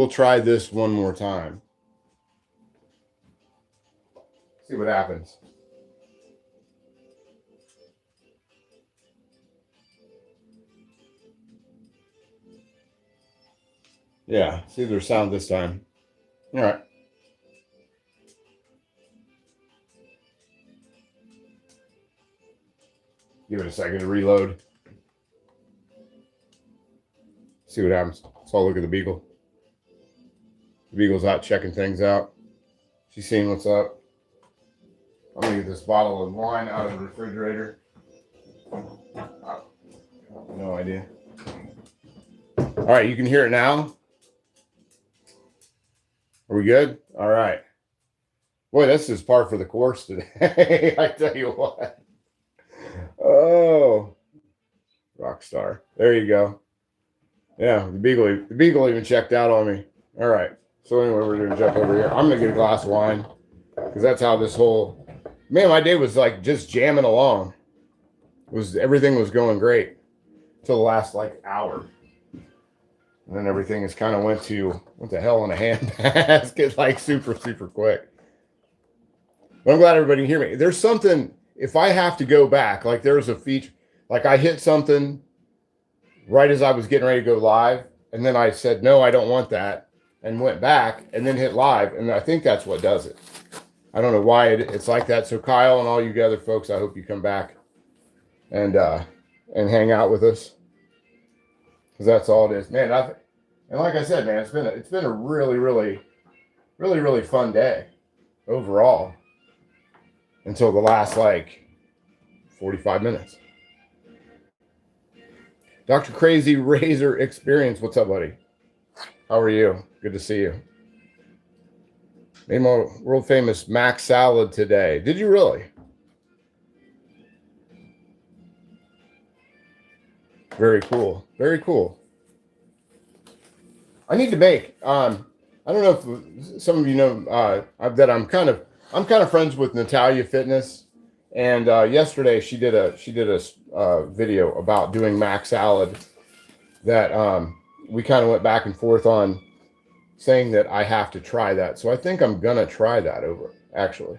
We'll try this one more time. See what happens. Yeah, see their sound this time. All right. Give it a second to reload. See what happens. So I'll look at the beagle. The beagle's out checking things out. She's seeing what's up. I'm gonna get this bottle of wine out of the refrigerator. No idea. All right, you can hear it now. Are we good? All right. Boy, this is par for the course today. I tell you what. Oh, rock star. There you go. Yeah, the beagle even checked out on me. All right. So anyway, we're gonna jump over here. I'm gonna get a glass of wine because that's how this whole my day was like just jamming along. Everything was going great till the last like hour, and then everything is kind of went to hell in a handbasket like super quick. But I'm glad everybody can hear me. There's something if I have to go back, like there's a feature, like I hit something right as I was getting ready to go live, and then I said no, I don't want that, and went back and then hit live, and I think that's what does it. I don't know why it's like that. So Kyle and all you other folks, I hope you come back and hang out with us, because that's all it is, man. And like I said, man, it's been a really fun day overall until the last like 45 minutes. Dr. Crazy Razor Experience, what's up, buddy? How are you? Good to see you. Made my world famous mac salad today. Did you really? Very cool. Very cool. I need to make. I don't know if some of you know that I'm kind of friends with Natalia Fitness, and yesterday she did a video about doing mac salad that we kind of went back and forth on, saying that I have to try that. So I think I'm gonna try that over. Actually,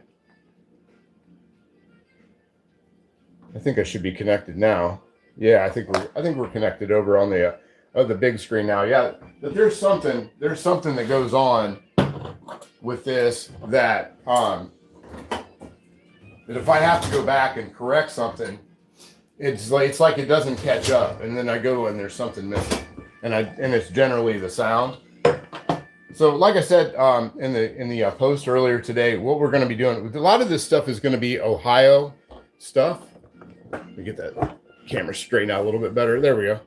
I think I should be connected now. Yeah, I think we're connected over on the big screen now. Yeah, but there's something that goes on with this that if I have to go back and correct something, it's like it doesn't catch up, and then I go and there's something missing, and it's generally the sound. So, like I said in the post earlier today, what we're going to be doing, a lot of this stuff is going to be Ohio stuff. Let me get that camera straightened out a little bit better. There we go.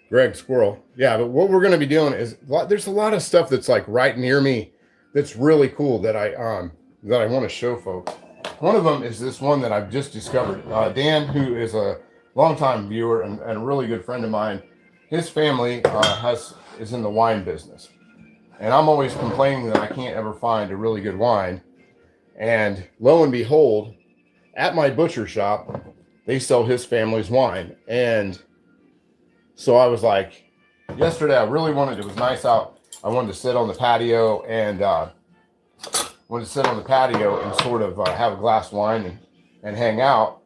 Greg Squirrel. Yeah, but what we're going to be doing is there's a lot of stuff that's like right near me that's really cool that I want to show folks. One of them is this one that I've just discovered. Dan, who is a longtime viewer and a really good friend of mine, his family is in the wine business. And I'm always complaining that I can't ever find a really good wine. And lo and behold, at my butcher shop, they sell his family's wine. And so I was like, yesterday I really wanted, it was nice out. I wanted to sit on the patio and sort of have a glass of wine and hang out.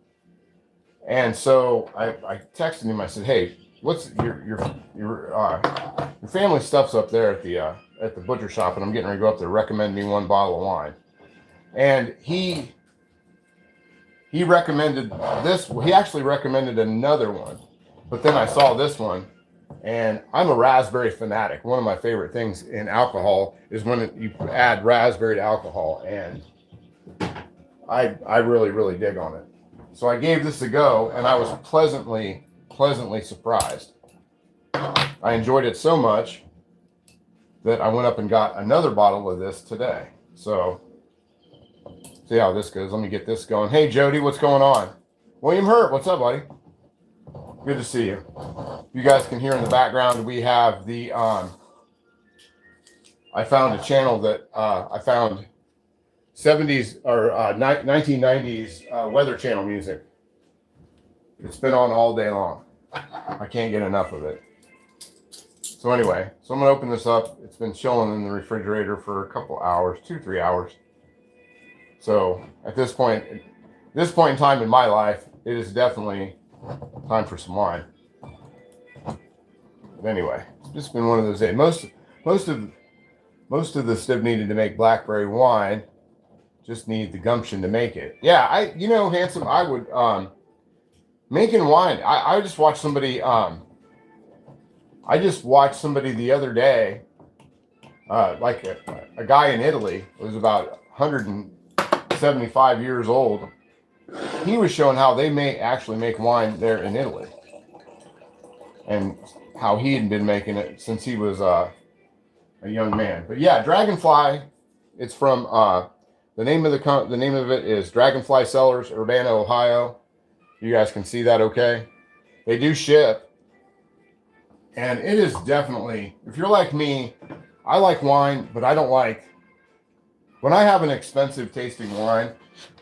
And so I texted him. I said, hey, what's your family stuff's up there at the butcher shop, and I'm getting ready to go up there. Recommend me one bottle of wine. And he recommended this. He actually recommended another one, but then I saw this one, and I'm a raspberry fanatic. One of my favorite things in alcohol is when you add raspberry to alcohol, and I really dig on it. So I gave this a go, and I was pleasantly surprised. I enjoyed it so much that I went up and got another bottle of this today. So see how this goes. Let me get this going. Hey, Jody, what's going on? William Hurt, what's up, buddy? Good to see you. You guys can hear in the background, we have the, I found a channel that I found 70s or 1990s Weather Channel music. It's been on all day long. I can't get enough of it. So anyway, so I'm gonna open this up. It's been chilling in the refrigerator for a couple hours, 2-3 hours. So at this point in time in my life, it is definitely time for some wine. But anyway, it's just been one of those days. Most of the stuff needed to make blackberry wine. Just need the gumption to make it. Yeah, Handsome, I would making wine. I just watched somebody the other day, like a guy in Italy who was about 175 years old. He was showing how they may actually make wine there in Italy, and how he had been making it since he was a young man. But yeah, Dragonfly. It's from the name of it is Dragonfly Cellars, Urbana, Ohio. You guys can see that, okay? They do ship, and it is definitely, if you're like me, I like wine, but I don't like, when I have an expensive tasting wine,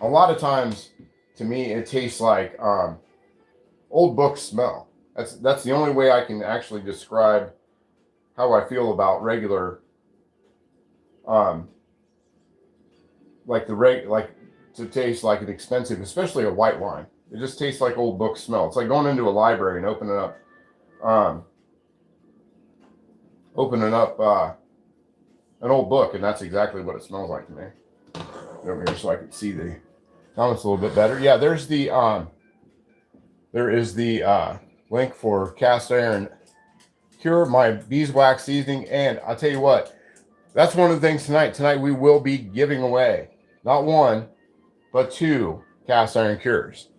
a lot of times, to me, it tastes like old book smell. That's the only way I can actually describe how I feel about regular, like to taste like an expensive, especially a white wine. It just tastes like old book smell. It's like going into a library and opening up an old book, and that's exactly what it smells like to me. Over here so I can see the comments a little bit better. Yeah, there is the link for cast iron cure, my beeswax seasoning, and I'll tell you what, that's one of the things tonight. Tonight we will be giving away not one, but 2 cast iron cures.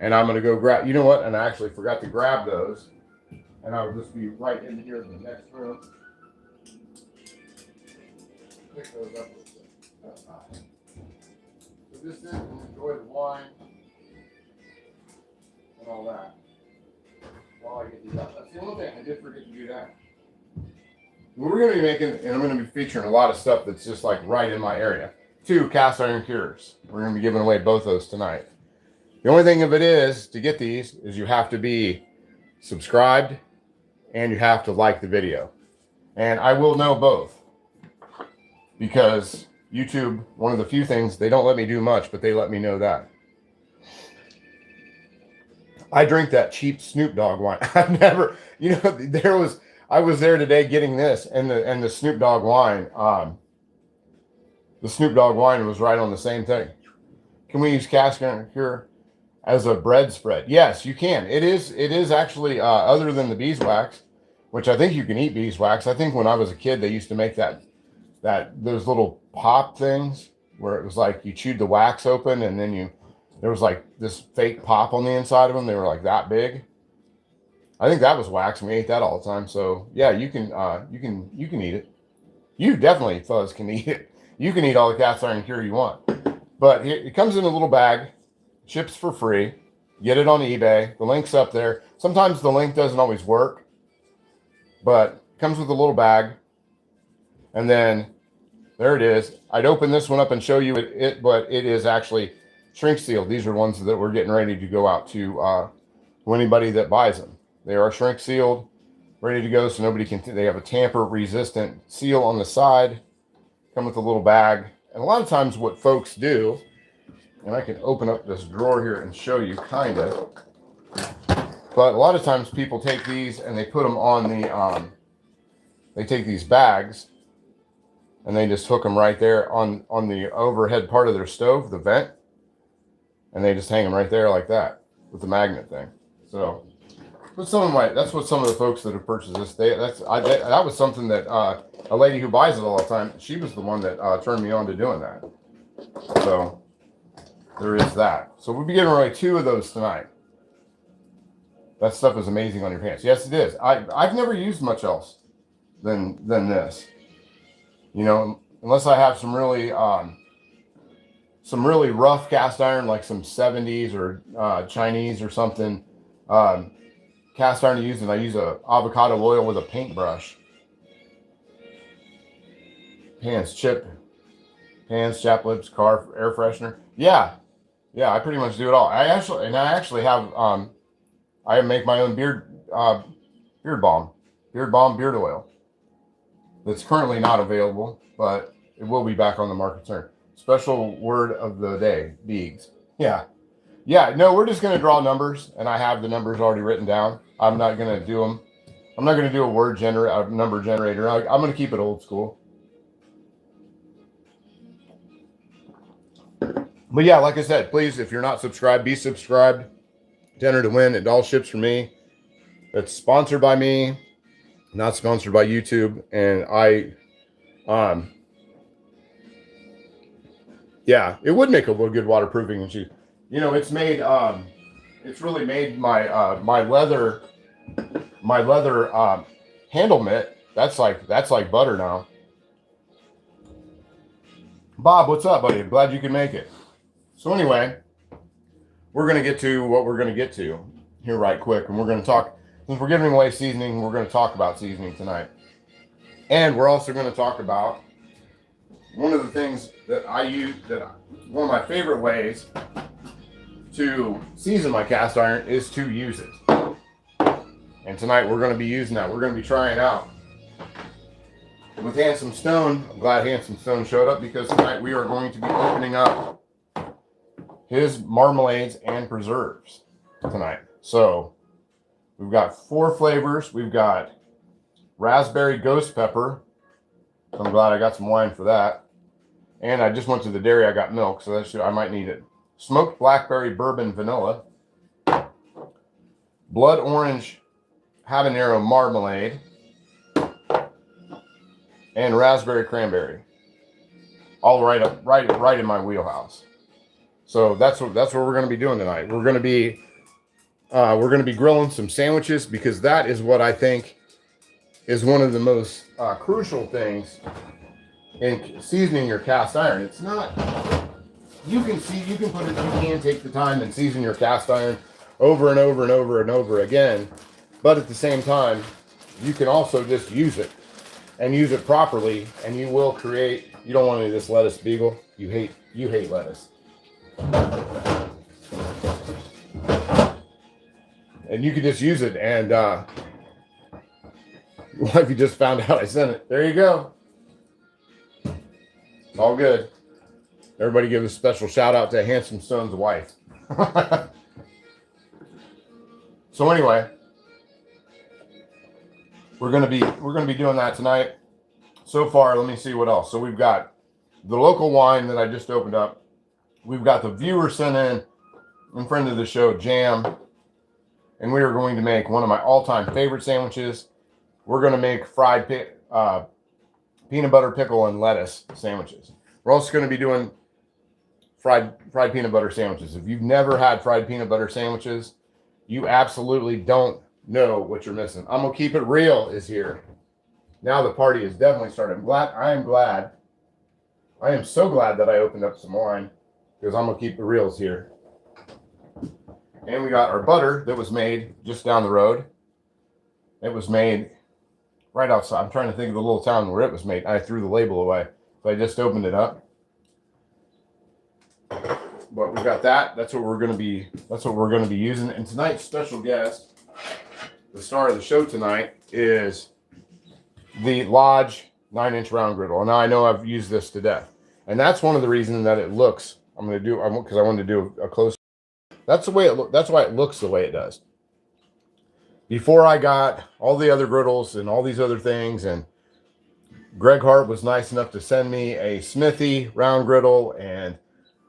And I'm going to go grab, you know what? And I actually forgot to grab those. And I'll just be right in here in the next room. Pick those up. So this is, enjoy the wine and all that while I get these out. That's the only thing. I did forget to do that. We're going to be making, and I'm going to be featuring a lot of stuff that's just like right in my area. 2 cast iron cures. We're going to be giving away both those tonight. The only thing of it is, to get these, is you have to be subscribed and you have to like the video. And I will know both, because YouTube, one of the few things, they don't let me do much, but they let me know that. I drink that cheap Snoop Dogg wine. I've never, I was there today getting this, and the Snoop Dogg wine. The Snoop Dogg wine was right on the same thing. Can we use cast iron cure as a bread spread? Yes, you can. It is actually other than the beeswax, which I think you can eat beeswax. I think when I was a kid, they used to make those little pop things where it was like you chewed the wax open, and then there was like this fake pop on the inside of them. They were like that big. I think that was wax, and we ate that all the time. So yeah, you can eat it. You definitely, fellas, can eat it. You can eat all the cast iron cure you want. But it comes in a little bag, ships for free. Get it on eBay. The link's up there. Sometimes the link doesn't always work, but it comes with a little bag. And then there it is. I'd open this one up and show you it, but it is actually shrink sealed. These are ones that we're getting ready to go out to anybody that buys them. They are shrink sealed, ready to go, so nobody can. They have a tamper resistant seal on the side. Come with a little bag. And a lot of times what folks do, and I can open up this drawer here and show you kind of, but a lot of times people take these and they put them on the, they take these bags and they just hook them right there on the overhead part of their stove, the vent, and they just hang them right there like that with the magnet thing. So that's what some of the folks that have purchased this, that was something that a lady who buys it all the time, she was the one that turned me on to doing that. So there is that. So we'll be giving away 2 of those tonight. That stuff is amazing on your pants. Yes, it is. I've never used much else than this. Unless I have some really rough cast iron, like some 70s or Chinese or something. Cast iron to use, and I use a avocado oil with a paintbrush. Pans, chap lips, car air freshener. Yeah, I pretty much do it all. I actually have I make my own beard balm. Beard Balm Beard Oil. That's currently not available, but it will be back on the market soon. Special word of the day, Beegs. Yeah. Yeah, no, we're just going to draw numbers, and I have the numbers already written down. I'm not going to do them. I'm not going to do a number generator. I'm going to keep it old school. But yeah, like I said, please, if you're not subscribed, be subscribed to enter to win. It all ships from me. It's sponsored by me, not sponsored by YouTube. And yeah, it would make a good waterproofing machine. You know, it's made, it's really made my, my leather handle mitt. That's like butter now. Bob, what's up, buddy? I'm glad you can make it. So anyway, we're going to get to what we're going to get to here right quick. And we're going to talk, since we're giving away seasoning, we're going to talk about seasoning tonight. And we're also going to talk about one of the things that I use, one of my favorite ways to season my cast iron is to use it. And tonight we're going to be using that. We're going to be trying out with Handsome Stone. I'm glad Handsome Stone showed up, because tonight we are going to be opening up his marmalades and preserves tonight. So we've got 4 flavors. We've got raspberry ghost pepper. I'm glad I got some wine for that. And I just went to the dairy. I got milk, so I might need it. Smoked blackberry bourbon vanilla. Blood orange habanero marmalade. And raspberry cranberry. All right in my wheelhouse. So that's what we're going to be doing tonight. We're going to be grilling some sandwiches, because that is what I think is one of the most crucial things in seasoning your cast iron. It's not, you can take the time and season your cast iron over and over and over and over again, but at the same time, you can also just use it and use it properly, and you will create. You don't want any of this lettuce, Beagle. You hate lettuce. And you could just use it, and if you just found out I sent it, there you go. It's all good. Everybody give a special shout out to Handsome Stone's wife. So anyway, we're gonna be doing that tonight. So far, let me see what else. So we've got the local wine that I just opened up. We've got the viewer sent in friend of the show, Jam, and we are going to make one of my all-time favorite sandwiches. We're going to make fried peanut butter, pickle, and lettuce sandwiches. We're also going to be doing fried peanut butter sandwiches. If you've never had fried peanut butter sandwiches, you absolutely don't know what you're missing. I'm gonna keep it real is here. Now the party is definitely started. I am so glad that I opened up some wine, because I'm gonna keep the reals here. And we got our butter that was made just down the road. It was made right outside. I'm trying to think of the little town where it was made. I threw the label away, so I just opened it up. But we got that. That's what we're going to be using. And tonight's special guest, the star of the show tonight, is the Lodge 9-inch round griddle. Now I know I've used this to death, and that's one of the reasons that it looks. Because I wanted to do a close. That's the way it looks. That's why it looks the way it does. Before I got all the other griddles and all these other things, and Greg Hart was nice enough to send me a Smithy round griddle, and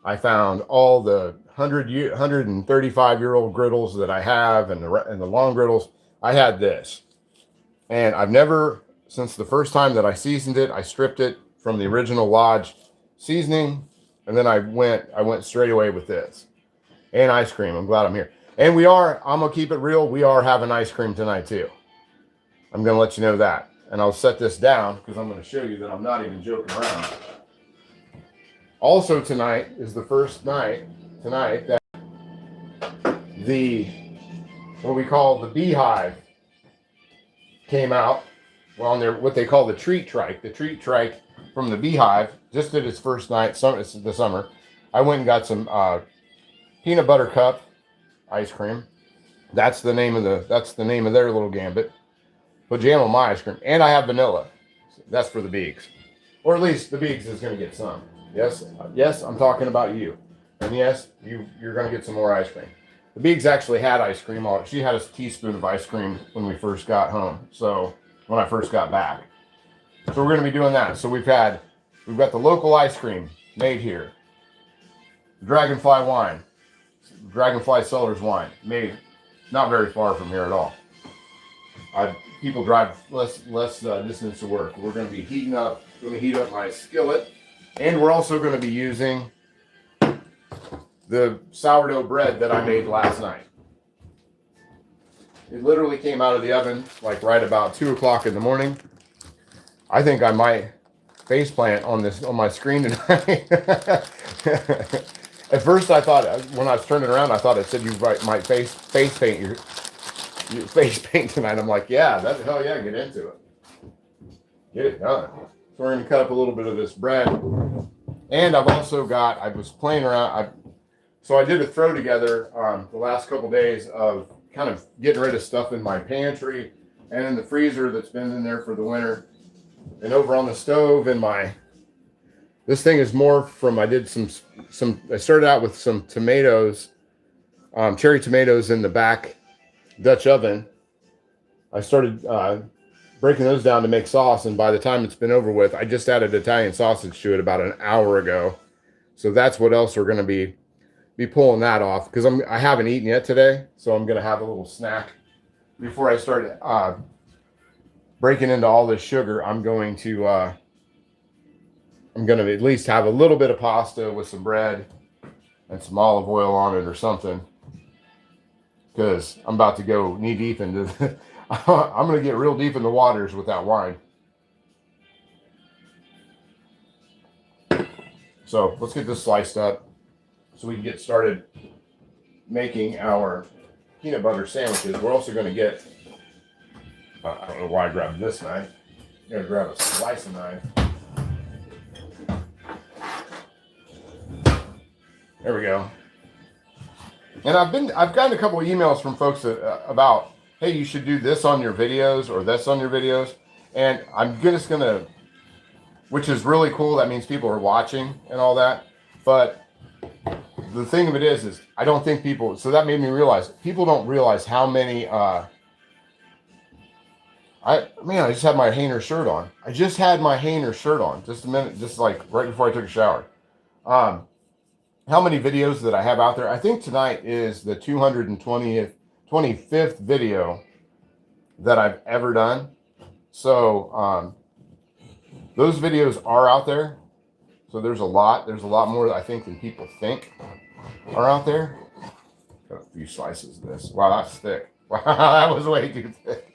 I found all the 135-year-old griddles that I have, and the long griddles. I had this, and I've never, since the first time that I seasoned it, I stripped it from the original Lodge seasoning, and then I went straight away with this and ice cream. I'm glad I'm here, and I'm gonna keep it real. We are having ice cream tonight too. I'm gonna let you know that, and I'll set this down because I'm gonna show you that I'm not even joking around. Also tonight is the first night that what we call the beehive came out. Well, what they call the treat trike. The treat trike from the beehive just did its first night. It's the summer. I went and got some peanut butter cup ice cream. That's the name of their little gambit. put jam on my ice cream. And I have vanilla. That's for the Beaks. Or at least the Beaks is going to get some. Yes, yes, I'm talking about you. And yes, you're going to get some more ice cream. The Beaks actually had ice cream. She had a teaspoon of ice cream when we first got home. So when I first got back. So we're going to be doing that. So we've got the local ice cream made here. Dragonfly wine. Dragonfly Cellars wine. Made not very far from here at all. People drive less distance to work. We're going to be heat up my skillet. And we're also going to be using the sourdough bread that I made last night. It literally came out of the oven like right about 2 o'clock in the morning. I think I might face plant on my screen tonight. At first I thought, when I was turning around, I thought it said you might face paint your face paint tonight. I'm like, yeah, hell yeah, get into it. Get it done. So we're going to cut up a little bit of this bread. And I've also got, I was playing around, so I did a throw together the last couple days of kind of getting rid of stuff in my pantry and in the freezer that's been in there for the winter. And over on the stove in this thing is more from, I did I started out with some tomatoes, cherry tomatoes in the back Dutch oven. I started breaking those down to make sauce, and by the time it's been over with, I just added Italian sausage to it about an hour ago. So that's what else we're going to be pulling that off, because I haven't eaten yet today, so I'm going to have a little snack before I start breaking into all this sugar. I'm going to at least have a little bit of pasta with some bread and some olive oil on it or something, because I'm about to go knee deep into I'm going to get real deep in the waters with that wine. So let's get this sliced up so we can get started making our peanut butter sandwiches. We're also going to get, I don't know why I grabbed this knife. I'm going to grab a slicing knife. There we go. And I've gotten a couple of emails from folks about, hey, you should do this on your videos or this on your videos. And I'm just going to, which is really cool. That means people are watching and all that. But the thing of it is I don't think people, so that made me realize, people don't realize how many, I just had my Hainer shirt on. I just had my Hainer shirt on just a minute, just like right before I took a shower. How many videos that I have out there? I think tonight is the 25th video that I've ever done. So those videos are out there. So there's a lot more, I think, than people think are out there. Got a few slices of this. Wow, that's thick. Wow, that was way too thick.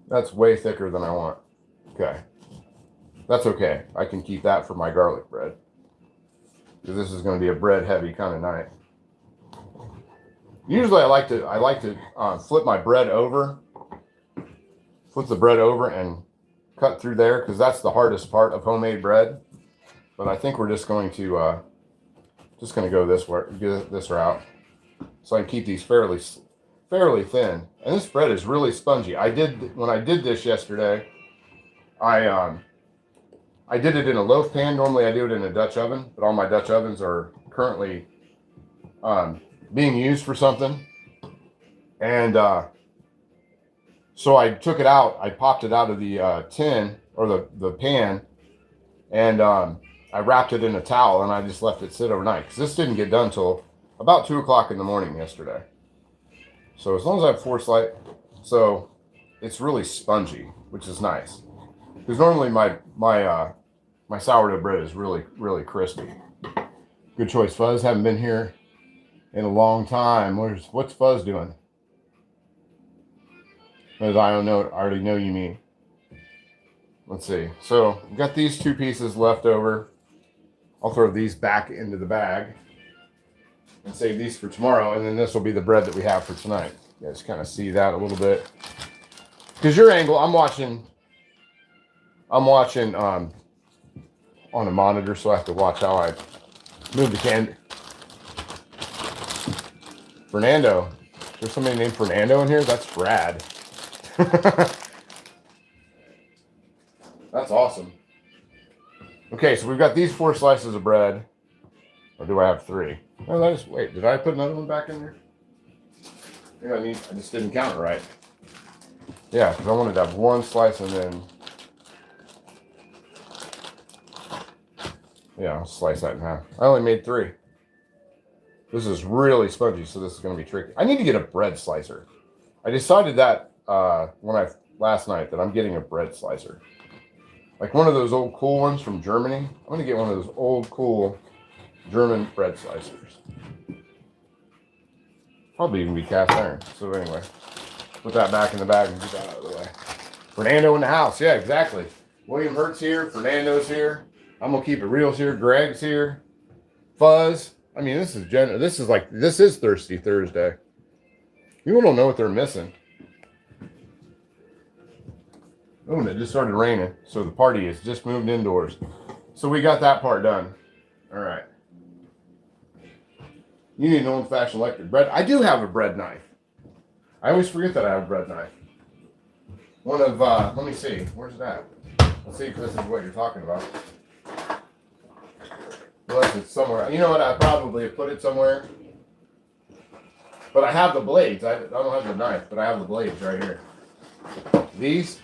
That's way thicker than I want. Okay. That's okay. I can keep that for my garlic bread, because this is going to be a bread heavy kind of night. Usually I like to flip my bread over, flip the bread over and cut through there, because that's the hardest part of homemade bread. But I think we're just going to go this route, so I can keep these fairly thin. And this bread is really spongy. When I did this yesterday, I did it in a loaf pan. Normally I do it in a Dutch oven, but all my Dutch ovens are currently being used for something. And so I took it out. I popped it out of the tin or the pan, and I wrapped it in a towel, and I just left it sit overnight, because this didn't get done till about 2 o'clock in the morning yesterday. So as long as I have 4 slices, so it's really spongy, which is nice. Because normally my sourdough bread is really, really crispy. Good choice, Fuzz. Haven't been here in a long time. What's Fuzz doing? Because I already know you mean. Let's see. So we've got these 2 pieces left over. I'll throw these back into the bag and save these for tomorrow. And then this will be the bread that we have for tonight. You guys kind of see that a little bit. Because your angle, I'm watching on a monitor, so I have to watch how I move the can. Fernando. There's somebody named Fernando in here? That's rad. That's awesome. Okay, so we've got these 4 slices of bread. Or do I have 3? Oh, wait, did I put another one back in there? Yeah, I just didn't count it right. Yeah, because I wanted to have 1 slice and then... Yeah, I'll slice that in half. I only made 3. This is really spongy, so this is going to be tricky. I need to get a bread slicer. I decided that last night that I'm getting a bread slicer. Like one of those old cool ones from Germany. I'm going to get one of those old cool German bread slicers. Probably even be cast iron. So anyway, put that back in the bag and get that out of the way. Fernando in the house. Yeah, exactly. William Hurt's here. Fernando's here. I'm going to keep it real here. Greg's here. Fuzz. I mean, this is Thirsty Thursday. People don't know what they're missing. Oh, and it just started raining, so the party has just moved indoors. So we got that part done. All right. You need an old-fashioned electric bread. I do have a bread knife. I always forget that I have a bread knife. One of, let me see. Where's that? Let's see if this is what you're talking about. Unless it's somewhere. You know what? I probably have put it somewhere. But I have the blades. I don't have the knife, but I have the blades right here. These,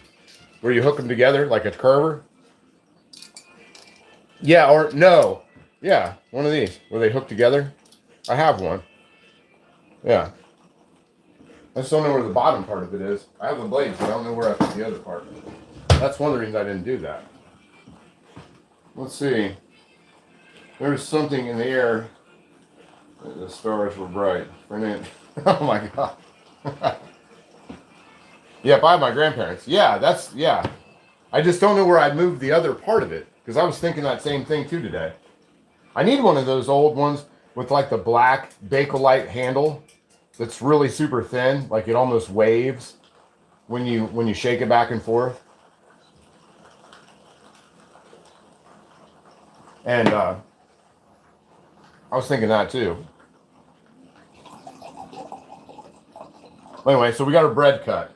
where you hook them together like a curver. Yeah, or no. Yeah, one of these where they hook together. I have one. Yeah. I just don't know where the bottom part of it is. I have the blades, but I don't know where I put the other part. That's one of the reasons I didn't do that. Let's see. There's something in the air. The stars were bright. Oh my God. Yeah, by my grandparents. Yeah. I just don't know where I moved the other part of it. Because I was thinking that same thing too today. I need one of those old ones with like the black Bakelite handle that's really super thin. Like it almost waves when you shake it back and forth. And I was thinking that too. Anyway, so we got our bread cut.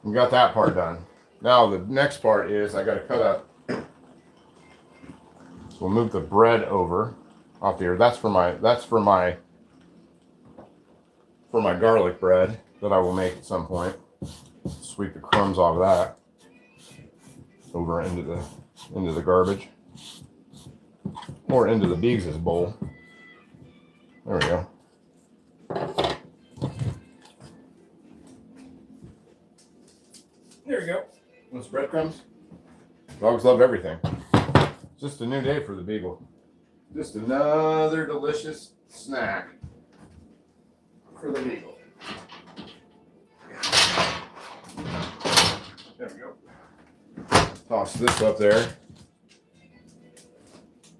We got that part done. Now the next part is I got to cut up. So we'll move the bread over off here. That's for my garlic bread that I will make at some point. Sweep the crumbs off of that over into the garbage or into the Biggs' bowl. There we go. There we go. Those breadcrumbs. Dogs love everything. It's just a new day for the beagle. Just another delicious snack for the beagle. There we go. Toss this up there.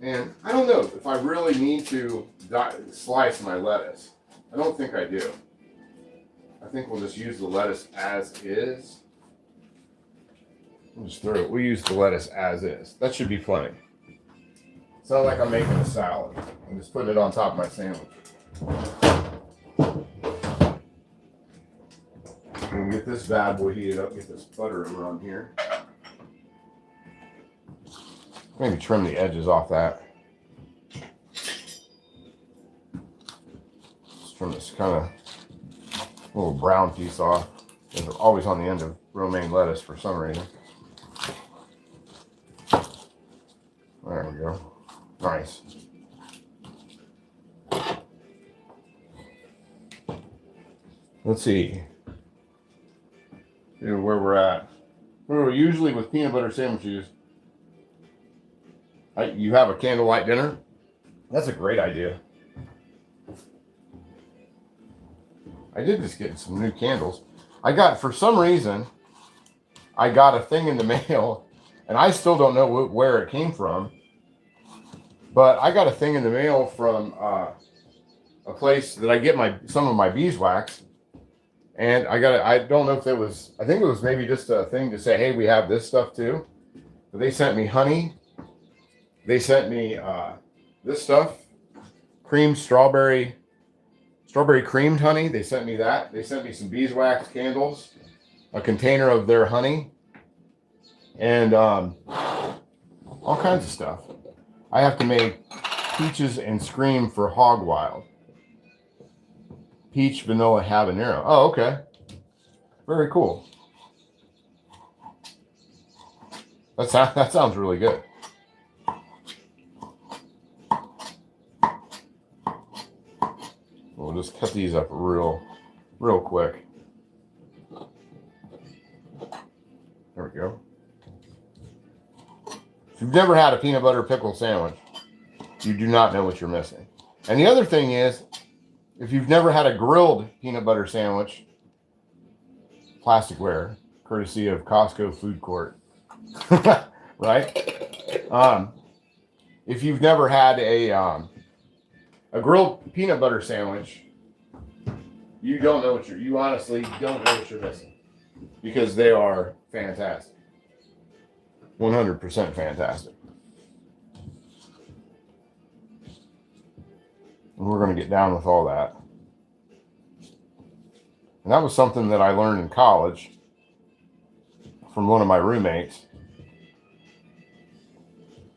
And I don't know if I really need to slice my lettuce. I don't think I do. I think we'll just use the lettuce as is. We'll use the lettuce as is. That should be plenty. It's not like I'm making a salad. I'm just putting it on top of my sandwich. We'll get this bad boy heated up, get this butter over on here. Maybe trim the edges off that. Just trim this kind of little brown piece off. It's always on the end of romaine lettuce for some reason. There we go. Nice. Let's see. Where we're at. We're usually with peanut butter sandwiches. You have a candlelight dinner? That's a great idea. I did just get some new candles. For some reason, I got a thing in the mail, and I still don't know where it came from. But I got a thing in the mail from a place that I get some of my beeswax. And I don't know if it was, I think it was maybe just a thing to say, hey, we have this stuff too. But they sent me honey. They sent me this stuff, strawberry creamed honey. They sent me that. They sent me some beeswax candles. a container of their honey, and all kinds of stuff. I have to make peaches and scream for hog wild. Peach, vanilla, habanero. Oh, okay. Very cool. That sounds really good. We'll just cut these up real quick. There we go. If you've never had a peanut butter pickle sandwich, you do not know what you're missing. And the other thing is, if you've never had a grilled peanut butter sandwich, plasticware, courtesy of Costco Food Court, right? If you've never had a grilled peanut butter sandwich, you don't know you honestly don't know what you're missing, because they are fantastic. 100% fantastic. And we're going to get down with all that. And that was something that I learned in college from one of my roommates.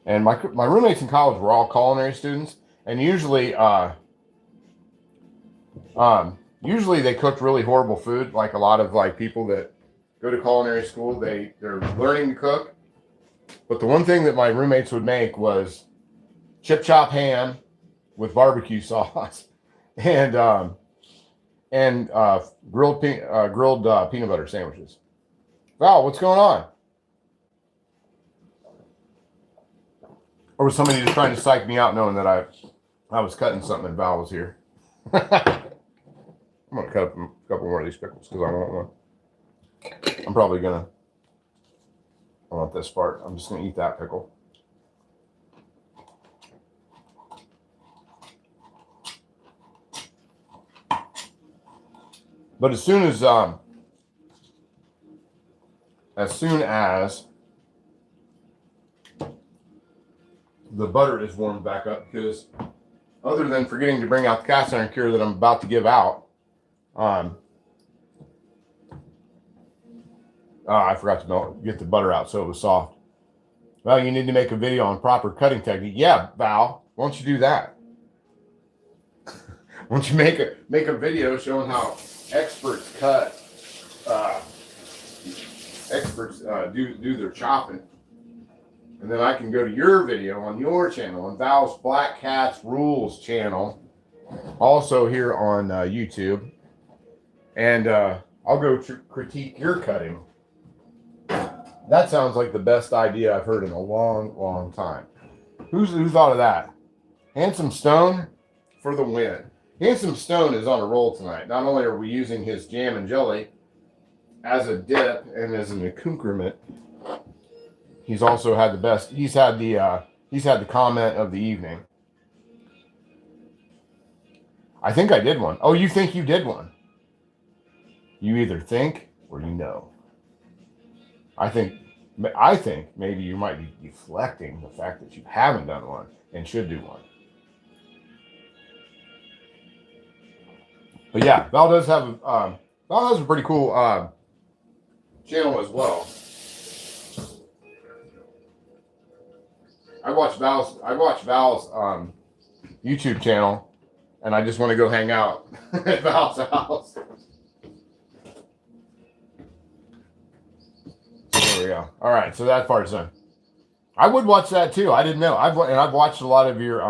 And my roommates in college were all culinary students, and usually they cooked really horrible food. Like a lot of like people that go to culinary school, they're learning to cook. But the one thing that my roommates would make was chip chop ham with barbecue sauce and grilled peanut butter sandwiches. Val, what's going on? Or was somebody just trying to psych me out, knowing that I was cutting something and Val was here? I'm gonna cut up a couple more of these pickles because I want one. I'm probably gonna. I want this part. I'm just gonna eat that pickle. But as soon as the butter is warmed back up, because other than forgetting to bring out the cast iron cure that I'm about to give out, I forgot to get the butter out so it was soft. Well, you need to make a video on proper cutting technique. Yeah, Val, why don't you do that? Why don't you make a video showing how experts cut, do their chopping, and then I can go to your video on your channel, on Val's Black Cats Rules channel, also here on YouTube, and I'll go critique your cutting. That sounds like the best idea I've heard in a long time. Who thought of that? Handsome Stone for the win. Handsome Stone is on a roll tonight. Not only are we using his jam and jelly as a dip and as an accoutrement, he's also had the best. He's had the comment of the evening. I think I did one. Oh, you think you did one? You either think or you know. I think maybe you might be deflecting the fact that you haven't done one and should do one. But yeah, Val has a pretty cool channel as well. I watch Val's YouTube channel, and I just want to go hang out at Val's house. There we go. All right, so that part's done. I would watch that too. I didn't know. I've watched a lot of your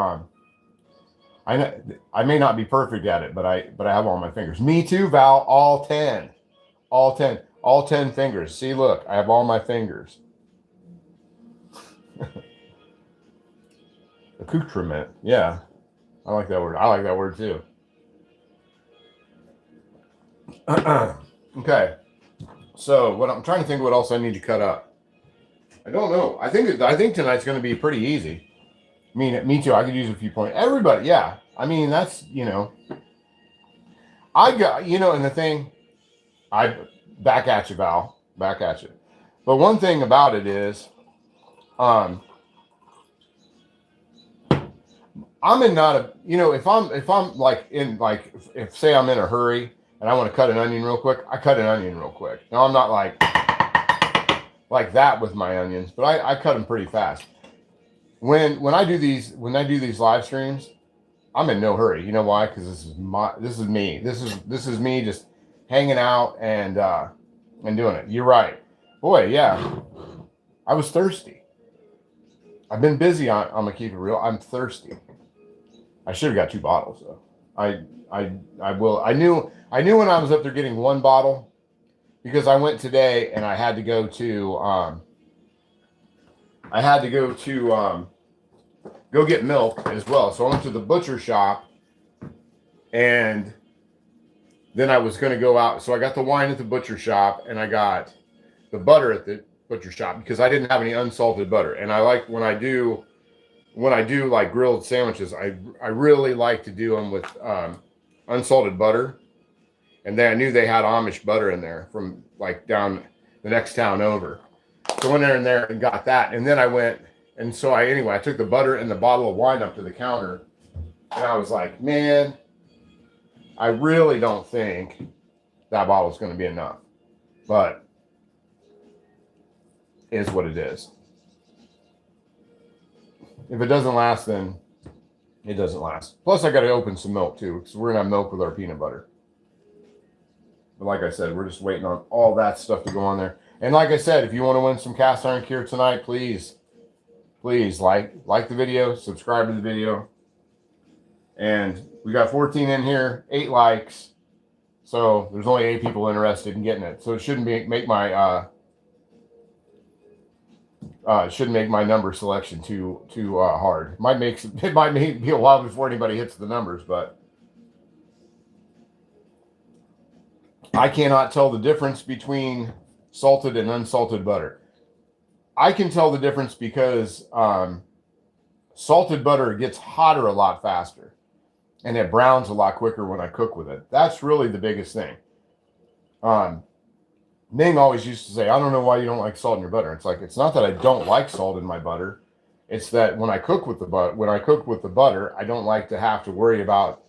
I may not be perfect at it, but I have all my fingers. Me too, Val. All 10 fingers. See, look, I have all my fingers. Accoutrement. Yeah, I like that word. I like that word too. Okay. So what I'm trying to think what else I need to cut up. I don't know. I think tonight's going to be pretty easy. I mean, me too. I could use a few points. Everybody, yeah. I mean, that's, I got, and the thing, back at you, Val, back at you. But one thing about it is, I'm in not a, if I'm like if say I'm in a hurry and I want to cut an onion real quick, I cut an onion real quick. Now I'm not like that with my onions, but I cut them pretty fast. When I do these live streams, I'm in no hurry. You know why? Because this is me. This is me just hanging out and doing it. You're right. Boy, yeah. I was thirsty. I've been busy I'm gonna keep it real. I'm thirsty. I should have got 2 bottles though. I will. I knew when I was up there getting 1 bottle, because I went today and I had to go to go get milk as well. So I went to the butcher shop, and then I was going to go out. So I got the wine at the butcher shop, and I got the butter at the butcher shop because I didn't have any unsalted butter. And I like when I do like grilled sandwiches, I really like to do them with unsalted butter. And then I knew they had Amish butter in there from like down the next town over. So I went in there and got that. And then I went, and so I took the butter and the bottle of wine up to the counter. And I was like, man, I really don't think that bottle is going to be enough. But it is what it is. If it doesn't last, then it doesn't last. Plus, I got to open some milk too, because we're going to have milk with our peanut butter. But like I said, we're just waiting on all that stuff to go on there. And like I said, if you want to win some cast iron cure tonight, please like the video, subscribe to the video. And we got 14 in here, 8 likes. So there's only 8 people interested in getting it. So it shouldn't make my number selection too hard. It might be a while before anybody hits the numbers, but I cannot tell the difference between salted and unsalted butter. I can tell the difference because salted butter gets hotter a lot faster, and it browns a lot quicker when I cook with it. That's really the biggest thing. Ming always used to say, I don't know why you don't like salt in your butter. It's like, it's not that I don't like salt in my butter. It's that when I cook with the butter, I don't like to have to worry about,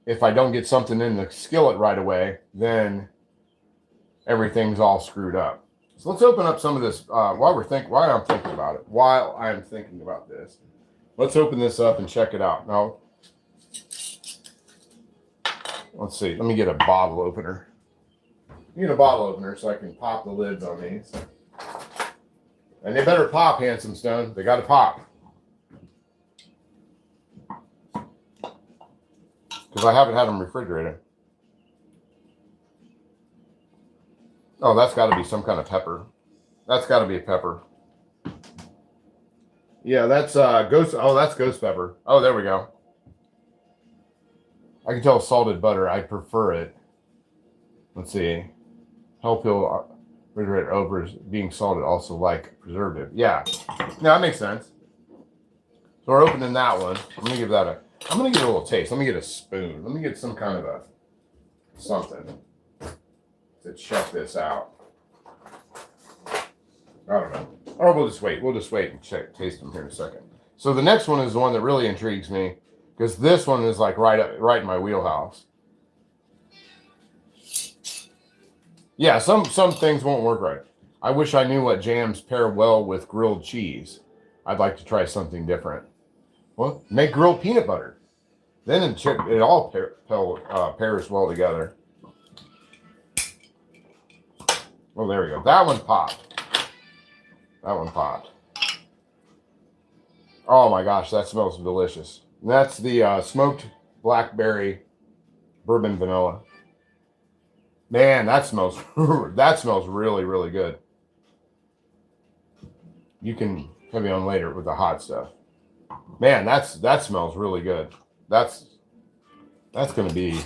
if I don't get something in the skillet right away, then everything's all screwed up. So let's open up some of this while I'm thinking about it. While I'm thinking about this, let's open this up and check it out. Now, let's see. Let me get a bottle opener. Need a bottle opener so I can pop the lids on these. And they better pop, Handsome Stone. They got to pop. Because I haven't had them refrigerated. Oh, that's got to be some kind of pepper. That's got to be a pepper. Yeah, that's ghost. Oh, that's ghost pepper. Oh, there we go. I can tell salted butter. I prefer it. Let's see. Help heal refrigerator over being salted, also like preservative. Yeah, no, that makes sense. So we're opening that one. I'm gonna give that I'm gonna give it a little taste. Let me get a spoon. Let me get some kind of something to check this out. I don't know. Or we'll just wait. We'll just wait and taste them here in a second. So the next one is the one that really intrigues me, because this one is like right in my wheelhouse. Yeah, some things won't work right. I wish I knew what jams pair well with grilled cheese. I'd like to try something different. Well, make grilled peanut butter. Then it all pairs well together. Well, there we go. That one popped. That one popped. Oh my gosh, that smells delicious. And that's the smoked blackberry bourbon vanilla. Man, that smells really, really good. You can have me on later with the hot stuff. Man, that smells really good. That's gonna be,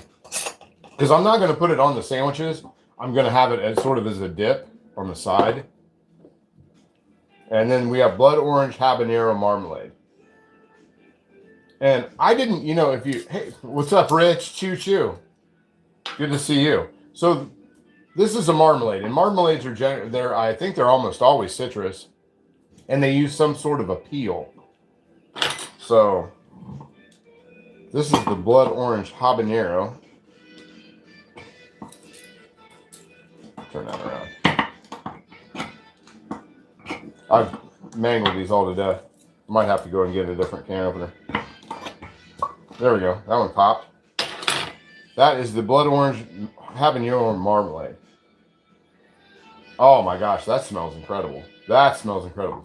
because I'm not gonna put it on the sandwiches. I'm gonna have it as sort of as a dip on the side. And then we have blood orange habanero marmalade. And I didn't, hey, what's up, Rich? Choo choo. Good to see you. So this is a marmalade, and marmalades are I think they're almost always citrus, and they use some sort of a peel. So this is the blood orange habanero. I've mangled these all to death. Might have to go and get a different can opener. There we go. That one popped. That is the blood orange habanero marmalade. Oh my gosh, that smells incredible. That smells incredible.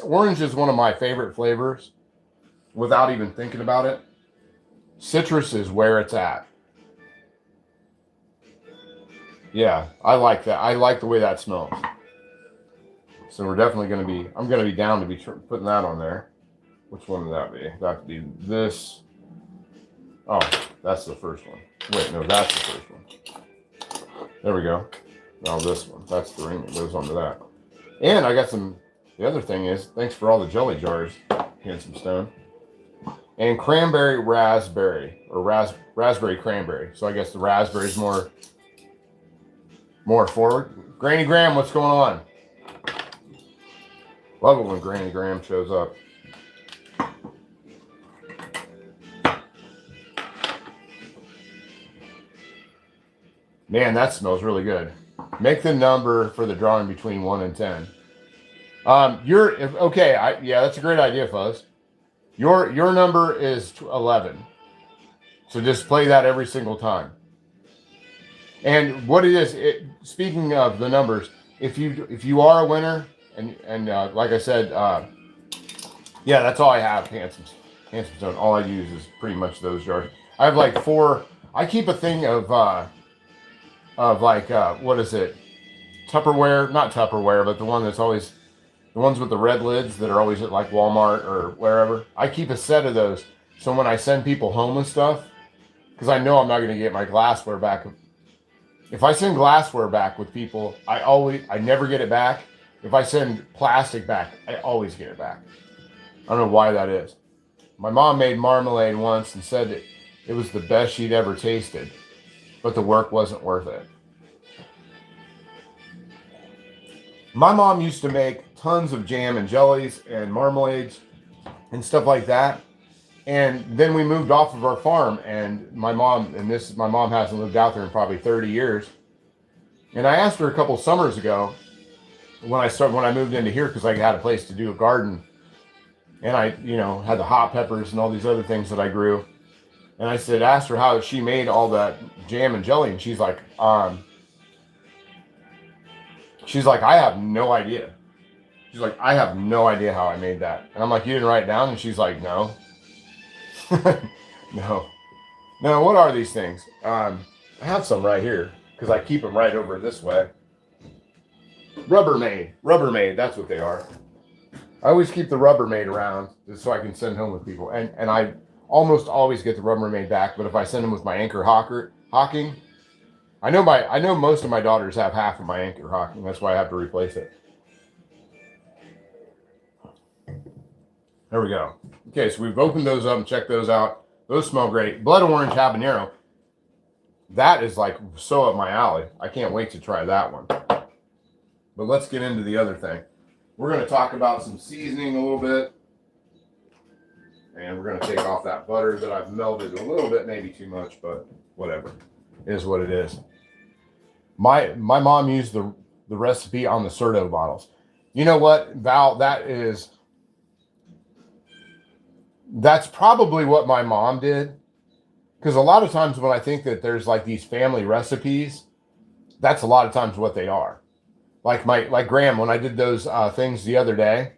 Orange is one of my favorite flavors without even thinking about it. Citrus is where it's at. Yeah, I like that. I like the way that smells. So we're definitely going to be, I'm going to be down to be putting that on there. Which one would that be? That would be this. Oh, that's the first one. Wait, no, that's the first one. There we go. Now this one. That's the ring that goes onto that. And I got some, the other thing is, thanks for all the jelly jars, Handsome Stone. And cranberry raspberry, or raspberry cranberry. So I guess the raspberry is more forward. Granny Graham, what's going on? Love it when Granny Graham shows up. Man, that smells really good. Make the number for the drawing between 1 and 10. Yeah, that's a great idea, Fuzz. Your number is 11. So just play that every single time. And what it is, speaking of the numbers, if you are a winner, and like I said, yeah, that's all I have, Handsome Stone. All I use is pretty much those jars. I have like 4. I keep a thing of like what is it? Tupperware, not Tupperware, but the one that's always, the ones with the red lids that are always at like Walmart or wherever. I keep a set of those. So when I send people home and stuff, because I know I'm not going to get my glassware back. If I send glassware back with people, I never get it back. If I send plastic back, I always get it back. I don't know why that is. My mom made marmalade once and said that it was the best she'd ever tasted, but the work wasn't worth it. My mom used to make tons of jam and jellies and marmalades and stuff like that. And then we moved off of our farm, and my mom hasn't lived out there in probably 30 years. And I asked her a couple summers ago when I moved into here, because I had a place to do a garden, and I, had the hot peppers and all these other things that I grew. And I asked her how she made all that jam and jelly, and she's like, I have no idea. She's like, I have no idea how I made that. And I'm like, you didn't write it down? And she's like, no. No, what are these things? I have some right here because I keep them right over this way. Rubbermaid, that's what they are. I always keep the Rubbermaid around just so I can send home with people, and I almost always get the Rubbermaid back. But if I send them with my Anchor hocking, I know most of my daughters have half of my Anchor hocking. That's why I have to replace it. There we go. Okay, so we've opened those up and checked those out. Those smell great. Blood orange habanero. That is like so up my alley. I can't wait to try that one. But let's get into the other thing. We're going to talk about some seasoning a little bit. And we're going to take off that butter that I've melted a little bit, maybe too much, but whatever. It is what it is. My mom used the recipe on the Certo bottles. You know what, Val? That's probably what my mom did. Because a lot of times when I think that there's like these family recipes, that's a lot of times what they are. Like Graham, when I did those things the other day,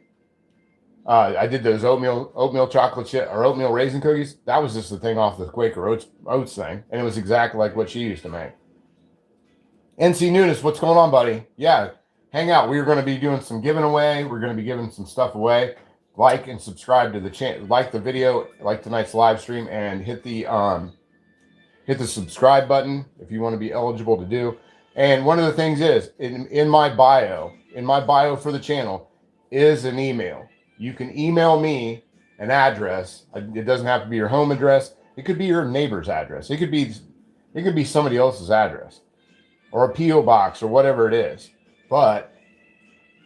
I did those oatmeal chocolate chip or oatmeal raisin cookies. That was just the thing off the Quaker Oats thing, and it was exactly like what she used to make. NC Nunes, what's going on, buddy? Yeah, hang out. We're going to be doing some giving away. We're going to be giving some stuff away. Like and subscribe to the channel. Like the video, like tonight's live stream, and hit the subscribe button if you want to be eligible to do. And one of the things is in my bio for the channel is an email. You can email me an address. It doesn't have to be your home address. It could be your neighbor's address. It could be somebody else's address, or a P.O. box, or whatever it is. But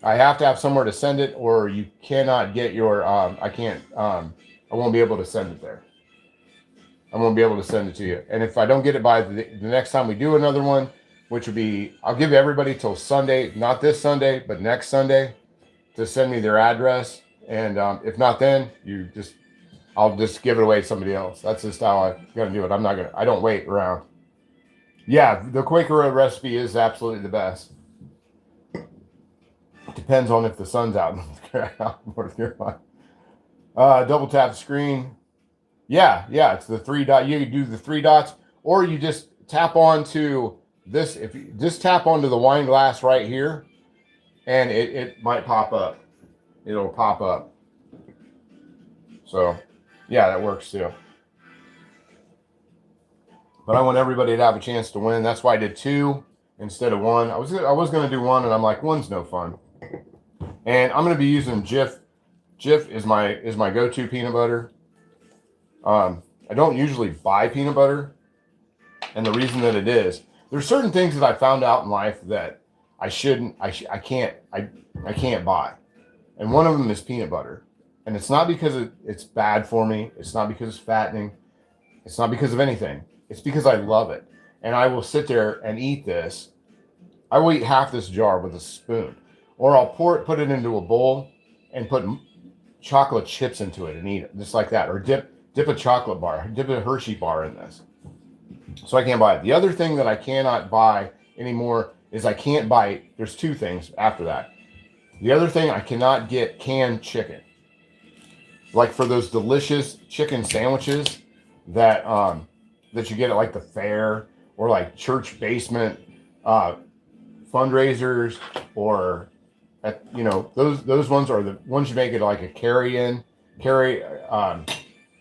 I have to have somewhere to send it, or you cannot get your. I won't be able to send it there. I won't be able to send it to you. And if I don't get it by the next time we do another one, which would be, I'll give everybody till Sunday, not this Sunday, but next Sunday, to send me their address, and if not, then I'll just give it away to somebody else. That's just how I'm gonna do it. I don't wait around. Yeah, the Quaker Oat recipe is absolutely the best. Depends on if the sun's out in North Carolina. Double tap the screen. Yeah, it's the 3 dot. You do the 3 dots, or you just tap onto this. If you just tap onto the wine glass right here, and it might pop up. It'll pop up. So, yeah, that works too. But I want everybody to have a chance to win. That's why I did 2 instead of 1. I was going to do 1, and I'm like, 1's no fun. And I'm going to be using Jif. Jif is my go-to peanut butter. I don't usually buy peanut butter, and the reason that it is, there's certain things that I found out in life that I can't buy, and one of them is peanut butter. And it's not because it's bad for me. It's not because it's fattening. It's not because of anything. It's because I love it. And I will sit there and eat this. I will eat half this jar with a spoon. Or I'll put it into a bowl and put chocolate chips into it and eat it. Just like that. Or dip a chocolate bar. Dip a Hershey bar in this. So I can't buy it. The other thing that I cannot buy anymore is there's 2 things after that. The other thing, I cannot get canned chicken. Like for those delicious chicken sandwiches that you get at like the fair or like church basement fundraisers, or at, those ones are the ones you make it like a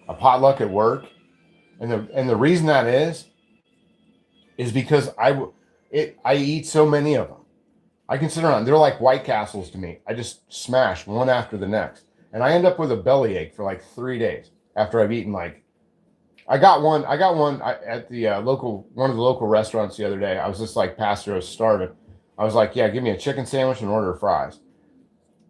a potluck at work, and the reason that is because I eat so many of them. I can sit around. They're like White Castles to me. I just smash one after the next. And I end up with a bellyache for like 3 days after I've eaten I got one at the one of the local restaurants the other day. I was just like, Pastor, I was starving. I was like, yeah, give me a chicken sandwich and order fries.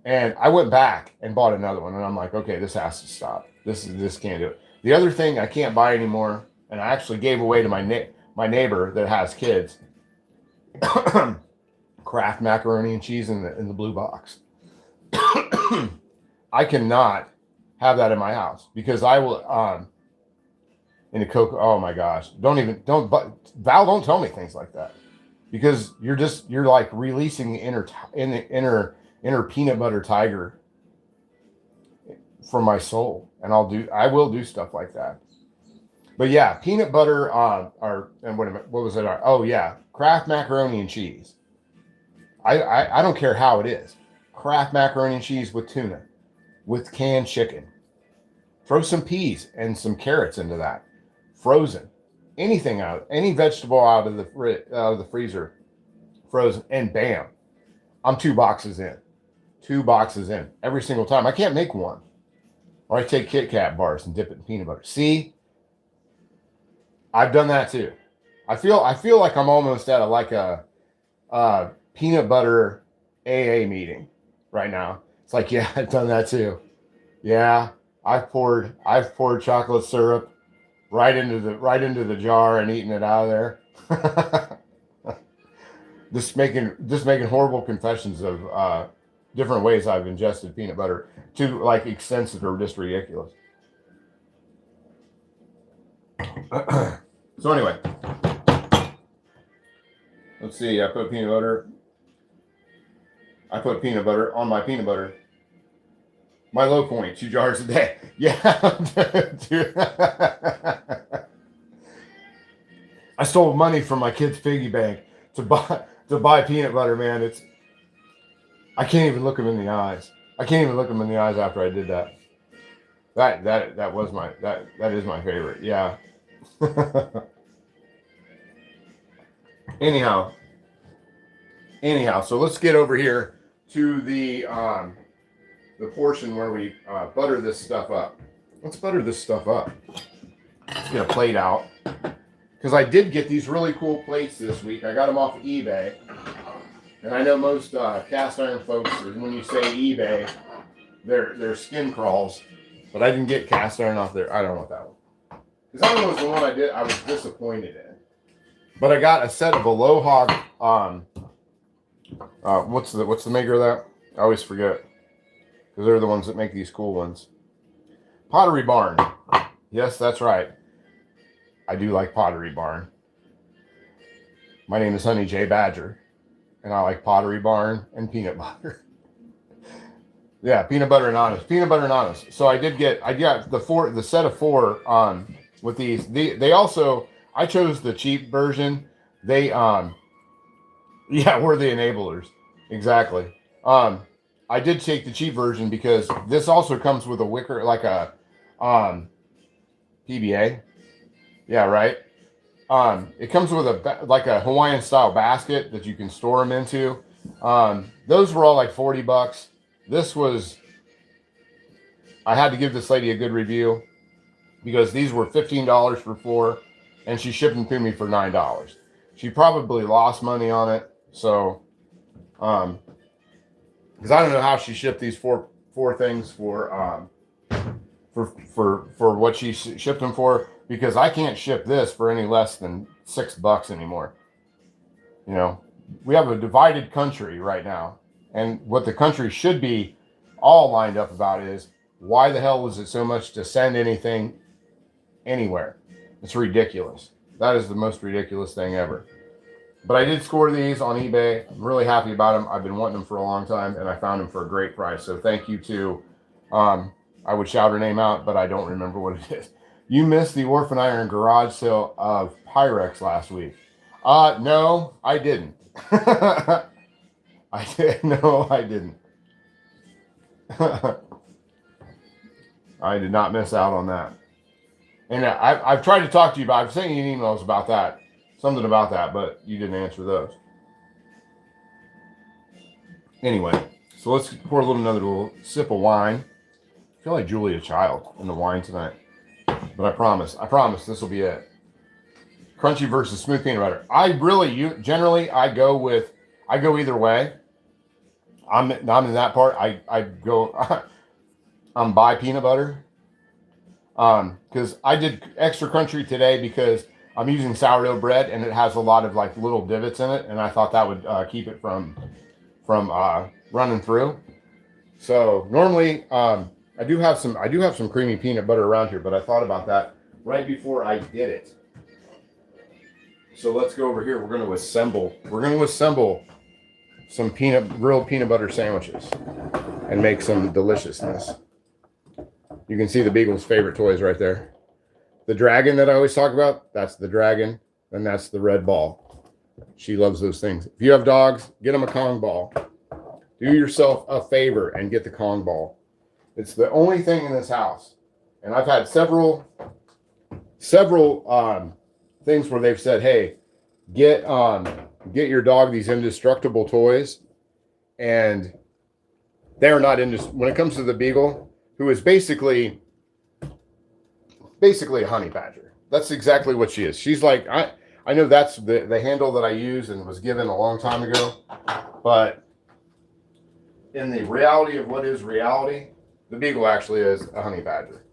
And I went back and bought another one. And I'm like, okay, this has to stop. This can't do it. The other thing I can't buy anymore, and I actually gave away to my neighbor that has kids, Kraft macaroni and cheese in the blue box. I cannot have that in my house because I will in the Coke. Oh my gosh. Val, don't tell me things like that, because you're like releasing the inner peanut butter tiger from my soul. And I will do stuff like that. But yeah, peanut butter what was it? Oh yeah. Kraft macaroni and cheese. I don't care how it is. Kraft macaroni and cheese with tuna, with canned chicken. Throw some peas and some carrots into that. Frozen. Anything any vegetable out of the freezer, frozen, and bam, I'm 2 boxes in. 2 boxes in every single time. I can't make one. Or I take Kit Kat bars and dip it in peanut butter. See, I've done that too. I feel like I'm almost at a peanut butter AA meeting right now. It's like, yeah, I've done that too. Yeah, I've poured chocolate syrup right into the jar and eaten it out of there. just making horrible confessions of different ways I've ingested peanut butter, to like extensive or just ridiculous. So anyway, let's see. I put peanut butter on my peanut butter. My low point, 2 jars a day. Yeah. I stole money from my kid's piggy bank to buy peanut butter, man. I can't even look them in the eyes. I can't even look them in the eyes after I did that. That is my favorite. Yeah. Anyhow, so let's get over here to the portion where we butter this stuff up. Let's butter this stuff up. Let's get a plate out, because I did get these really cool plates this week. I got them off of eBay, and I know most cast iron folks, when you say eBay, they're skin crawls, but I didn't get cast iron off there. I don't want that one, because that one was the one I was disappointed in. But I got a set of Aloha. What's the maker of that? I always forget. because they're the ones that make these cool ones. Pottery Barn. Yes, that's right. I do like Pottery Barn. My name is Honey J. Badger, and I like Pottery Barn and peanut butter. Yeah, peanut butter and honest. Peanut butter and honest. So I got the set of 4 with these. They also, I chose the cheap version. They yeah, we're the enablers. Exactly. I did take the cheap version because this also comes with a wicker, like a PBA. Yeah, right. It comes with a Hawaiian style basket that you can store them into. Those were all like $40. This was, I had to give this lady a good review because these were $15 for 4, and she shipped them to me for $9. She probably lost money on it. So, because I don't know how she shipped these four things for what she shipped them for, because I can't ship this for any less than $6 anymore. You know, we have a divided country right now, and what the country should be all lined up about is, why the hell was it so much to send anything anywhere? It's ridiculous. That is the most ridiculous thing ever. But I did score these on eBay. I'm really happy about them. I've been wanting them for a long time, and I found them for a great price. So thank you to, I would shout her name out, but I don't remember what it is. You missed the Orphan Iron garage sale of Pyrex last week. No, I didn't. No, I didn't. I did not miss out on that. And I've tried to talk to you about, I've sent you emails about that, something about that, but you didn't answer those. Anyway, so let's pour another little sip of wine. I feel like Julia Child in the wine tonight, but I promise this will be it. Crunchy versus smooth peanut butter. I go either way. I'm in that part. I go. I'm by peanut butter. Because I did extra crunchy today because I'm using sourdough bread and it has a lot of like little divots in it, and I thought that would keep it from running through. So normally I do have some creamy peanut butter around here, but I thought about that right before I did it. So let's go over here. We're going to assemble some grilled peanut butter sandwiches and make some deliciousness. You can see the Beagle's favorite toys right there. The dragon that I always talk about, that's the dragon, and that's the red ball. She loves those things. If you have dogs, get them a Kong ball. Do yourself a favor and get the Kong ball. It's the only thing in this house. And I've had several things where they've said, hey, get your dog these indestructible toys. And they're not when it comes to the Beagle, who is basically a honey badger. That's exactly what she is. She's like, I know that's the handle that I use and was given a long time ago, but in the reality of what is reality, the Beagle actually is a honey badger.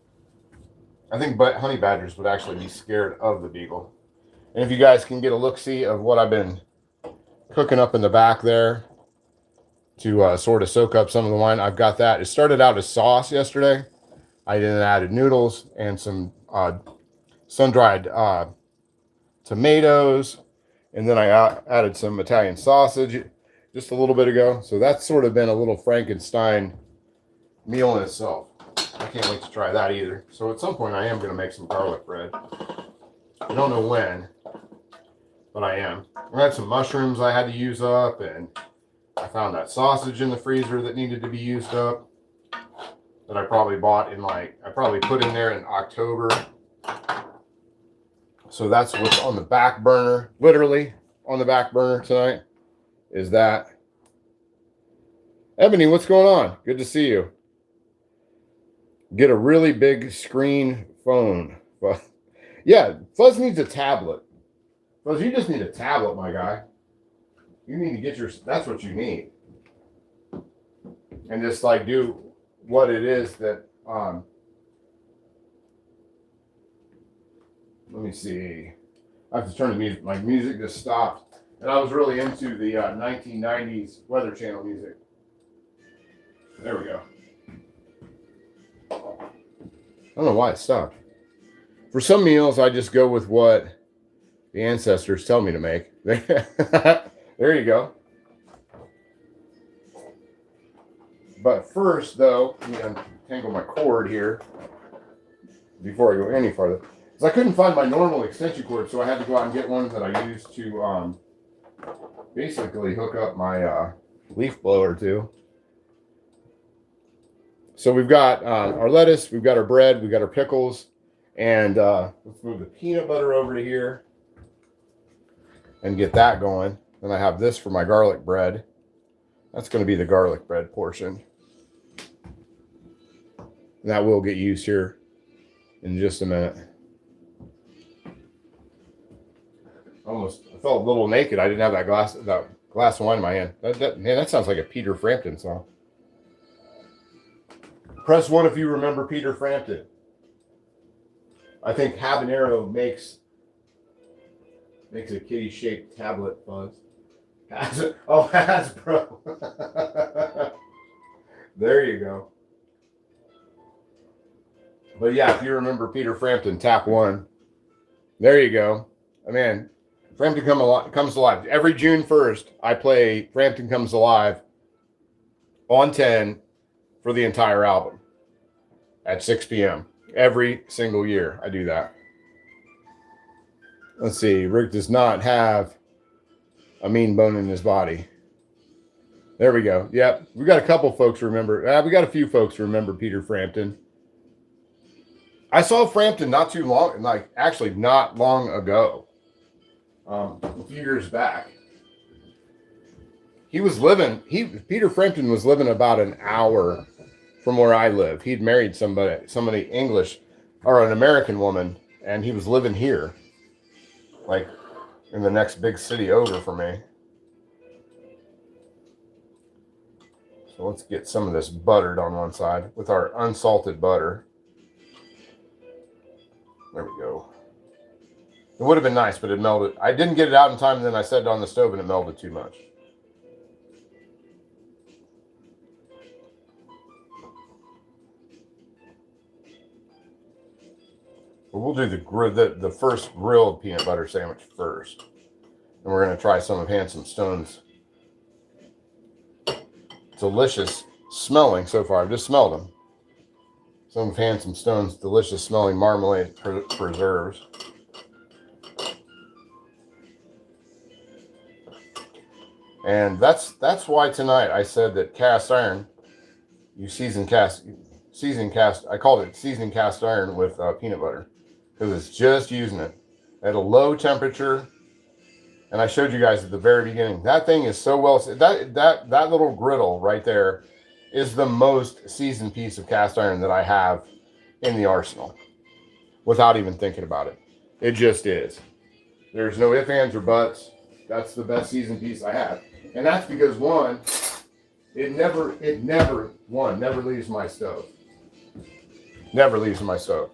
I think honey badgers would actually be scared of the Beagle. And if you guys can get a look-see of what I've been cooking up in the back there to sort of soak up some of the wine, I've got that. It started out as sauce yesterday. I then added noodles and some sun-dried tomatoes, and then I added some Italian sausage just a little bit ago. So that's sort of been a little Frankenstein meal in itself. I can't wait to try that either. So at some point I am going to make some garlic bread. I don't know when, but I am. I had some mushrooms I had to use up, and I found that sausage in the freezer that needed to be used up, that I probably bought I probably put in there in October. So that's what's on the back burner, literally on the back burner tonight, is that. Ebony, what's going on? Good to see you. Get a really big screen phone. Yeah, Fuzz needs a tablet. Fuzz, you just need a tablet, my guy. You need to get that's what you need. And just like do what it is that, let me see. I have to turn the music. My music just stopped. And I was really into the 1990s Weather Channel music. There we go. I don't know why it stopped. For some meals, I just go with what the ancestors tell me to make. There you go. But first, though, I'm going to untangle my cord here before I go any farther. Because I couldn't find my normal extension cord, so I had to go out and get one that I use to basically hook up my leaf blower to. So we've got our lettuce, we've got our bread, we've got our pickles, and let's move the peanut butter over to here and get that going. Then I have this for my garlic bread. That's going to be the garlic bread portion. And that will get used here in just a minute. I felt a little naked. I didn't have that glass of wine in my hand. Man, that sounds like a Peter Frampton song. Press 1 if you remember Peter Frampton. I think habanero makes a kitty-shaped tablet fuzz. Hasbro. There you go. But yeah, if you remember Peter Frampton, tap 1. There you go. Man, Frampton comes alive. Every June 1st, I play Frampton Comes Alive on 10 for the entire album at 6 p.m. Every single year I do that. Let's see. Rick does not have a mean bone in his body. There we go. Yep. We got a couple folks remember. We got a few folks remember Peter Frampton. I saw Frampton not long ago. A few years back. Peter Frampton was living about an hour from where I live. He'd married somebody English or an American woman, and he was living here, like in the next big city over for me. So let's get some of this buttered on one side with our unsalted butter. There we go. It would have been nice, but it melted. I didn't get it out in time, and then I set it on the stove, and it melted too much. But we'll do the first grilled peanut butter sandwich first. And we're going to try some of Handsome Stone's delicious smelling so far. I've just smelled them. Some of Handsome Stone's delicious smelling marmalade preserves. And that's why tonight I said that cast iron, I called it seasoned cast iron with peanut butter, because it's just using it at a low temperature. And I showed you guys at the very beginning, that thing is so well, that little griddle right there is the most seasoned piece of cast iron that I have in the arsenal, without even thinking about it. It just is. There's no ifs, ands, or buts. That's the best seasoned piece I have. And that's because, one, it never leaves my stove. Never leaves my stove.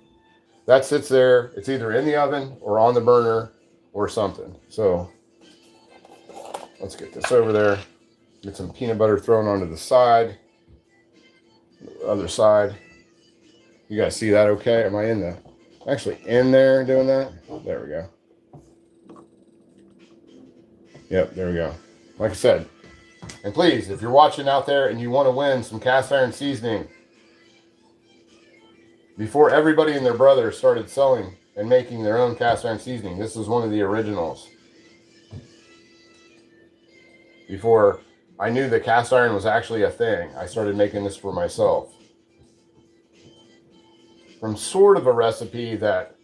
That sits there. It's either in the oven or on the burner or something. So let's get this over there. Get some peanut butter thrown onto the side. The other side. You guys see that okay? Am I actually in there doing that? There we go. Yep, there we go. Like I said, and please, if you're watching out there and you want to win some cast iron seasoning, before everybody and their brother started selling and making their own cast iron seasoning, this was one of the originals. Before I knew that cast iron was actually a thing, I started making this for myself. From sort of a recipe that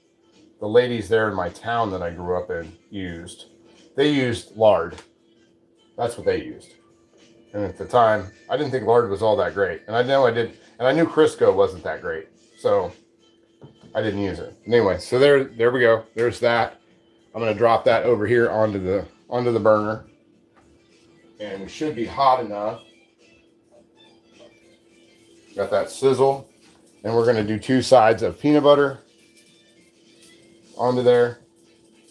the ladies there in my town that I grew up in used. They used lard. That's what they used. And at the time, I didn't think lard was all that great. And I know I did. And I knew Crisco wasn't that great. So I didn't use it. Anyway, so there we go. There's that. I'm going to drop that over here onto the burner. And it should be hot enough. Got that sizzle. And we're going to do 2 sides of peanut butter onto there.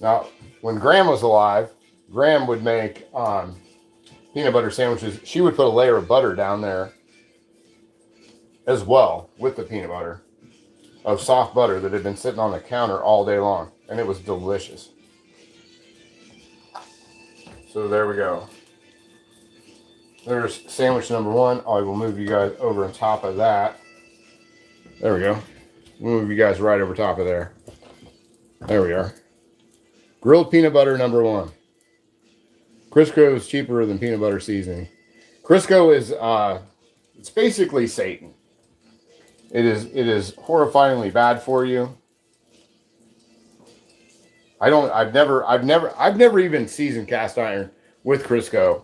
Now, when Graham was alive, Graham would make peanut butter sandwiches. She would put a layer of butter down there as well with the peanut butter. of soft butter that had been sitting on the counter all day long, and it was delicious. So there we go. There's sandwich number one. I will move you guys over on top of that. There we go. We'll move you guys right over top of there. There we are. Grilled peanut butter number one. Crisco is cheaper than peanut butter seasoning. Crisco is it's basically Satan. It is horrifyingly bad for you. I've never even seasoned cast iron with Crisco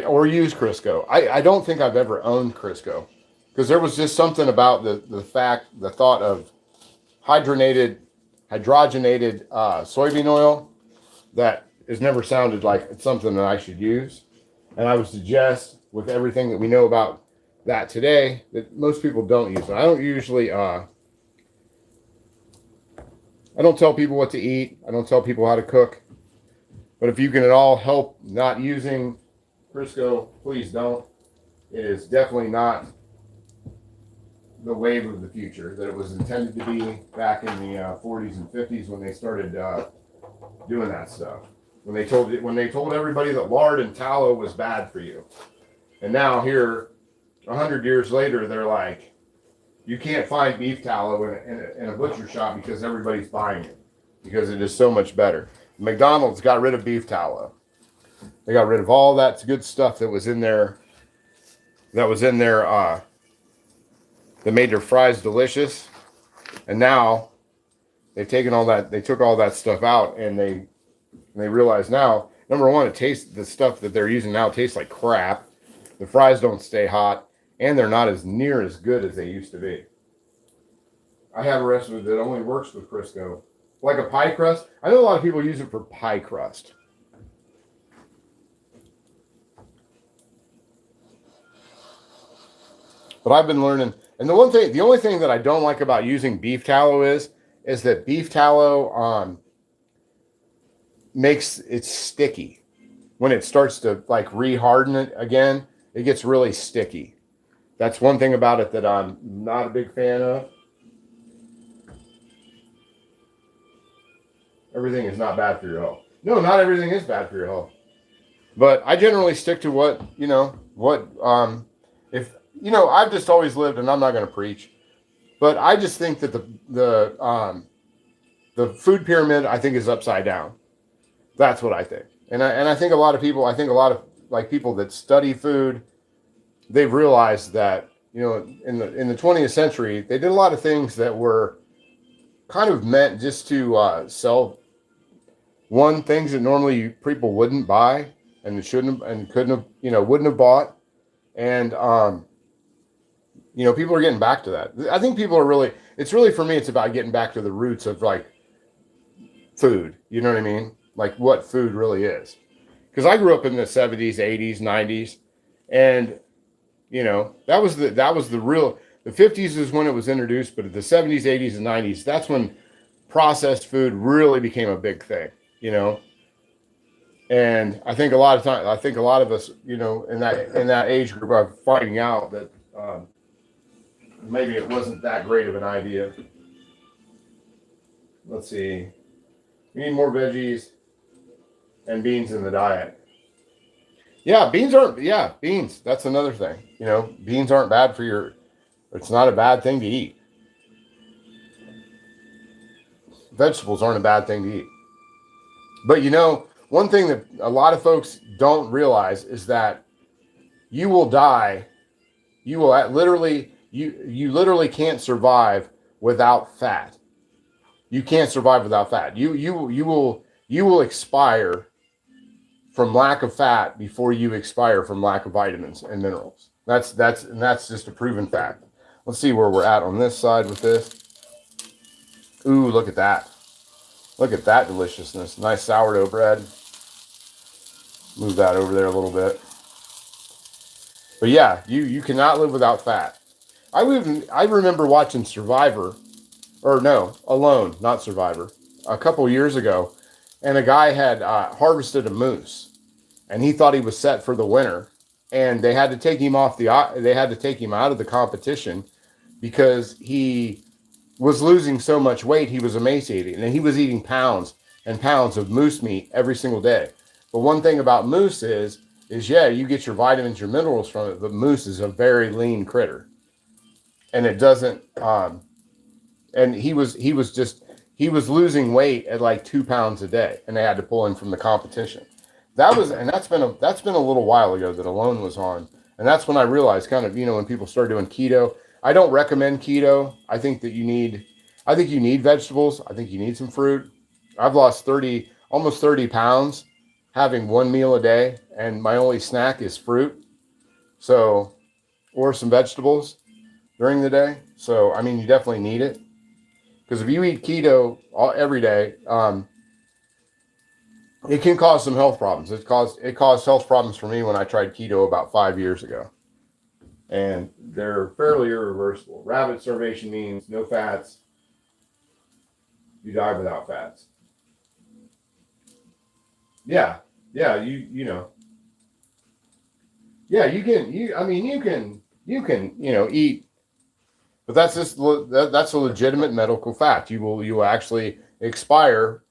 or used Crisco. I don't think I've ever owned Crisco because there was just something about the thought of hydrogenated soybean oil that has never sounded like it's something that I should use. And I would suggest, with everything that we know about that today, that most people don't use it. I don't usually I don't tell people what to eat. I don't tell people how to cook. But if you can at all help not using Crisco, please don't. It is definitely not the wave of the future that it was intended to be back in the 40s and 50s when they started doing that stuff. When they told everybody that lard and tallow was bad for you. And now here, 100 years later, they're like, you can't find beef tallow in a butcher shop because everybody's buying it because it is so much better. McDonald's got rid of beef tallow. They got rid of all that good stuff that was in there. That made their fries delicious. And now they've taken all that. They took all that stuff out, and they realize now, number one, the stuff that they're using now tastes like crap. The fries don't stay hot, and they're not as near as good as they used to be. I have a recipe that only works with Crisco. Like a pie crust. I know a lot of people use it for pie crust. But I've been learning, and the only thing that I don't like about using beef tallow is that beef tallow makes it sticky. When it starts to like reharden it again, it gets really sticky. That's one thing about it that I'm not a big fan of. Everything is not bad for your health. No, not everything is bad for your health. But I generally stick to I've just always lived, and I'm not going to preach, but I just think that the food pyramid, I think, is upside down. That's what I think. And I think a lot of people, like people that study food, they've realized that, in the 20th century, they did a lot of things that were kind of meant just to sell things that normally people wouldn't buy and shouldn't have, and couldn't have, wouldn't have bought. And, people are getting back to that. I think people are it's really, for me, it's about getting back to the roots of like food. You know what I mean? Like what food really is. Because I grew up in the 70s, 80s, 90s. And, that was the real, the 50s is when it was introduced, but the 70s, 80s, and 90s, that's when processed food really became a big thing, And I think a lot of us, in that age group are finding out that maybe it wasn't that great of an idea. Let's see. We need more veggies and beans in the diet. Yeah, beans. That's another thing. Beans aren't bad for it's not a bad thing to eat. Vegetables aren't a bad thing to eat. But one thing that a lot of folks don't realize is that you will die. You will literally, you literally can't survive without fat. You can't survive without fat. You will expire from lack of fat before you expire from lack of vitamins and minerals. That's just a proven fact. Let's see where we're at on this side with this. Ooh, look at that. Look at that deliciousness. Nice sourdough bread. Move that over there a little bit. But yeah, you cannot live without fat. I remember watching Alone, not Survivor, a couple years ago, and a guy had harvested a moose, and he thought he was set for the winter, and they had to take him out of the competition because he was losing so much weight, he was emaciated, and he was eating pounds and pounds of moose meat every single day. But one thing about moose is yeah, you get your vitamins, your minerals from it, but moose is a very lean critter, and it doesn't. And he was losing weight at like 2 pounds a day, and they had to pull him from the competition. That's been a little while ago that Alone was on, and that's when I realized kind of, when people start doing keto. I don't recommend keto. I think you need vegetables. I think you need some fruit. I've lost almost 30 pounds having one meal a day, and my only snack is fruit. So, or some vegetables during the day. So, I mean, you definitely need it. Because if you eat keto every day, it can cause some health problems. It caused health problems for me when I tried keto about 5 years ago. And they're fairly irreversible. Rabbit starvation means no fats. You die without fats. Yeah. Yeah, you know. Yeah, you can eat, but that's a legitimate medical fact. You will actually expire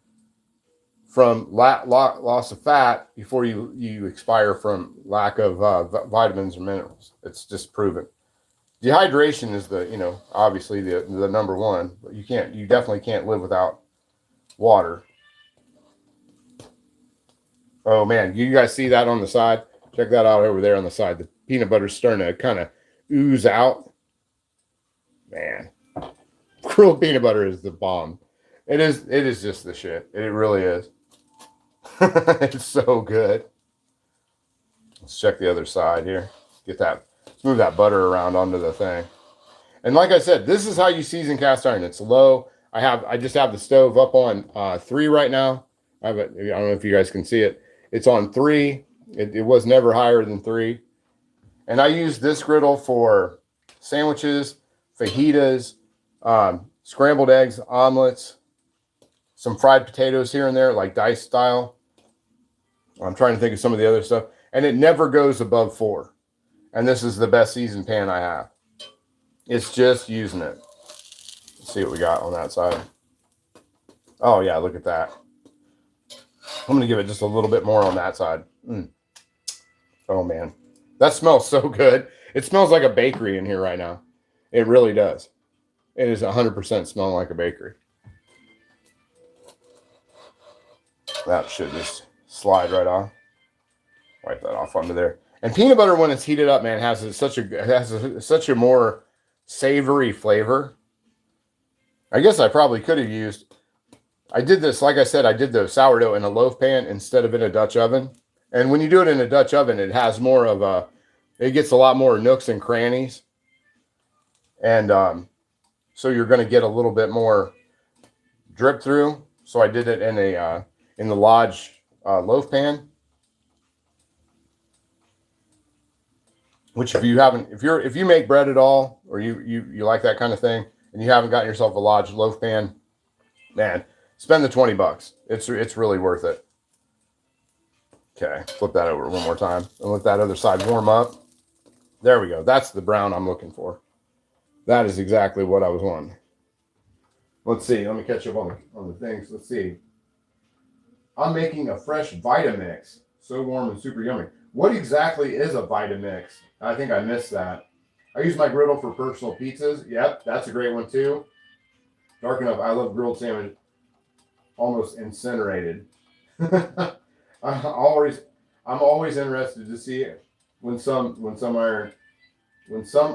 from loss of fat before you expire from lack of vitamins or minerals. It's just proven. Dehydration is obviously the number one, but you definitely can't live without water. Oh man, you guys see that on the side? Check that out over there on the side. The peanut butter's starting to kind of ooze out. Man, grilled peanut butter is the bomb. It is just the shit. It really is. It's so good. Let's check the other side here. Let's move that butter around onto the thing. And like I said, this is how you season cast iron. It's low. I just have the stove up on 3 right now. I don't know if you guys can see it. It's on 3. It was never higher than 3. And I use this griddle for sandwiches, fajitas, scrambled eggs, omelets, some fried potatoes here and there, like dice style. I'm trying to think of some of the other stuff. And it never goes above 4. And this is the best seasoned pan I have. It's just using it. Let's see what we got on that side. Oh, yeah, look at that. I'm going to give it just a little bit more on that side. Oh, man. That smells so good. It smells like a bakery in here right now. It really does. It is 100% smelling like a bakery. That should just slide right off. Wipe that off onto there. And peanut butter, when it's heated up, man, has such a more savory flavor. I guess I probably could have used. I did this, like I said, I did the sourdough in a loaf pan instead of in a Dutch oven. And when you do it in a Dutch oven, it has more of it gets a lot more nooks and crannies. And so you're going to get a little bit more drip through. So I did it in the Lodge loaf pan. Which if you make bread at all, or you like that kind of thing, and you haven't gotten yourself a Lodge loaf pan, man, spend the $20. It's really worth it. Okay, flip that over one more time and let that other side warm up. There we go. That's the brown I'm looking for. That is exactly what I was wanting. Let's see. Let me catch up on the things. Let's see. I'm making a fresh Vitamix. So warm and super yummy. What exactly is a Vitamix? I think I missed that. I use my griddle for personal pizzas. Yep, that's a great one too. Dark enough. I love grilled salmon. Almost incinerated. I'm always interested to see when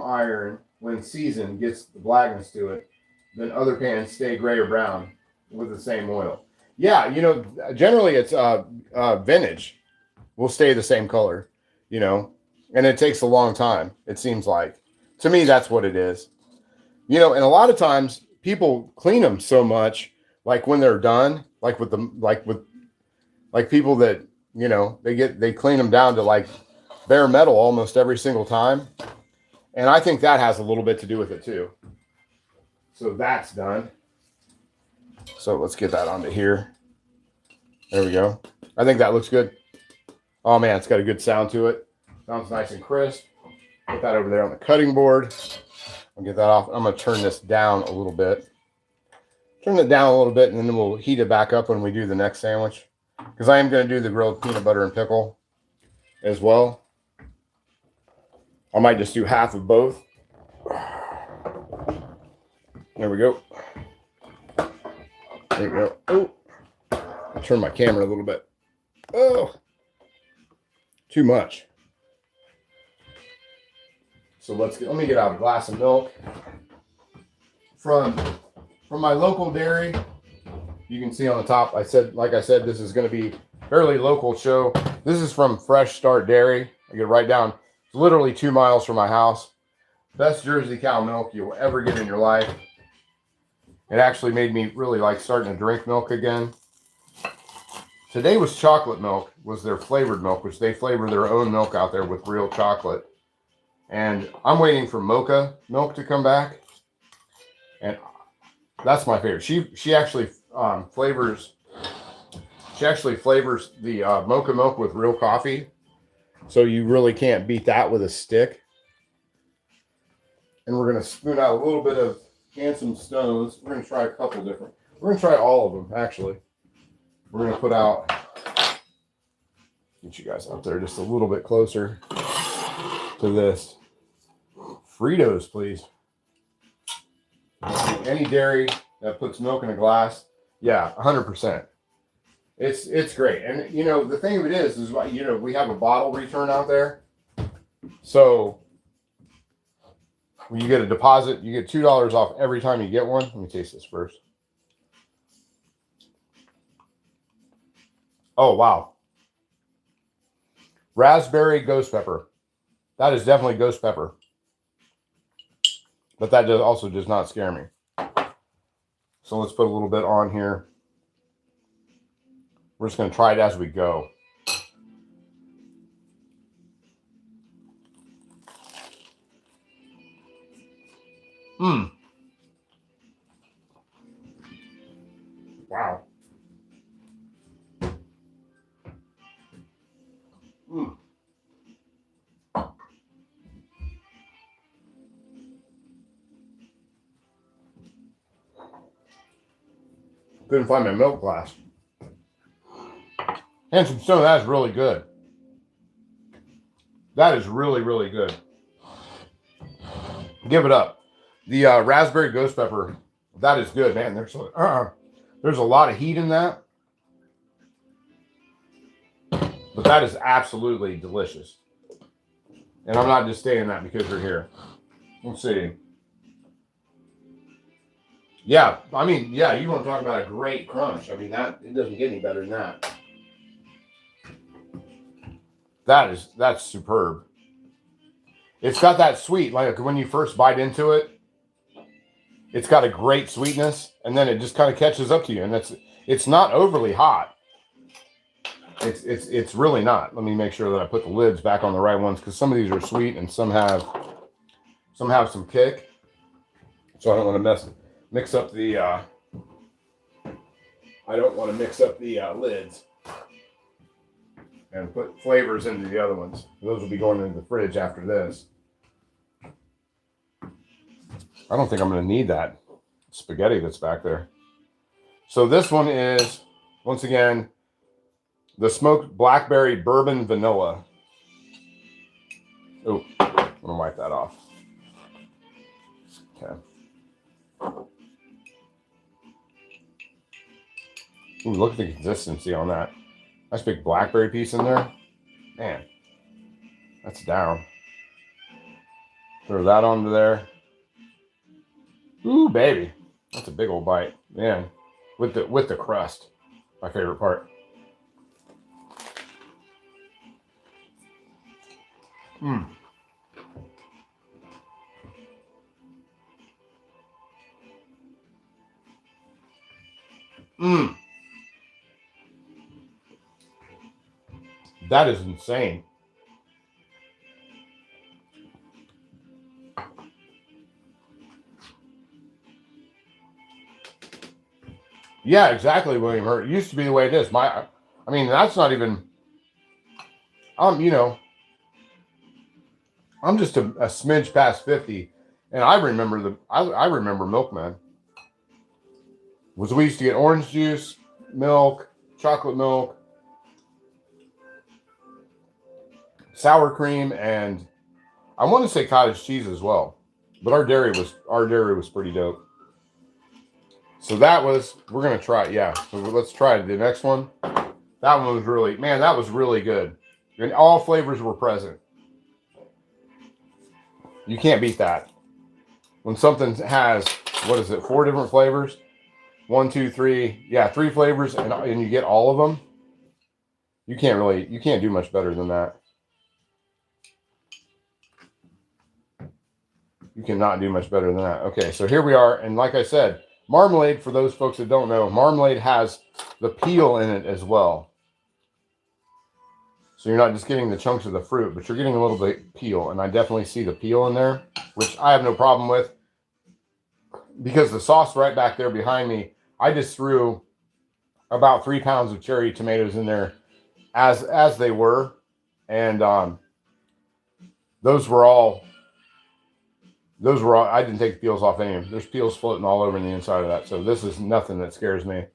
iron when seasoned gets the blackness to it, then other pans stay gray or brown with the same oil. Yeah, generally it's vintage will stay the same color, and it takes a long time. It seems like, to me, that's what it is, and a lot of times people clean them so much, like when they're done, like people that, they clean them down to like bare metal almost every single time. And I think that has a little bit to do with it too. So that's done. So let's get that onto here. There we go. I think that looks good. Oh man, it's got a good sound to it. Sounds nice and crisp. Put that over there on the cutting board. I'll get that off. I'm going to turn this down a little bit. Turn it down a little bit, and then we'll heat it back up when we do the next sandwich. Because I am going to do the grilled peanut butter and pickle as well. I might just do half of both. There we go. There we go. Oh, I'll turn my camera a little bit. Oh, too much. So let me get out a glass of milk from my local dairy. You can see on the top, like I said, this is going to be fairly local show. This is from Fresh Start Dairy. I get right down. It's literally 2 miles from my house. Best Jersey cow milk you'll ever get in your life. It actually made me really like starting to drink milk again. Today was chocolate milk, was their flavored milk, which they flavor their own milk out there with real chocolate. And I'm waiting for mocha milk to come back. And that's my favorite. She actually flavors the mocha milk with real coffee. So you really can't beat that with a stick. And we're going to spoon out a little bit of Handsome Stones. We're going to try a couple different. We're going to try all of them, actually. We're going to put out, get you guys out there just a little bit closer to this. Fritos, please. Any dairy that puts milk in a glass, yeah, 100%. It's great. And, you know, the thing of it is, you know, we have a bottle return out there. So when you get a deposit, you get $2 off every time you get one. Let me taste this first. Oh, wow. Raspberry ghost pepper. That is definitely ghost pepper. But that also does not scare me. So let's put a little bit on here. We're just going to try it as we go. Wow. Couldn't find my milk glass. Handsome Stone, that is really good. That is really, really good. Give it up. The raspberry ghost pepper, that is good, man. There's a lot of heat in that. But that is absolutely delicious. And I'm not just saying that because you're here. Let's see. Yeah, I mean, yeah, you want to talk about a great crunch. I mean, it doesn't get any better than that. That's superb. It's got that sweet, like when you first bite into it, it's got a great sweetness, and then it just kind of catches up to you, and it's not overly hot. It's really not. Let me make sure that I put the lids back on the right ones, because some of these are sweet and some have some kick. So I don't want to mix up the lids and put flavors into the other ones. Those will be going into the fridge after this. I don't think I'm going to need that spaghetti that's back there. So this one is, once again, the smoked blackberry bourbon vanilla. Oh, I'm going to wipe that off. Okay. Ooh, look at the consistency on that. Nice big blackberry piece in there. Man, that's down. Throw that onto there. Ooh, baby. That's a big old bite. Man, with the crust. My favorite part. That is insane. Yeah, exactly, William Hurt. It used to be the way it is. I mean, that's not even. You know, I'm just a smidge past 50, and I remember Milkman. was we used to get orange juice, milk, chocolate milk, sour cream, and I want to say cottage cheese as well. But our dairy was pretty dope. So that was, we're gonna try it. Yeah, so let's try it. The next one, that one was really, man, that was really good, and all flavors were present. You can't beat that. When something has, what is it, 4 different flavors? 1, 2, 3, yeah, 3 flavors, and you get all of them. You can't do much better than that. You cannot do much better than that. Okay, so here we are, and like I said, marmalade, for those folks that don't know, marmalade has the peel in it as well. So you're not just getting the chunks of the fruit, but you're getting a little bit peel, and I definitely see the peel in there, which I have no problem with, because the sauce right back there behind me, I just threw about 3 pounds of cherry tomatoes in there as they were, and those were all, I didn't take the peels off any of them. There's peels floating all over the inside of that, so this is nothing that scares me.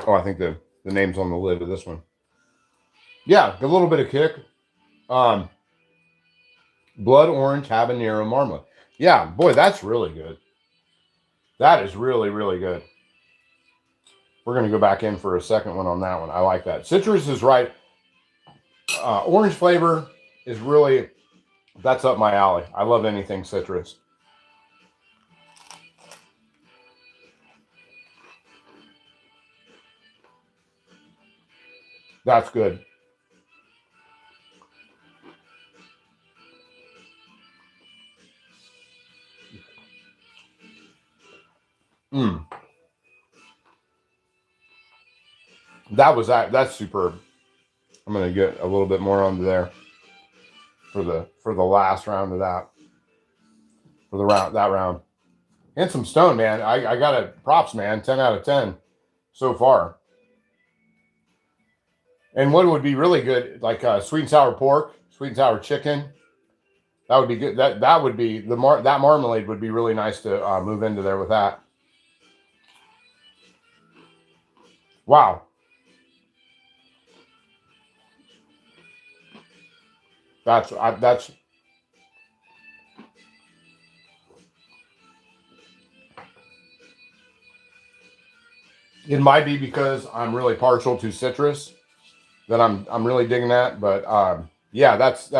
Oh, I think the name's on the lid of this one. Yeah, a little bit of kick. Blood orange habanero marmalade. Yeah, boy, that's really good. That is really, really good. We're going to go back in for a second one on that one. I like that. Citrus is right. Orange flavor is really, that's up my alley. I love anything citrus. That's good. That's superb. I'm going to get a little bit more onto there for the last round of that. For that round. And some stone, man. I got it. Props, man. 10 out of 10 so far. And what would be really good, like sweet and sour pork, sweet and sour chicken. That would be good. That would be that marmalade would be really nice to move into there with that. Wow. That's it might be because I'm really partial to citrus that I'm really digging that, but yeah, that's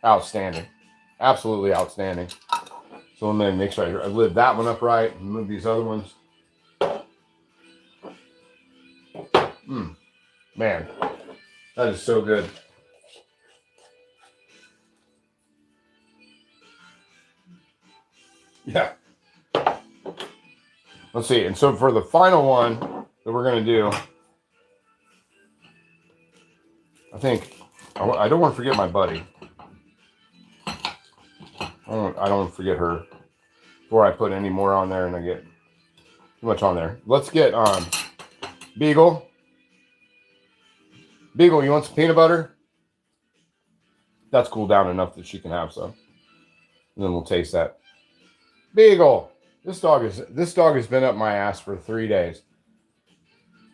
outstanding. Absolutely outstanding. So let me make sure I lid that one up right and move these other ones. Man, that is so good. Yeah. Let's see. And so for the final one that we're going to do, I think I don't want to forget my buddy. I don't want to forget her before I put any more on there and I get too much on there. Let's get Beagle. Beagle, you want some peanut butter? That's cooled down enough that she can have some. And then we'll taste that. Beagle, this dog has been up my ass for 3 days.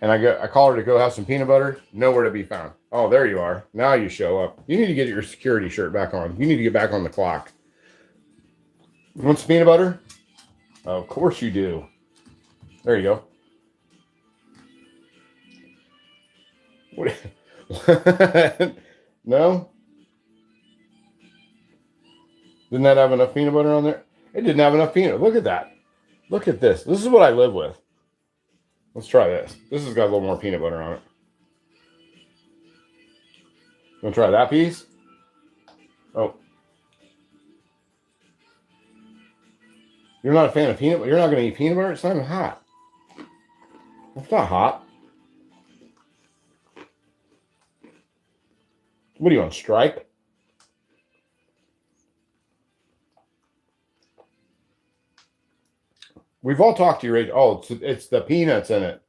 And I call her to go have some peanut butter. Nowhere to be found. Oh, there you are. Now you show up. You need to get your security shirt back on. You need to get back on the clock. You want some peanut butter? Of course you do. There you go. What? No? Didn't that have enough peanut butter on there? It didn't have enough peanut. Look at that. Look at this. This is what I live with. Let's try this. This has got a little more peanut butter on it. You want to try that piece? Oh. You're not a fan of peanut butter? You're not going to eat peanut butter? It's not even hot. It's not hot. What are you on, strike? We've all talked to you, Rachel. Oh, it's the peanuts in it.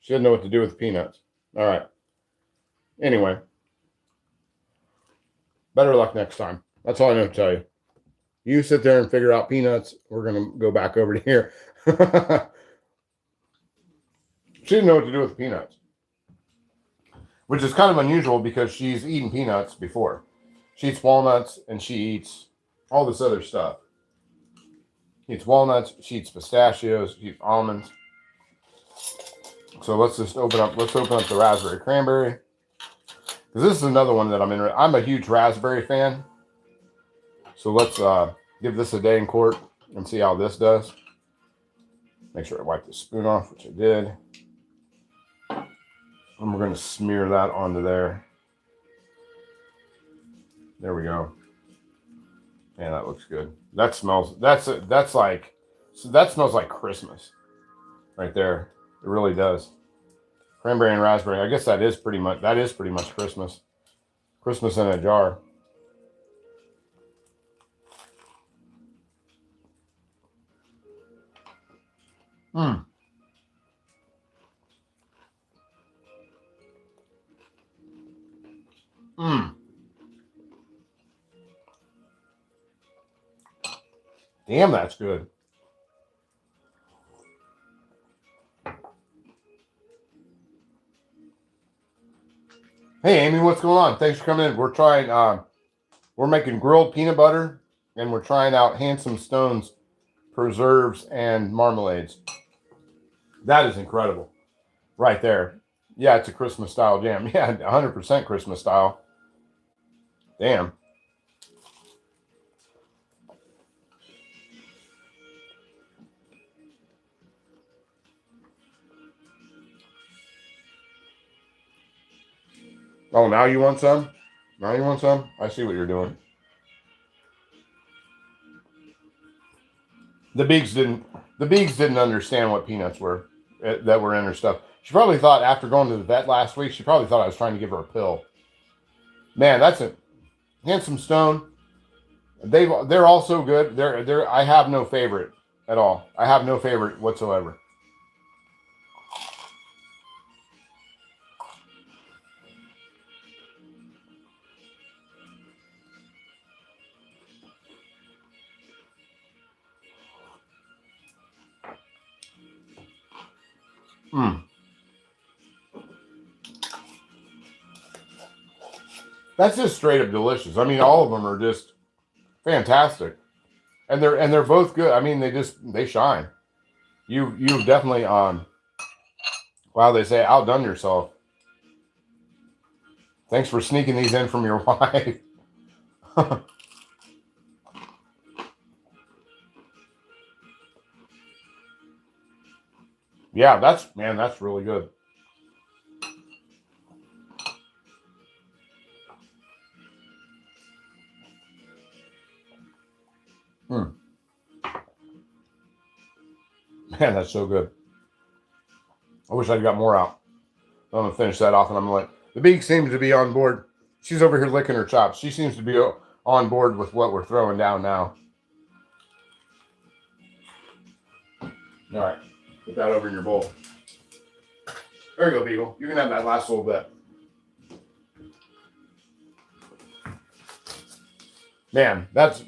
She doesn't know what to do with the peanuts. All right. Anyway, better luck next time. That's all I know to tell you. You sit there and figure out peanuts. We're going to go back over to here. She didn't know what to do with peanuts, which is kind of unusual because she's eaten peanuts before. She eats walnuts and she eats all this other stuff. She eats walnuts, she eats pistachios, she eats almonds. So let's just open up the raspberry cranberry. Because this is another one that I'm a huge raspberry fan. So let's give this a day in court and see how this does. Make sure I wipe the spoon off, which I did. And we're going to smear that onto there. There we go. Man, that looks good. That smells that smells like Christmas right there. It really does. Cranberry and raspberry. I guess that is pretty much Christmas. Christmas in a jar. Mmm. Mmm. Damn, that's good. Hey, Amy, what's going on? Thanks for coming in. We're trying, we're making grilled peanut butter, and we're trying out Handsome Stone's preserves and marmalades. That is incredible. Right there. Yeah, it's a Christmas style jam. Yeah, 100% Christmas style. Damn. Oh, now you want some? Now you want some? I see what you're doing. The Beaks didn't understand what peanuts were that were in her stuff. She probably thought after going to the vet last week, she probably thought I was trying to give her a pill. Man, that's it. Handsome Stone. They're all so good. I have no favorite at all. I have no favorite whatsoever. Mm. That's just straight up delicious. I mean, all of them are just fantastic, and they're both good. I mean, they shine. You've definitely wow, they say outdone yourself. Thanks for sneaking these in from your wife. Yeah, that's really good. Mm. Man, that's so good. I wish I'd got more out. I'm gonna finish that off, and I'm gonna let the Beak seems to be on board. She's over here licking her chops. She seems to be on board with what we're throwing down now. All right, put that over in your bowl. There you go, Beagle. You can have that last little bit. Man, that's...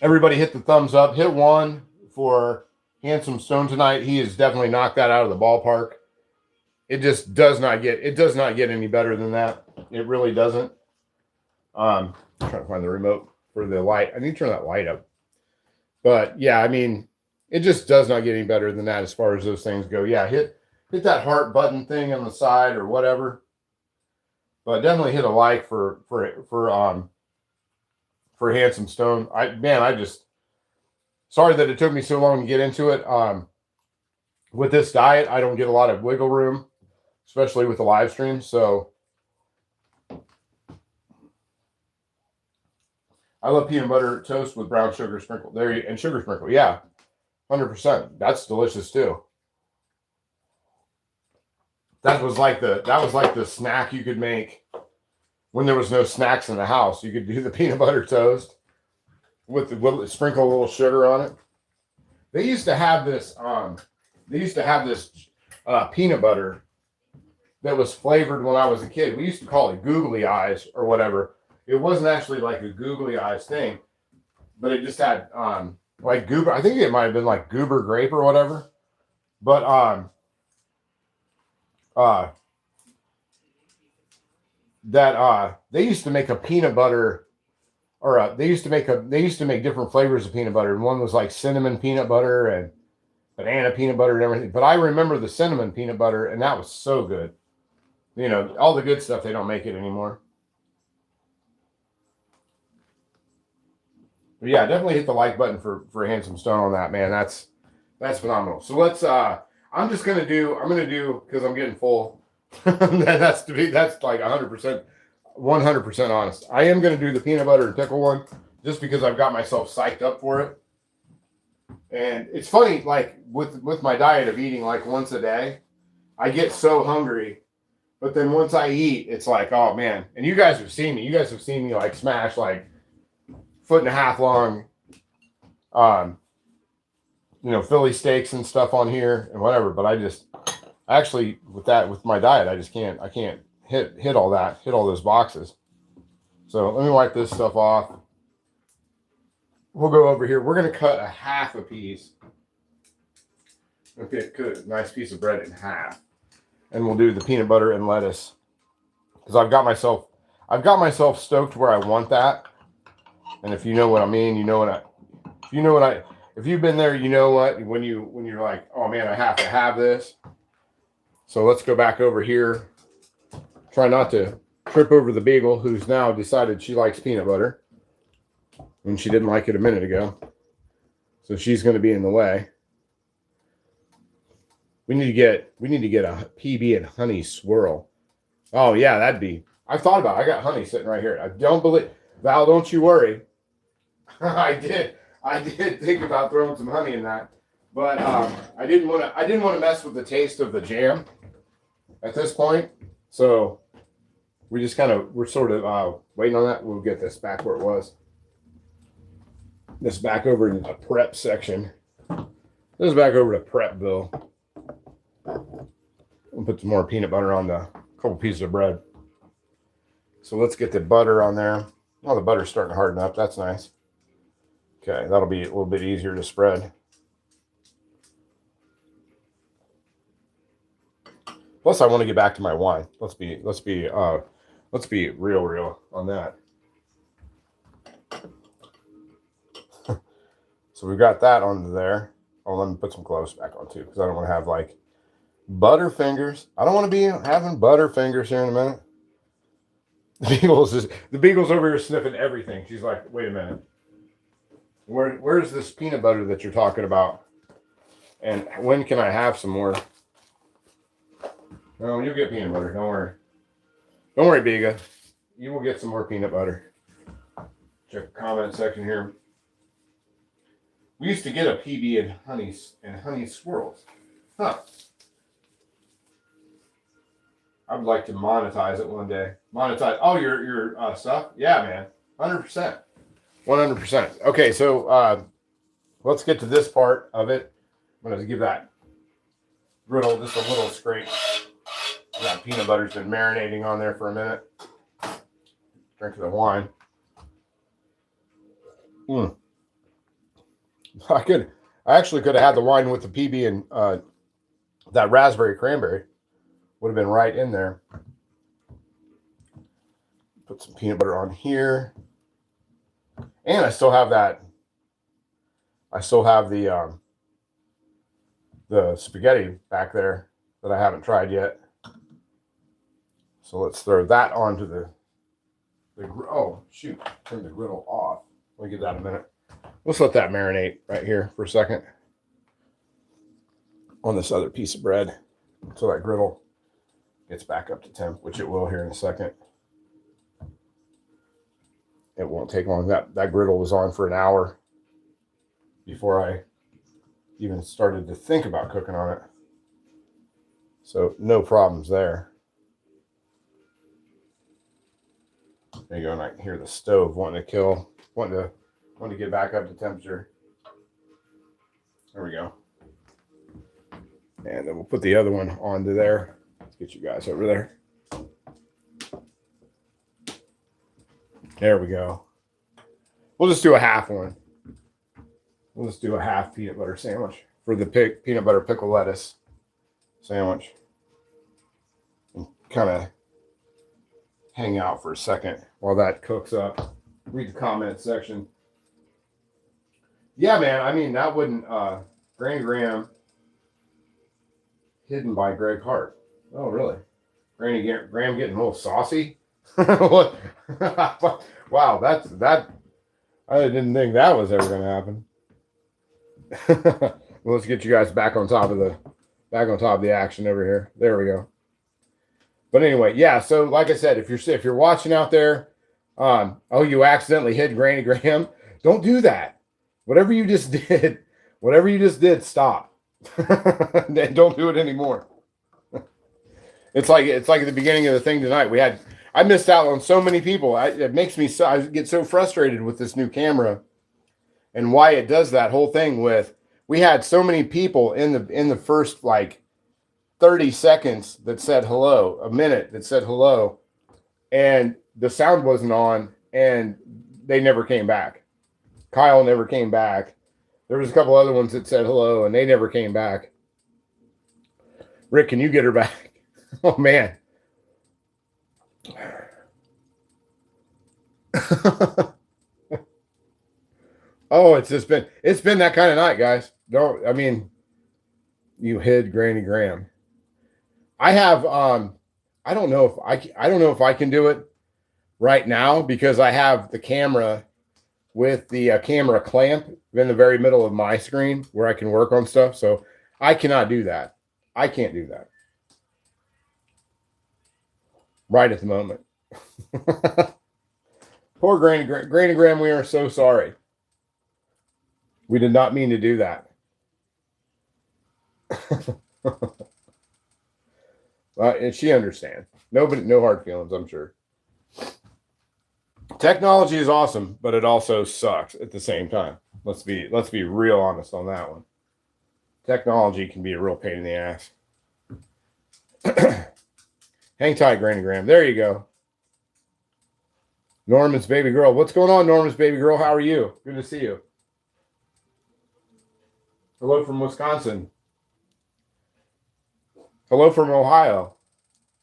Everybody hit the thumbs up. Hit one for Handsome Stone tonight. He has definitely knocked that out of the ballpark. It just does not get any better than that. It really doesn't. I'm trying to find the remote for the light. I need to turn that light up. But yeah, I mean, it just does not get any better than that as far as those things go. Yeah, hit that heart button thing on the side or whatever. But definitely hit a like for Handsome Stone. I just sorry that it took me so long to get into it. With this diet, I don't get a lot of wiggle room, especially with the live stream. So I love peanut butter toast with brown sugar sprinkle. And sugar sprinkle. Yeah, 100%. That's delicious too. That was like the snack you could make when there was no snacks in the house. You could do the peanut butter toast. sprinkle a little sugar on it. They used to have this. Peanut butter that was flavored when I was a kid. We used to call it googly eyes or whatever. It wasn't actually like a googly eyes thing, but it just had like goober. I think it might have been like goober grape or whatever. But they used to make a peanut butter, or they used to make different flavors of peanut butter. And one was like cinnamon peanut butter and banana peanut butter and everything. But I remember the cinnamon peanut butter, and that was so good. You know, all the good stuff, they don't make it anymore. But yeah, definitely hit the like button for Handsome Stone on that, man. That's phenomenal. So let's I'm gonna do because I'm getting full. That's like 100% honest. I am gonna do the peanut butter and pickle one just because I've got myself psyched up for it. And it's funny, like with my diet of eating like once a day, I get so hungry. But then once I eat, it's like, oh man. And you guys have seen me. You guys have seen me like smash like 1.5 foot long, Philly steaks and stuff on here and whatever. But actually with my diet, I can't hit all those boxes. So let me wipe this stuff off. We'll go over here. We're going to cut a half a piece. Okay, good. Nice piece of bread in half. And we'll do the peanut butter and lettuce because I've got myself stoked where I want that. And if you know what I mean, if you've been there, you know what, when you're like, oh man, I have to have this. So let's go back over here. Try not to trip over the beagle who's now decided she likes peanut butter when she didn't like it a minute ago. So she's going to be in the way. We need to get a PB and honey swirl. Oh yeah, I thought about it. I got honey sitting right here. I don't believe Val, don't you worry. I did think about throwing some honey in that, but I didn't want to mess with the taste of the jam at this point. So we're sort of waiting on that. We'll get this back where it was. This back over in the prep section. This is back over to Prepville. We'll put some more peanut butter on the couple pieces of bread. So let's get the butter on there. Oh, the butter's starting to harden up. That's nice. Okay, that'll be a little bit easier to spread. Plus, I want to get back to my wine. Let's be real on that. So we've got that on there. Oh, let me put some cloves back on too, because I don't want to have like butterfingers. I don't want to be having butterfingers here in a minute. The Beagle's over here sniffing everything. She's like, wait a minute. Where's this peanut butter that you're talking about? And when can I have some more? No, you'll get peanut butter. Don't worry. Don't worry, Biga. You will get some more peanut butter. Check the comment section here. We used to get a PB and honey swirls. Huh. I would like to monetize it one day. Monetize. Oh, your stuff? Yeah, man. 100%. 100%. Okay, so let's get to this part of it. I'm going to give that griddle just a little scrape. That peanut butter's been marinating on there for a minute. Drink the wine. I actually could have had the wine with the PB and that raspberry cranberry. Would have been right in there. Put some peanut butter on here. And I still have that. I still have the spaghetti back there that I haven't tried yet. So let's throw that onto the oh shoot, turn the griddle off. Let me get that in a minute. Let's let that marinate right here for a second on this other piece of bread, so that griddle gets back up to temp, which it will here in a second. It won't take long. That griddle was on for an hour before I even started to think about cooking on it. So no problems there. There you go. And I can hear the stove wanting to want to get back up to temperature. There we go. And then we'll put the other one onto there. Let's get you guys over there. There we go. We'll just do a half one. We'll just do a half peanut butter sandwich for the peanut butter pickle lettuce sandwich. And kind of hang out for a second while that cooks up. Read the comment section. Yeah, man. I mean, that wouldn't Granny Graham hidden by Greg Hart. Oh, really? Granny Graham getting a little saucy? What? Wow, that. I didn't think that was ever going to happen. Well, let's get you guys back on top of the action over here. There we go. But anyway, yeah. So, like I said, if you're watching out there, oh, you accidentally hit Granny Graham, don't do that. Whatever you just did, stop. Don't do it anymore. It's like at the beginning of the thing tonight. I missed out on so many people. It makes me I get so frustrated with this new camera, and why it does that whole thing with. We had so many people in the first like 30 seconds that said hello, a minute that said hello, and the sound wasn't on, and they never came back. Kyle never came back. There was a couple other ones that said hello, and they never came back. Rick, can you get her back? Oh, man. Oh, it's been that kind of night, guys. You hid Granny Graham. I have, I don't know if I can do it right now because I have the camera with the camera clamp in the very middle of my screen where I can work on stuff. So I cannot do that. I can't do that right at the moment. Poor Granny Graham, we are so sorry. We did not mean to do that. And she understands. No hard feelings, I'm sure. Technology is awesome, but it also sucks at the same time. Let's be real honest on that one. Technology can be a real pain in the ass. Hang tight, Granny Graham. There you go. Norman's baby girl. What's going on, Norman's baby girl? How are you? Good to see you. Hello from Wisconsin. Hello from Ohio.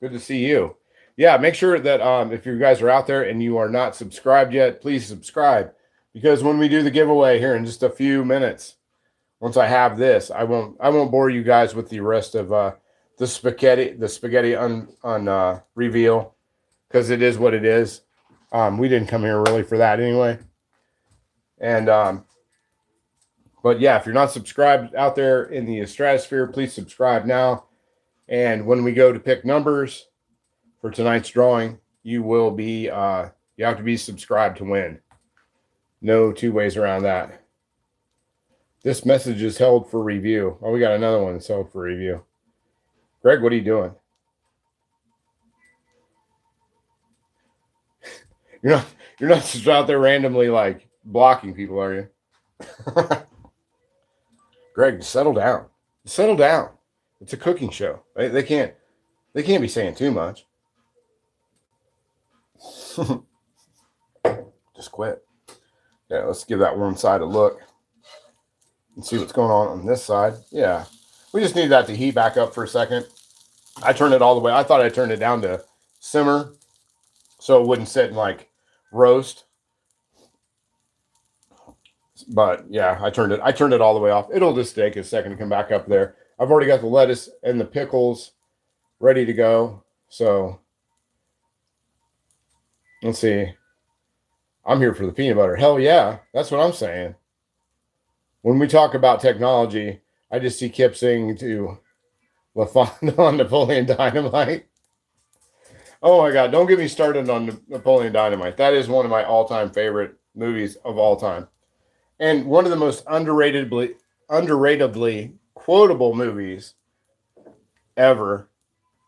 Good to see you. Yeah, make sure that if you guys are out there and you are not subscribed yet, please subscribe. Because when we do the giveaway here in just a few minutes, once I have this, I won't bore you guys with the rest of the spaghetti reveal, because it is what it is. We didn't come here really for that anyway. And but yeah, if you're not subscribed out there in the stratosphere, please subscribe now. And when we go to pick numbers for tonight's drawing, you will be you have to be subscribed to win. No two ways around that. This message is held for review. Oh, we got another one that's held for review. Greg, what are you doing? You're not just out there randomly like blocking people, are you? Greg, settle down. Settle down. It's a cooking show. They can't be saying too much. Just quit. Yeah, let's give that one side a look and see what's going on this side. Yeah, we just need that to heat back up for a second. I turned it all the way. I thought I turned it down to simmer so it wouldn't sit and like roast. But yeah, I turned it all the way off. It'll just take a second to come back up there. I've already got the lettuce and the pickles ready to go. So let's see. I'm here for the peanut butter. Hell yeah. That's what I'm saying. When we talk about technology, I just see Kip singing to LaFonda on Napoleon Dynamite. Oh my God. Don't get me started on Napoleon Dynamite. That is one of my all-time favorite movies of all time. And one of the most underratedly quotable movies ever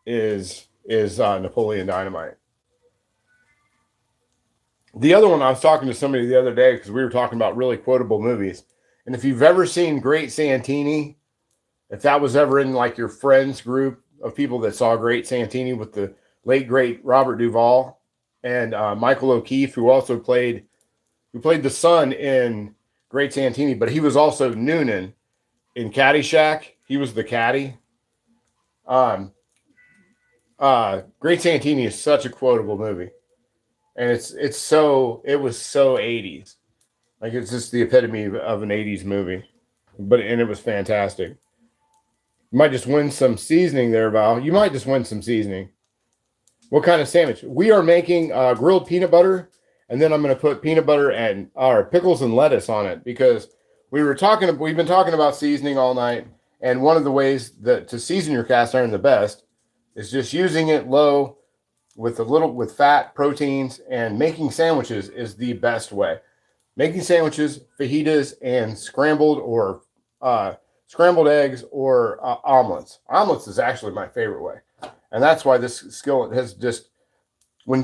is Napoleon Dynamite. The other one, I was talking to somebody the other day because we were talking about really quotable movies. And if you've ever seen Great Santini, if that was ever in like your friends group of people that saw Great Santini with the late great Robert Duvall and Michael O'Keefe, who played the son in Great Santini, but he was also Noonan in Caddyshack. He was the caddy. Um, Great Santini is such a quotable movie, and it was so 80s. Like it's just the epitome of an 80s movie, and it was fantastic. You might just win some seasoning there, Val. You might just win some seasoning. What kind of sandwich? We are making grilled peanut butter, and then I'm going to put peanut butter and pickles and lettuce on it because we've been talking about seasoning all night, and one of the ways that to season your cast iron the best is just using it low with fat, proteins, and making sandwiches is the best way. Making sandwiches, fajitas, and scrambled eggs or omelets. Omelets is actually my favorite way. And that's why this skillet has just, I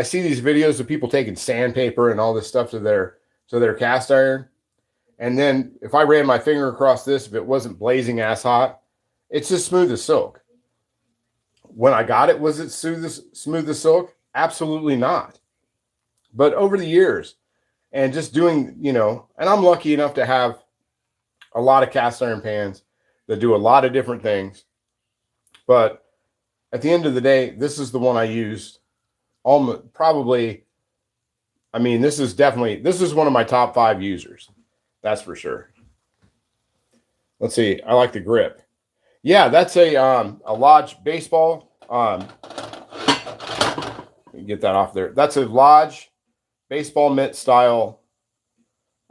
see these videos of people taking sandpaper and all this stuff to their cast iron. And then if I ran my finger across this, if it wasn't blazing ass hot, it's just smooth as silk. When I got it, was it smooth as silk? Absolutely not. But over the years and just doing, and I'm lucky enough to have a lot of cast iron pans that do a lot of different things. But at the end of the day, this is the one I used almost probably. I mean, this is one of my top 5 users. That's for sure. Let's see. I like the grip. Yeah, that's a Lodge baseball. Get that off there. That's a Lodge baseball mitt style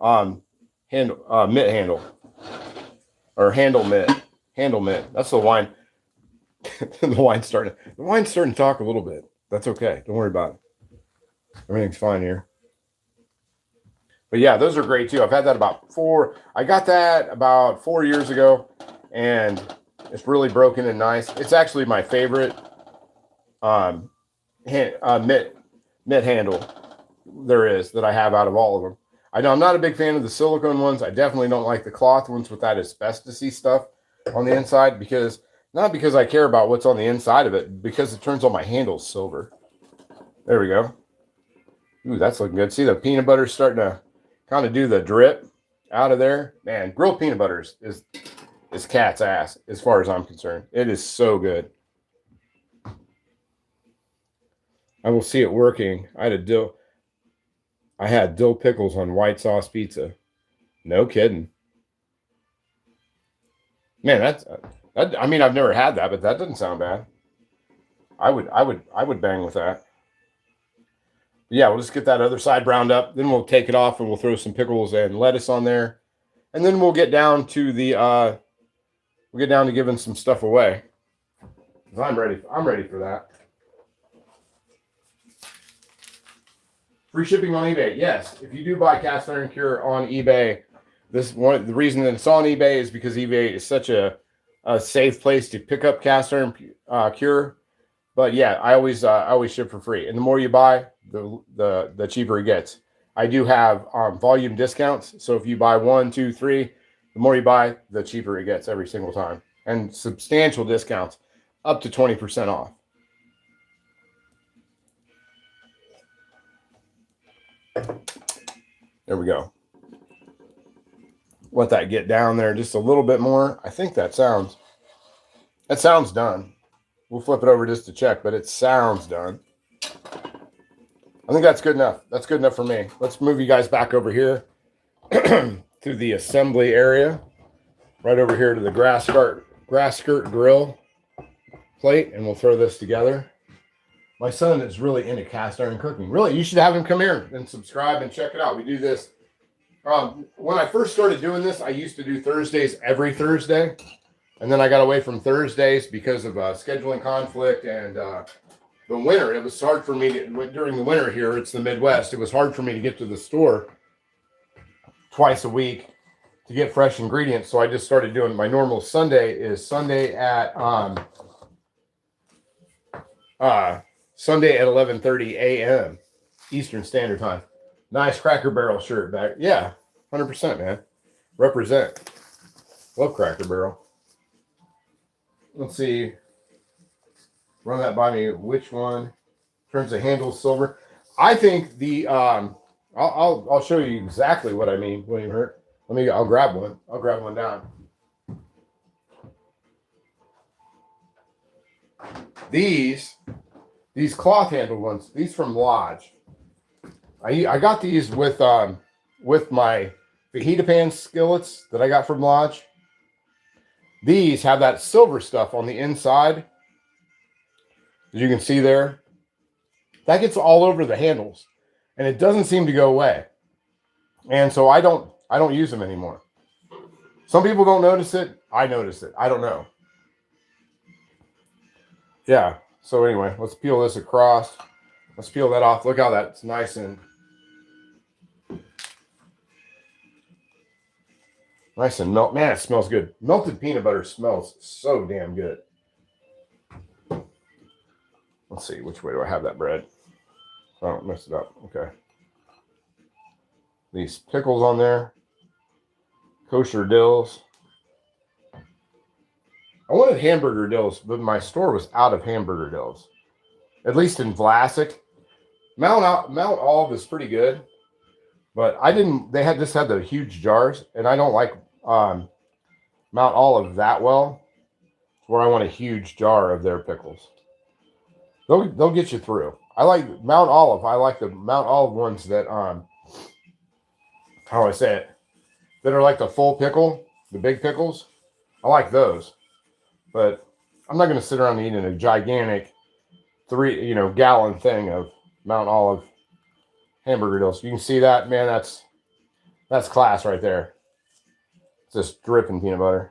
mitt handle or handle mitt. Handle mitt. That's the wine. The wine's starting to talk a little bit. That's okay. Don't worry about it. Everything's fine here. But yeah, those are great too. I've had that I got that about 4 years ago, and it's really broken and nice. It's actually my favorite mitt handle there is that I have out of all of them. I know I'm not a big fan of the silicone ones. I definitely don't like the cloth ones with that asbestos-y stuff on the inside not because I care about what's on the inside of it, because it turns all my handles silver. There we go. Ooh, that's looking good. See the peanut butter starting to kind of do the drip out of there. Man, grilled peanut butter is cat's ass as far as I'm concerned. It is so good. I will see it working. I had dill pickles on white sauce pizza. No kidding. Man, I mean, I've never had that, but that doesn't sound bad. I would bang with that. But yeah, we'll just get that other side browned up. Then we'll take it off and we'll throw some pickles and lettuce on there. And then we'll get down to giving some stuff away. I'm ready for that. Free shipping on eBay. Yes, if you do buy cast iron cure on eBay, the reason that it's on eBay is because eBay is such a safe place to pick up cast iron cure. But yeah, I always ship for free, and the more you buy, the cheaper it gets. I do have volume discounts, so if you buy 1, 2, 3, the more you buy, the cheaper it gets every single time, and substantial discounts, up to 20% off. There we go. Let that get down there just a little bit more. I think that sounds done. We'll flip it over just to check, but it sounds done. I think that's good enough. That's good enough for me. Let's move you guys back over here to the assembly area. Right over here to the grass skirt grill plate, and we'll throw this together. My son is really into cast iron cooking. Really, you should have him come here and subscribe and check it out. We do this. When I first started doing this, I used to do Thursdays every Thursday. And then I got away from Thursdays because of scheduling conflict and the winter. It was hard for me during the winter here. It's the Midwest. It was hard for me to get to the store twice a week to get fresh ingredients. So I just started doing my normal Sunday at 11:30 a.m. Eastern Standard Time. Nice Cracker Barrel shirt back. Yeah, 100%, man. Represent. Love Cracker Barrel. Let's see. Run that by me. Which one? In terms of handles, silver. I think the I'll show you exactly what I mean, William Hurt. I'll grab one. I'll grab one down. These cloth handled ones, these from Lodge. I got these with my fajita pan skillets that I got from Lodge. These have that silver stuff on the inside. As you can see there, that gets all over the handles and it doesn't seem to go away. And so I don't use them anymore. Some people don't notice it. I notice it. I don't know. Yeah. So anyway, let's peel this across. Let's peel that off. Look how that's nice and melt. Man, it smells good. Melted peanut butter smells so damn good. Let's see, which way do I have that bread? So I don't mess it up. Okay. These pickles on there. Kosher dills. I wanted hamburger dills, but my store was out of hamburger dills. At least in Vlasic. Mount Olive is pretty good. But I didn't, they just had the huge jars, and I don't like Mount Olive that well, where I want a huge jar of their pickles. They'll get you through. I like Mount Olive. I like the Mount Olive ones that, how do I say it? That are like the full pickle, the big pickles. I like those. But I'm not going to sit around eating a gigantic gallon thing of Mount Olive hamburger dills. You can see that, man. That's class right there. It's just dripping peanut butter.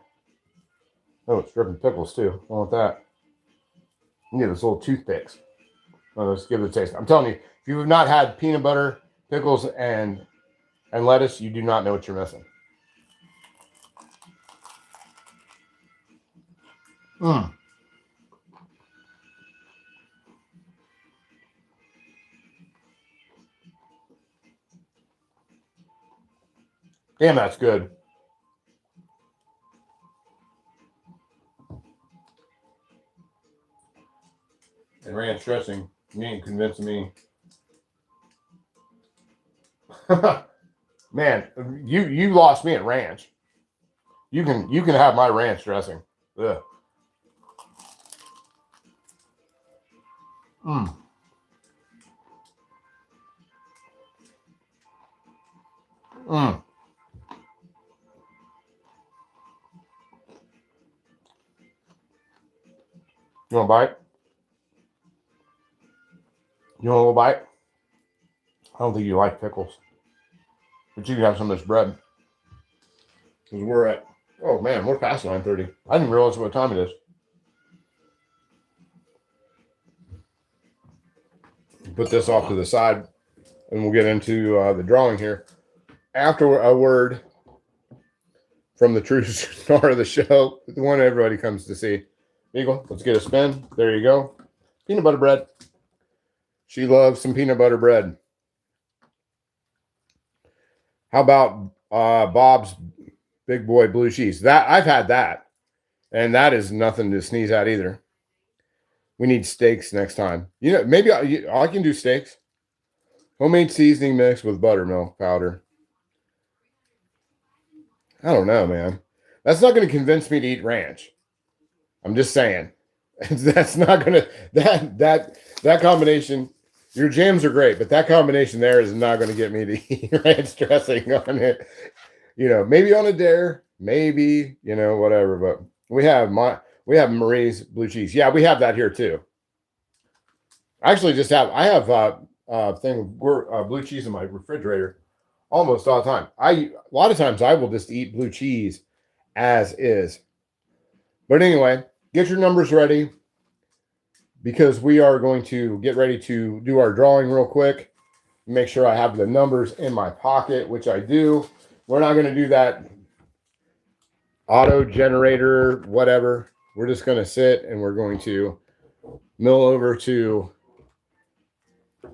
Oh, it's dripping pickles too. I want that. You need those little toothpicks. Let's give it a taste. I'm telling you, if you have not had peanut butter, pickles, and lettuce, you do not know what you're missing. Damn, that's good. And ranch dressing, you ain't convincing me. Man, you lost me at ranch. You can have my ranch dressing. Ugh. You want a bite? You want a little bite? I don't think you like pickles. But you can have some of this bread. Because we're at, oh man, we're past 9:30. I didn't realize what time it is. Put this off to the side and we'll get into the drawing here. After a word from the true star of the show, the one everybody comes to see. Eagle, let's get a spin. There you go. Peanut butter bread. She loves some peanut butter bread. How about Bob's Big Boy Blue Cheese? That I've had that, and that is nothing to sneeze at either. We need steaks next time. You know, maybe I can do steaks. Homemade seasoning mix with buttermilk powder. I don't know, man. That's not going to convince me to eat ranch. I'm just saying. That's not going to that combination. Your jams are great, but that combination there is not going to get me to eat ranch dressing on it. You know, maybe on a dare, maybe, whatever. But we have Marie's blue cheese. Yeah, we have that here too. I actually I have a thing of blue cheese in my refrigerator almost all the time. A lot of times I will just eat blue cheese as is. But anyway, get your numbers ready because we are going to get ready to do our drawing real quick. Make sure I have the numbers in my pocket, which I do. We're not going to do that auto generator, whatever. We're just going to sit and we're going to mill over to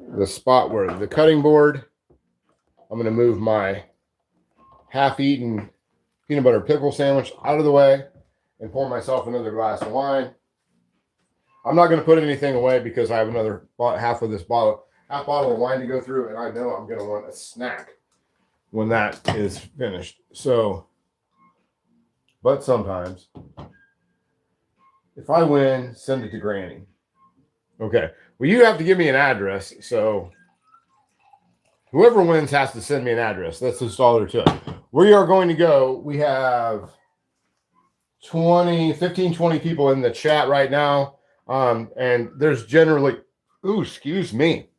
the spot where the cutting board. I'm going to move my half-eaten peanut butter pickle sandwich out of the way and pour myself another glass of wine. I'm not going to put anything away because I have another half bottle of wine to go through, and I know I'm going to want a snack when that is finished. So, but sometimes, if I win, send it to Granny. Okay. Well, you have to give me an address. So, whoever wins has to send me an address. That's just all there to it. We are going to go. We have 15, 20 people in the chat right now. And there's generally, excuse me.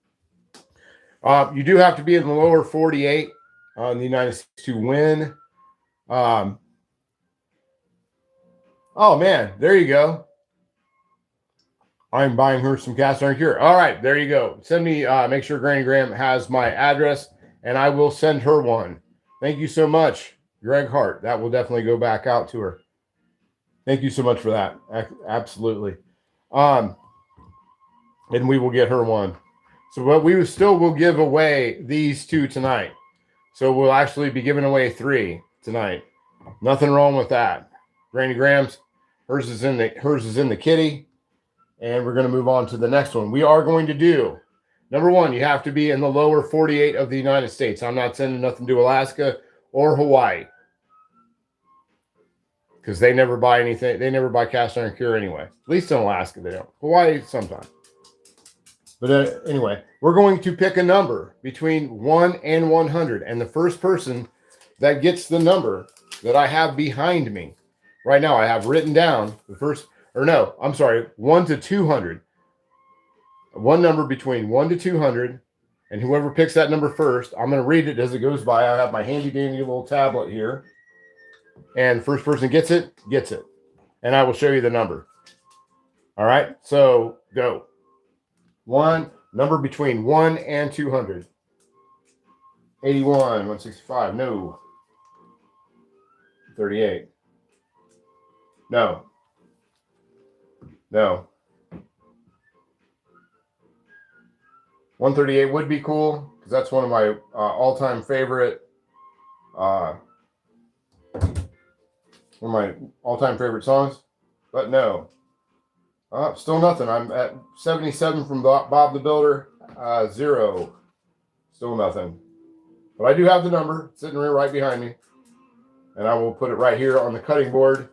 You do have to be in the lower 48 in the United States to win. Oh man, there you go. I'm buying her some cast iron cure. All right, there you go. Send me, make sure Granny Graham has my address, and I will send her one. Thank you so much, Greg Hart. That will definitely go back out to her. Thank you so much for that. Absolutely. And we will get her one. So, but we still will give away these two tonight. So we'll actually be giving away 3 tonight. Nothing wrong with that. Granny Graham's, hers is in the kitty. And we're going to move on to the next one. We are going to do, number 1, you have to be in the lower 48 of the United States. I'm not sending nothing to Alaska or Hawaii, because they never buy anything. They never buy cast iron cure anyway. At least in Alaska, they don't. Hawaii, sometimes. But anyway, we're going to pick a number between 1 and 100. And the first person that gets the number that I have behind me, right now I have written down the first, 1 to 200. One number between 1 to 200. And whoever picks that number first, I'm going to read it as it goes by. I have my handy dandy little tablet here. And first person gets it. And I will show you the number. All right, so go. Number between 1 and 200. 81, 165, no. 38. No. 138 would be cool, because that's one of my all-time favorite songs. But no. Still nothing. I'm at 77 from Bob the Builder. 0. Still nothing. But I do have the number sitting right behind me. And I will put it right here on the cutting board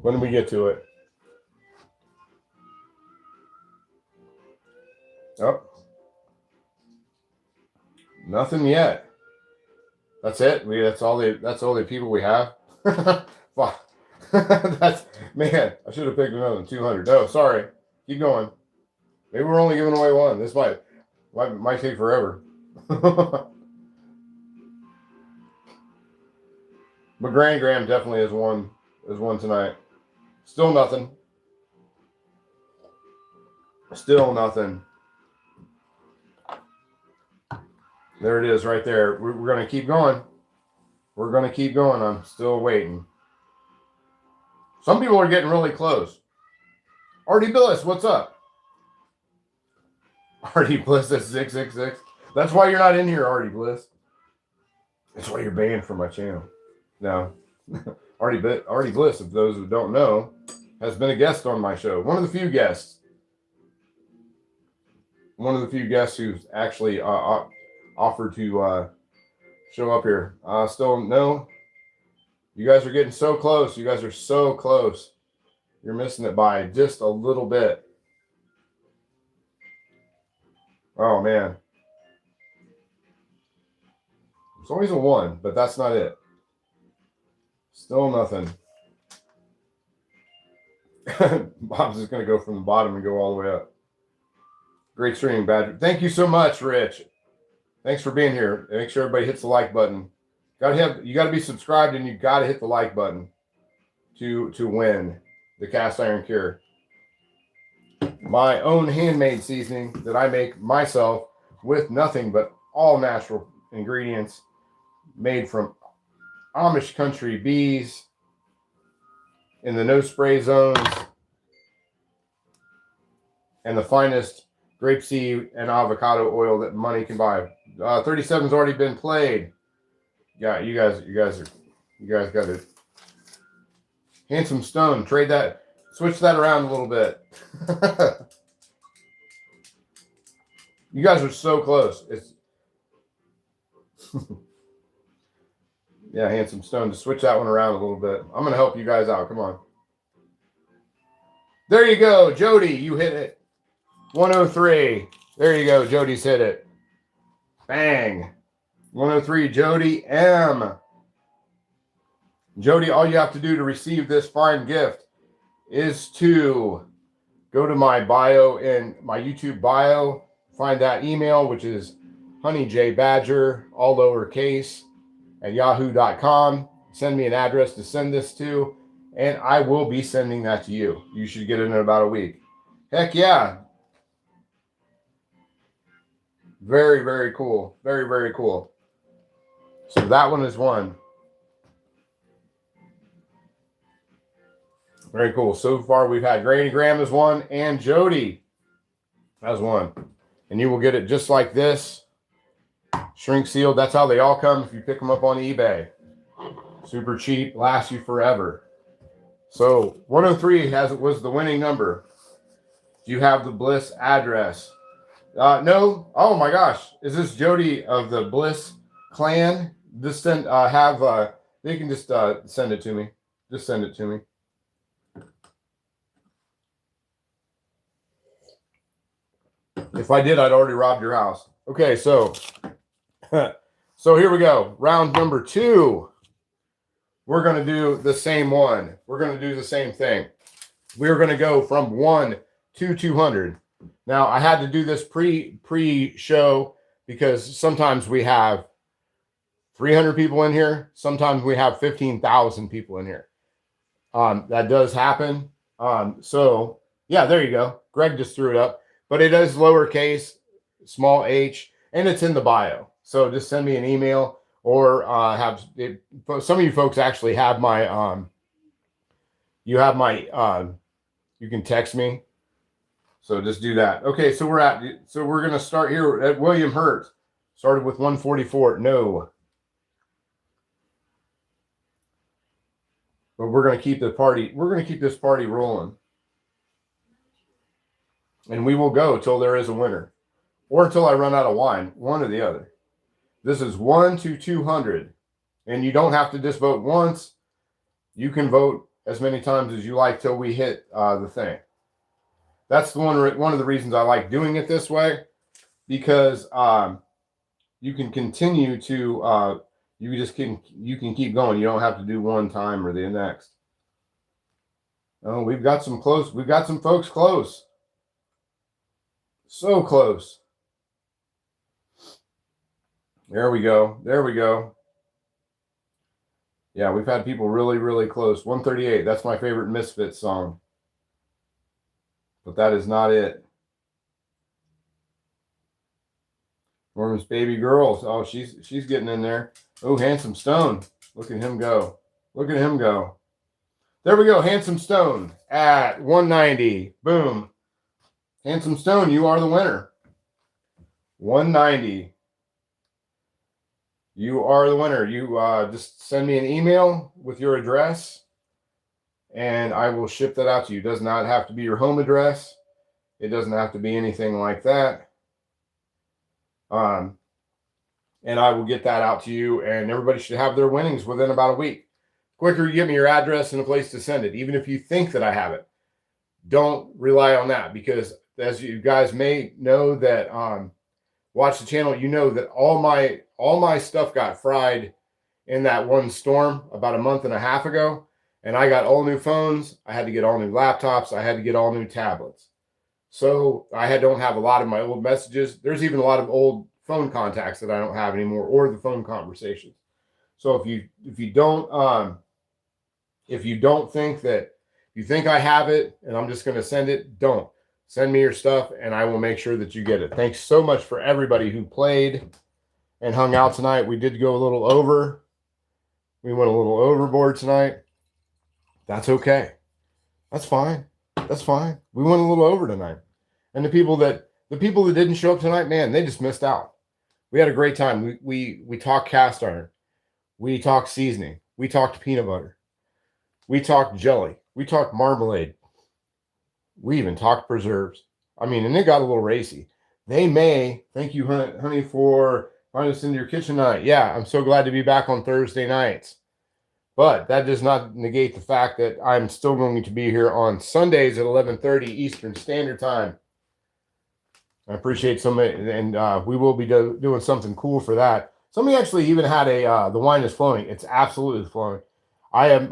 when we get to it. Oh. Nothing yet. That's it. That's all the people we have. That's, man, I should have picked another than 200. No, sorry. Keep going. Maybe we're only giving away one. This might take forever. But Granny Graham definitely is one tonight. Still nothing. There it is right there. We're going to keep going. I'm still waiting. Some people are getting really close. Artie Bliss, what's up? Artie Bliss at 666. That's why you're not in here, Artie Bliss. That's why you're banned from my channel. No. Artie Bliss, if those who don't know, has been a guest on my show. One of the few guests who's actually offered to show up here. Still no. You guys are getting so close. You guys are so close. You're missing it by just a little bit. Oh, man. It's always a 1, but that's not it. Still nothing. Bob's just going to go from the bottom and go all the way up. Great streaming, Badger. Thank you so much, Rich. Thanks for being here. Make sure everybody hits the like button. You got to be subscribed, and you got to hit the like button to win the cast iron cure. My own handmade seasoning that I make myself with nothing but all natural ingredients made from Amish country bees in the no spray zones and the finest grapeseed and avocado oil that money can buy. 37's already been played. Yeah, you guys got it. Handsome Stone. Trade that. Switch that around a little bit. You guys are so close. It's yeah, Handsome Stone. Just switch that one around a little bit. I'm gonna help you guys out. Come on. There you go, Jody. You hit it. 103. There you go. Jody's hit it. Bang. 103. Jody M. Jody, all you have to do to receive this fine gift is to go to my bio in my YouTube bio, find that email, which is honeyjbadger, all lowercase, at yahoo.com. Send me an address to send this to, and I will be sending that to you. You should get it in about a week. Heck yeah. Very, very cool. Very, very cool. So that one is one. Very cool. So far, we've had Granny Graham as one and Jody as one. And you will get it just like this. Shrink sealed. That's how they all come if you pick them up on eBay. Super cheap. Lasts you forever. So 103 was the winning number. Do you have the Bliss address? No. Oh my gosh. Is this Jody of the Bliss clan? Just send, they can just send it to me. Just send it to me. If I did, I'd already robbed your house. Okay, so here we go. Round number 2. We're going to do the same one. We're going to do the same thing. We're going to go from 1 to 200. Now, I had to do this pre-show because sometimes we have 300 people in here. Sometimes we have 15,000 people in here. That does happen. So, yeah, there you go. Greg just threw it up. But it is lowercase, small h, and it's in the bio. So just send me an email or some of you folks actually have my, you can text me. So just do that. Okay, so we're going to start here at William Hurt. Started with 144. No. But we're going to keep this party rolling. And we will go till there is a winner. Or until I run out of wine. One or the other. This is 1 to 200. And you don't have to just vote once. You can vote as many times as you like till we hit the thing. That's one of the reasons I like doing it this way. Because you can continue to... you can keep going. You don't have to do one time or the next. Oh, we've got some folks close. So close. There we go. There we go. Yeah, we've had people really, really close. 138. That's my favorite Misfits song. But that is not it. Norman's Baby Girls. Oh, she's getting in there. Oh, Handsome Stone. Look at him go. Look at him go. There we go. Handsome Stone at 190. Boom. Handsome Stone, you are the winner. 190. You are the winner. You just send me an email with your address, and I will ship that out to you. It does not have to be your home address. It doesn't have to be anything like that. And I will get that out to you, and everybody should have their winnings within about a week. Quicker you give me your address and a place to send it, even if you think that I have it. Don't rely on that, because as you guys may know that watch the channel, you know that all my stuff got fried in that one storm about a month and a half ago, and I got all new phones. I had to get all new laptops. I had to get all new tablets. So don't have a lot of my old messages. There's even a lot of old phone contacts that I don't have anymore, or the phone conversations. So if you think I have it and I'm just going to send it, don't. Send me your stuff and I will make sure that you get it. Thanks so much for everybody who played and hung out tonight. We did go a little over. We went a little overboard tonight. That's okay. That's fine. That's fine. We went a little over tonight. And the people that The people that didn't show up tonight, man, they just missed out. We had a great time. We talked cast iron. We talked seasoning. We talked peanut butter. We talked jelly. We talked marmalade. We even talked preserves. I mean, and it got a little racy. Thank you, honey, for finding us into your kitchen tonight. Yeah, I'm so glad to be back on Thursday nights. But that does not negate the fact that I'm still going to be here on Sundays at 11:30 Eastern Standard Time. I appreciate somebody, and we will be doing something cool for that. Somebody actually even had the wine is flowing. It's absolutely flowing. I am,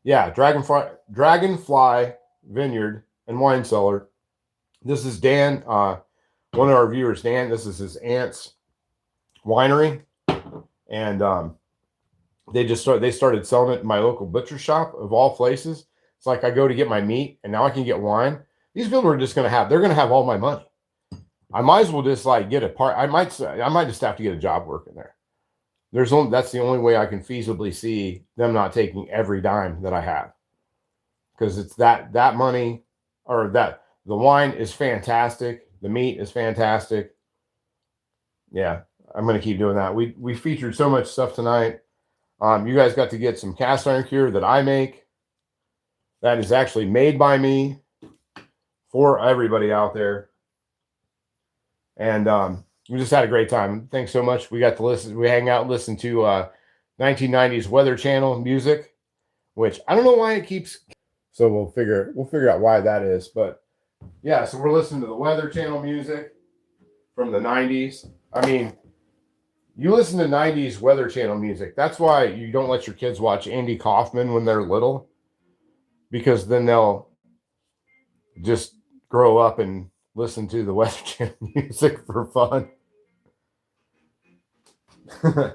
yeah, Dragonfly Vineyard and Wine Cellar. This is Dan, one of our viewers, Dan. This is his aunt's winery, and they started selling it in my local butcher shop of all places. It's like I go to get my meat, and now I can get wine. These people are just they're going to have all my money. I might as well just like get a part. I might just have to get a job working there. That's the only way I can feasibly see them not taking every dime that I have, because it's that money, or that the wine is fantastic. The meat is fantastic. Yeah, I'm going to keep doing that. We featured so much stuff tonight. You guys got to get some cast iron cure that I make. That is actually made by me for everybody out there. And we just had a great time. Thanks so much. We got to listen. We hang out and listen to 1990s Weather Channel music, which I don't know why it keeps. So we'll figure out why that is. But yeah, so we're listening to the Weather Channel music from the 90s. I mean, you listen to 90s Weather Channel music. That's why you don't let your kids watch Andy Kaufman when they're little, because then they'll just grow up and listen to the Weather Channel music for fun. A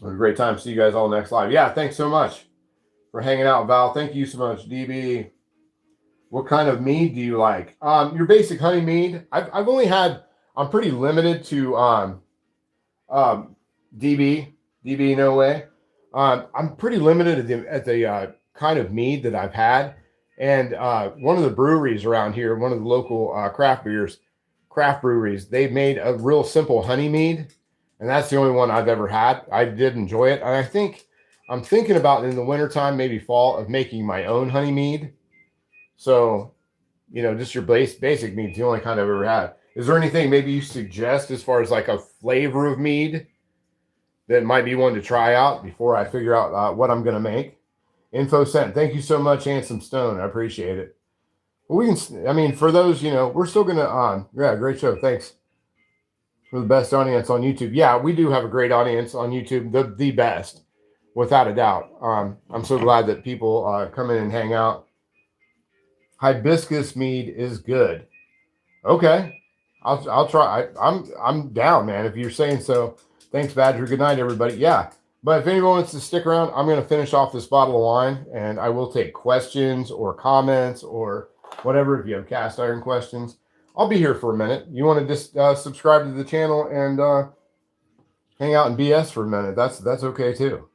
great time. See you guys all next live. Yeah, thanks so much for hanging out, Val. Thank you so much, DB. What kind of mead do you like? Your basic honey mead. I've only had. I'm pretty limited to DB. No way. I'm pretty limited at the kind of mead that I've had. And one of the breweries around here, one of the local craft breweries, they made a real simple honey mead, and that's the only one I've ever had. I did enjoy it, and I'm thinking about in the wintertime, maybe fall, of making my own honey mead. So, just your basic mead, the only kind I've ever had. Is there anything maybe you suggest as far as like a flavor of mead that might be one to try out before I figure out what I'm going to make? Info sent. Thank you so much, Handsome Stone. I appreciate it. Well, for those, we're still going to, yeah, great show. Thanks for the best audience on YouTube. Yeah, we do have a great audience on YouTube, the best, without a doubt. I'm so glad that people come in and hang out. Hibiscus mead is good. Okay. I'll try. I'm down, man. If you're saying so. Thanks, Badger. Good night, everybody. Yeah. But if anyone wants to stick around, I'm going to finish off this bottle of wine, and I will take questions or comments or whatever. If you have cast iron questions, I'll be here for a minute. You want to just subscribe to the channel and hang out and BS for a minute. That's okay too,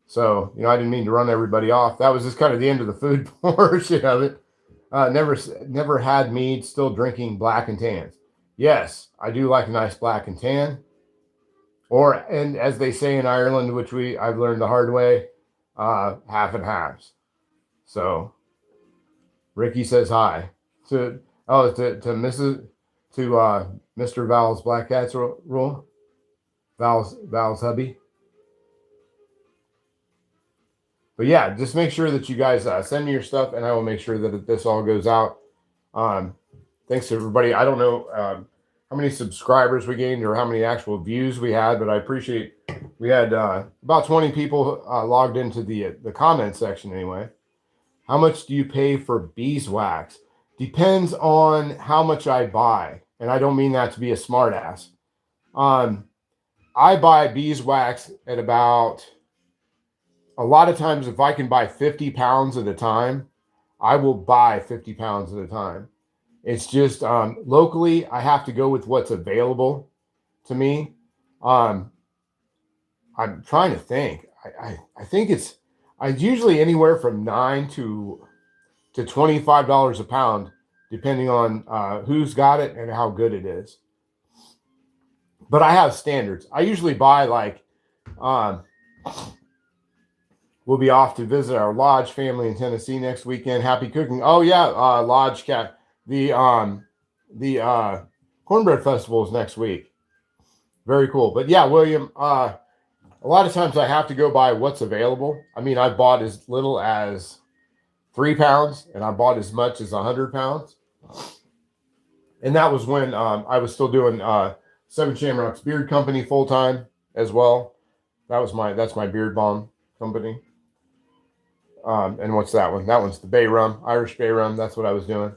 So, I didn't mean to run everybody off. That was just kind of the end of the food portion of it. Never had mead, still drinking black and tans. Yes, I do like a nice black and tan. And as they say in Ireland, which I've learned the hard way, half and halves. So Ricky says hi to Mrs. to Mr. Val's Black Cats rule. Val's hubby. But yeah, just make sure that you guys send me your stuff, and I will make sure that this all goes out. Thanks to everybody. I don't know how many subscribers we gained or how many actual views we had, but I appreciate we had about 20 people logged into the comment section anyway. How much do you pay for beeswax? Depends on how much I buy, and I don't mean that to be a smartass. I buy beeswax at about, a lot of times if I can buy 50 pounds at a time, I will buy 50 pounds at a time. It's just locally, I have to go with what's available to me. I'm trying to think. I think it's usually anywhere from $9 to to $25 a pound, depending on who's got it and how good it is. But I have standards. I usually buy like, we'll be off to visit our lodge family in Tennessee next weekend. Happy cooking. Oh yeah, lodge cat. The cornbread festival is next week. Very cool. But yeah, William, a lot of times I have to go by what's available. I mean, I bought as little as 3 pounds and I bought as much as 100 pounds. And that was when I was still doing Seven Shamrocks Beard Company full time as well. That's my beard balm company. And what's that one? That one's the Bay Rum, Irish Bay Rum. That's what I was doing.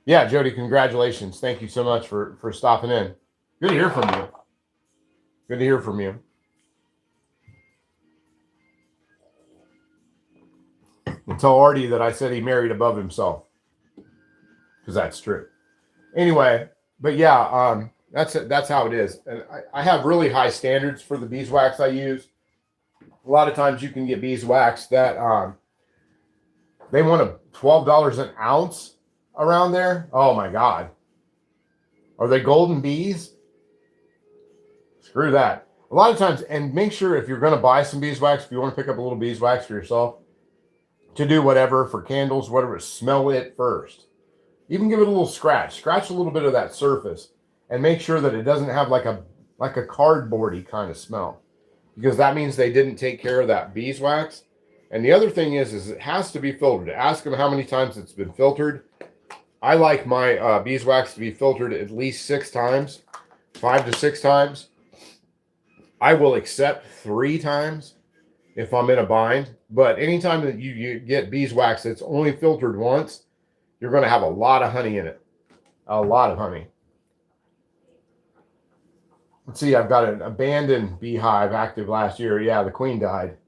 Yeah, Jody, congratulations. Thank you so much for stopping in. Good to hear from you. Good to hear from you. And tell Artie that I said he married above himself, because that's true. Anyway, but yeah, that's how it is. And I have really high standards for the beeswax I use. A lot of times you can get beeswax that they want a $12 an ounce around there. Oh my God. Are they golden bees? Screw that. A lot of times, and make sure if you're going to buy some beeswax, if you want to pick up a little beeswax for yourself, to do whatever, for candles, whatever, smell it first. Even give it a little scratch. Scratch a little bit of that surface and make sure that it doesn't have like a cardboardy kind of smell, because that means they didn't take care of that beeswax. And the other thing is it has to be filtered. Ask them how many times it's been filtered. I like my beeswax to be filtered at least 6 times, 5 to 6 times. I will accept 3 times if I'm in a bind. But anytime that you get beeswax that's only filtered once, you're going to have a lot of honey in it. A lot of honey. Let's see, I've got an abandoned beehive active last year. Yeah, the queen died.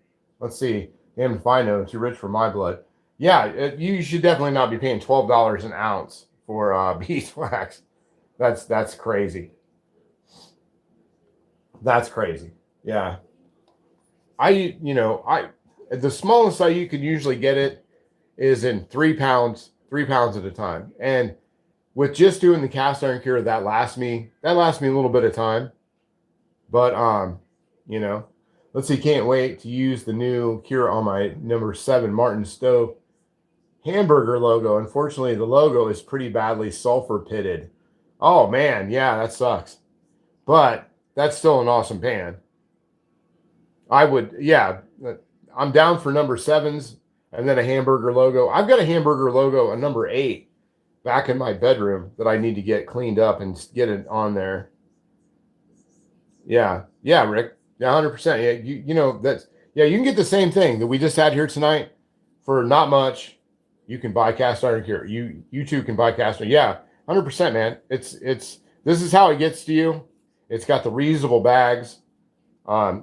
Let's see. Damn if I know. Too rich for my blood. Yeah, you should definitely not be paying $12 an ounce for beeswax. That's crazy. That's crazy. Yeah. The smallest you can usually get it is in 3 pounds at a time. And with just doing the cast iron cure, that lasts me a little bit of time. But let's see, can't wait to use the new cure on my number 7 Martin stove hamburger logo. Unfortunately, the logo is pretty badly sulfur pitted. Oh man, yeah, that sucks. But that's still an awesome pan. I'm down for number 7s and then a hamburger logo. I've got a hamburger logo, a number 8, back in my bedroom that I need to get cleaned up and get it on there. Yeah, Rick. Yeah, 100%. Yeah, you can get the same thing that we just had here tonight for not much. You can buy cast iron cure. You too can buy cast iron. Yeah, 100%, man. This is how it gets to you. It's got the reusable bags.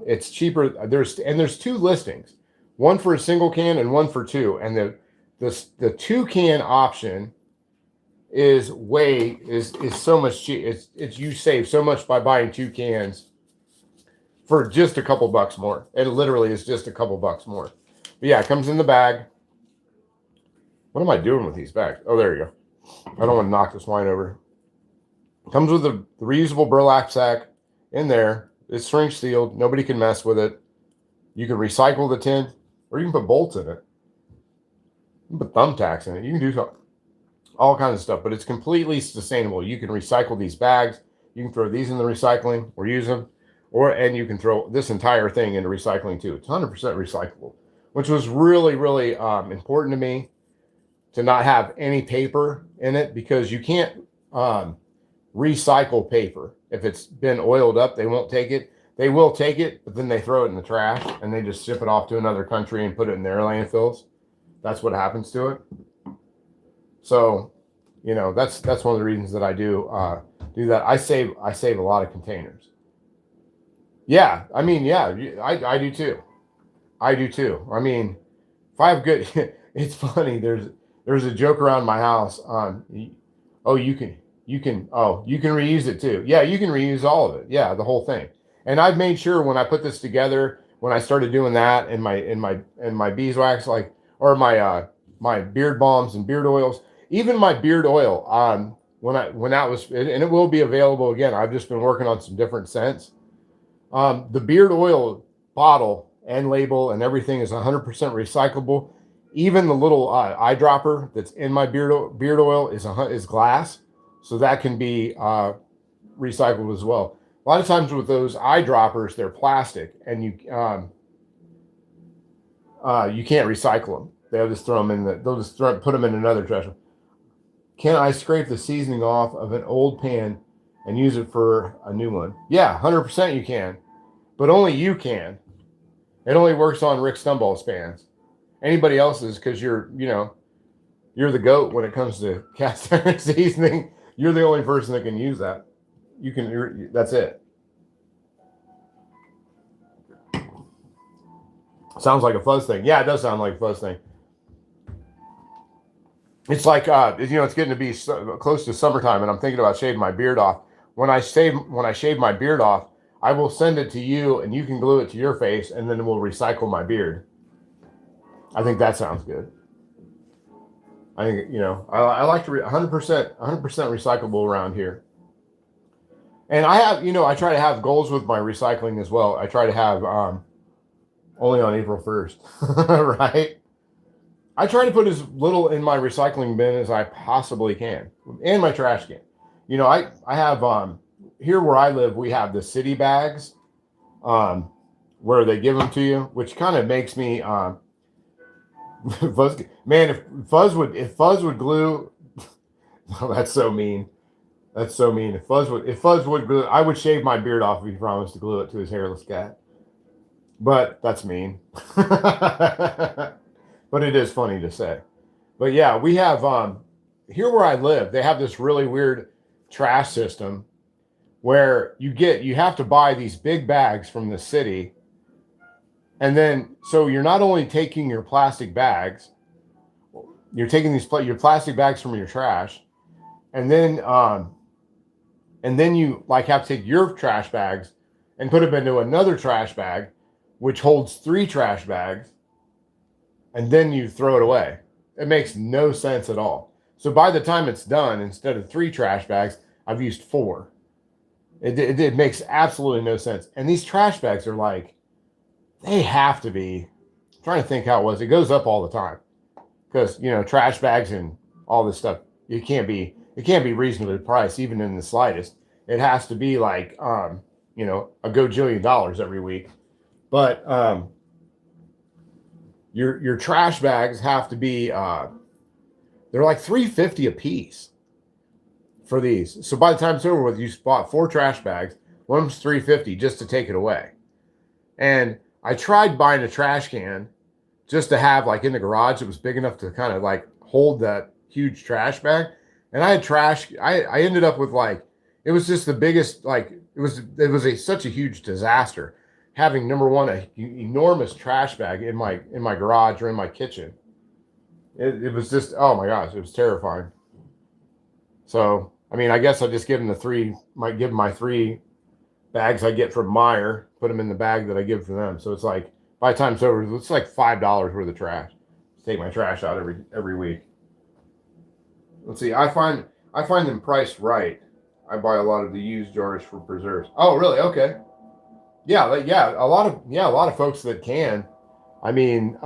It's cheaper. There's 2 listings, one for a single can and one for 2. And the 2 can option is so much cheap. You save so much by buying 2 cans for just a couple bucks more. It literally is just a couple bucks more. But yeah, it comes in the bag. What am I doing with these bags? Oh, there you go. I don't want to knock this wine over. Comes with the reusable burlap sack in there. It's syringe sealed. Nobody can mess with it. You can recycle the tin, or you can put bolts in it. You can put thumbtacks in it. You can do all kinds of stuff, but it's completely sustainable. You can recycle these bags. You can throw these in the recycling or use them, and you can throw this entire thing into recycling too. It's 100% recyclable, which was really, really important to me, to not have any paper in it, because you can't recycle paper. If it's been oiled up, they won't take it. They will take it, but then they throw it in the trash and they just ship it off to another country and put it in their landfills. That's what happens to it. So, that's one of the reasons that I do that. I save a lot of containers. Yeah, I mean, yeah, I do too. I do too. I mean, if I have good, it's funny. There's a joke around my house on, you can reuse it too. Yeah, you can reuse all of it. Yeah, the whole thing. And I've made sure when I put this together, when I started doing that in my beeswax, or my my beard balms and beard oils, even my beard oil. When that was, and it will be available again. I've just been working on some different scents. The beard oil bottle and label and everything is 100% recyclable. Even the little eyedropper that's in my beard oil is glass, so that can be recycled as well. A lot of times with those eyedroppers, they're plastic, and you can't recycle them. They'll just throw them in put them in another trash. Can I scrape the seasoning off of an old pan and use it for a new one? Yeah, 100% you can, but only you can. It only works on Rick Stumball's pans. Anybody else's, because you're the goat when it comes to cast iron seasoning. You're the only person that can use that. That's it. Sounds like a fuzz thing. Yeah, it does sound like a fuzz thing. It's like it's getting to be close to summertime, and I'm thinking about shaving my beard off. When I shave my beard off, I will send it to you, and you can glue it to your face, and then we'll recycle my beard. I think that sounds good. I think I like to 100% recyclable around here. And I have I try to have goals with my recycling as well. I try to have only on April 1st, right? I try to put as little in my recycling bin as I possibly can, and my trash can. I have here where I live, we have the city bags, where they give them to you, which kind of makes me Fuzz, man, if Fuzz would glue, oh, that's so mean. That's so mean. If Fuzz would glue, I would shave my beard off if he promised to glue it to his hairless cat. But that's mean. But it is funny to say. But yeah, we have here where I live, they have this really weird trash system where you have to buy these big bags from the city. And then, so you're not only taking your plastic bags, you're taking your plastic bags from your trash, and then you like have to take your trash bags and put them into another trash bag, which holds 3 trash bags, and then you throw it away. It makes no sense at all. So by the time it's done, instead of 3 trash bags, I've used 4. It makes absolutely no sense. And these trash bags are like, they have to be, I'm trying to think how it was. It goes up all the time because, trash bags and all this stuff, it can't be reasonably priced, even in the slightest. It has to be like, a gajillion dollars every week. But your trash bags have to be, they're like $3.50 a piece for these. So by the time it's over with, you bought 4 trash bags. One of them's $3.50 just to take it away. And I tried buying a trash can just to have like in the garage. It was big enough to kind of like hold that huge trash bag. And I had trash. I ended up with it was just the biggest, it was such a huge disaster having, number one, an enormous trash bag in my garage or in my kitchen. It was just, oh my gosh, it was terrifying. So, I mean, I guess I'll just give them might give them my 3 bags I get from Meijer, put them in the bag that I give for them. So it's like, by the time it's over, it's like $5 worth of trash. Take my trash out every week. Let's see. I find them priced right. I buy a lot of the used jars for preserves. Oh, really? Okay. Yeah. A lot of folks that can. I mean,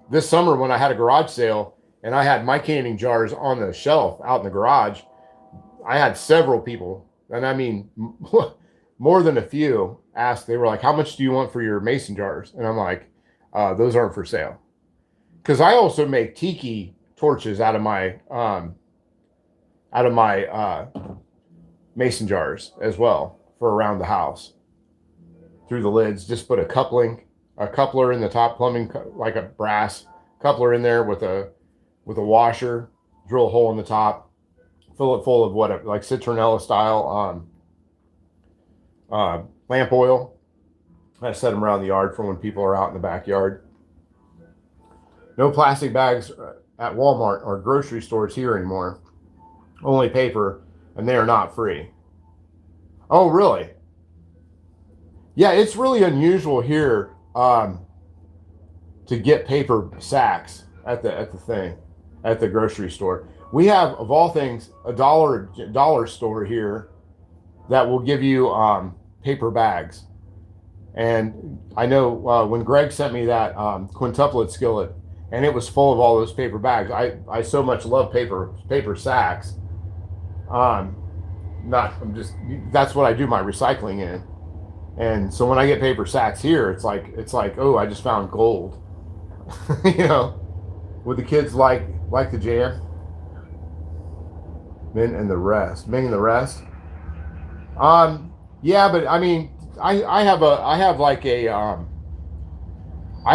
this summer when I had a garage sale and I had my canning jars on the shelf out in the garage, I had several people, and I mean, more than a few, asked. They were like, "How much do you want for your mason jars?" And I'm like, "Those aren't for sale." Because I also make tiki torches out of my mason jars as well for around the house. Through the lids, just put a coupler in the top, plumbing like a brass coupler in there with a washer. Drill a hole in the top, fill it full of like citronella style lamp oil. I set them around the yard for when people are out in the backyard. No plastic bags at Walmart or grocery stores here anymore. Only paper, and they are not free. Oh, really? Yeah, it's really unusual here to get paper sacks. at the thing, at the grocery store. We have, of all things, a dollar store here that will give you paper bags. And I know when Greg sent me that quintuplet skillet, and it was full of all those paper bags. I so much love paper sacks. Um, not I'm just That's what I do my recycling in. And so when I get paper sacks here, it's like oh, I just found gold. you know, would the kids like the jam? Ming and the rest. Ming and the rest. Yeah, but I mean, I have like a I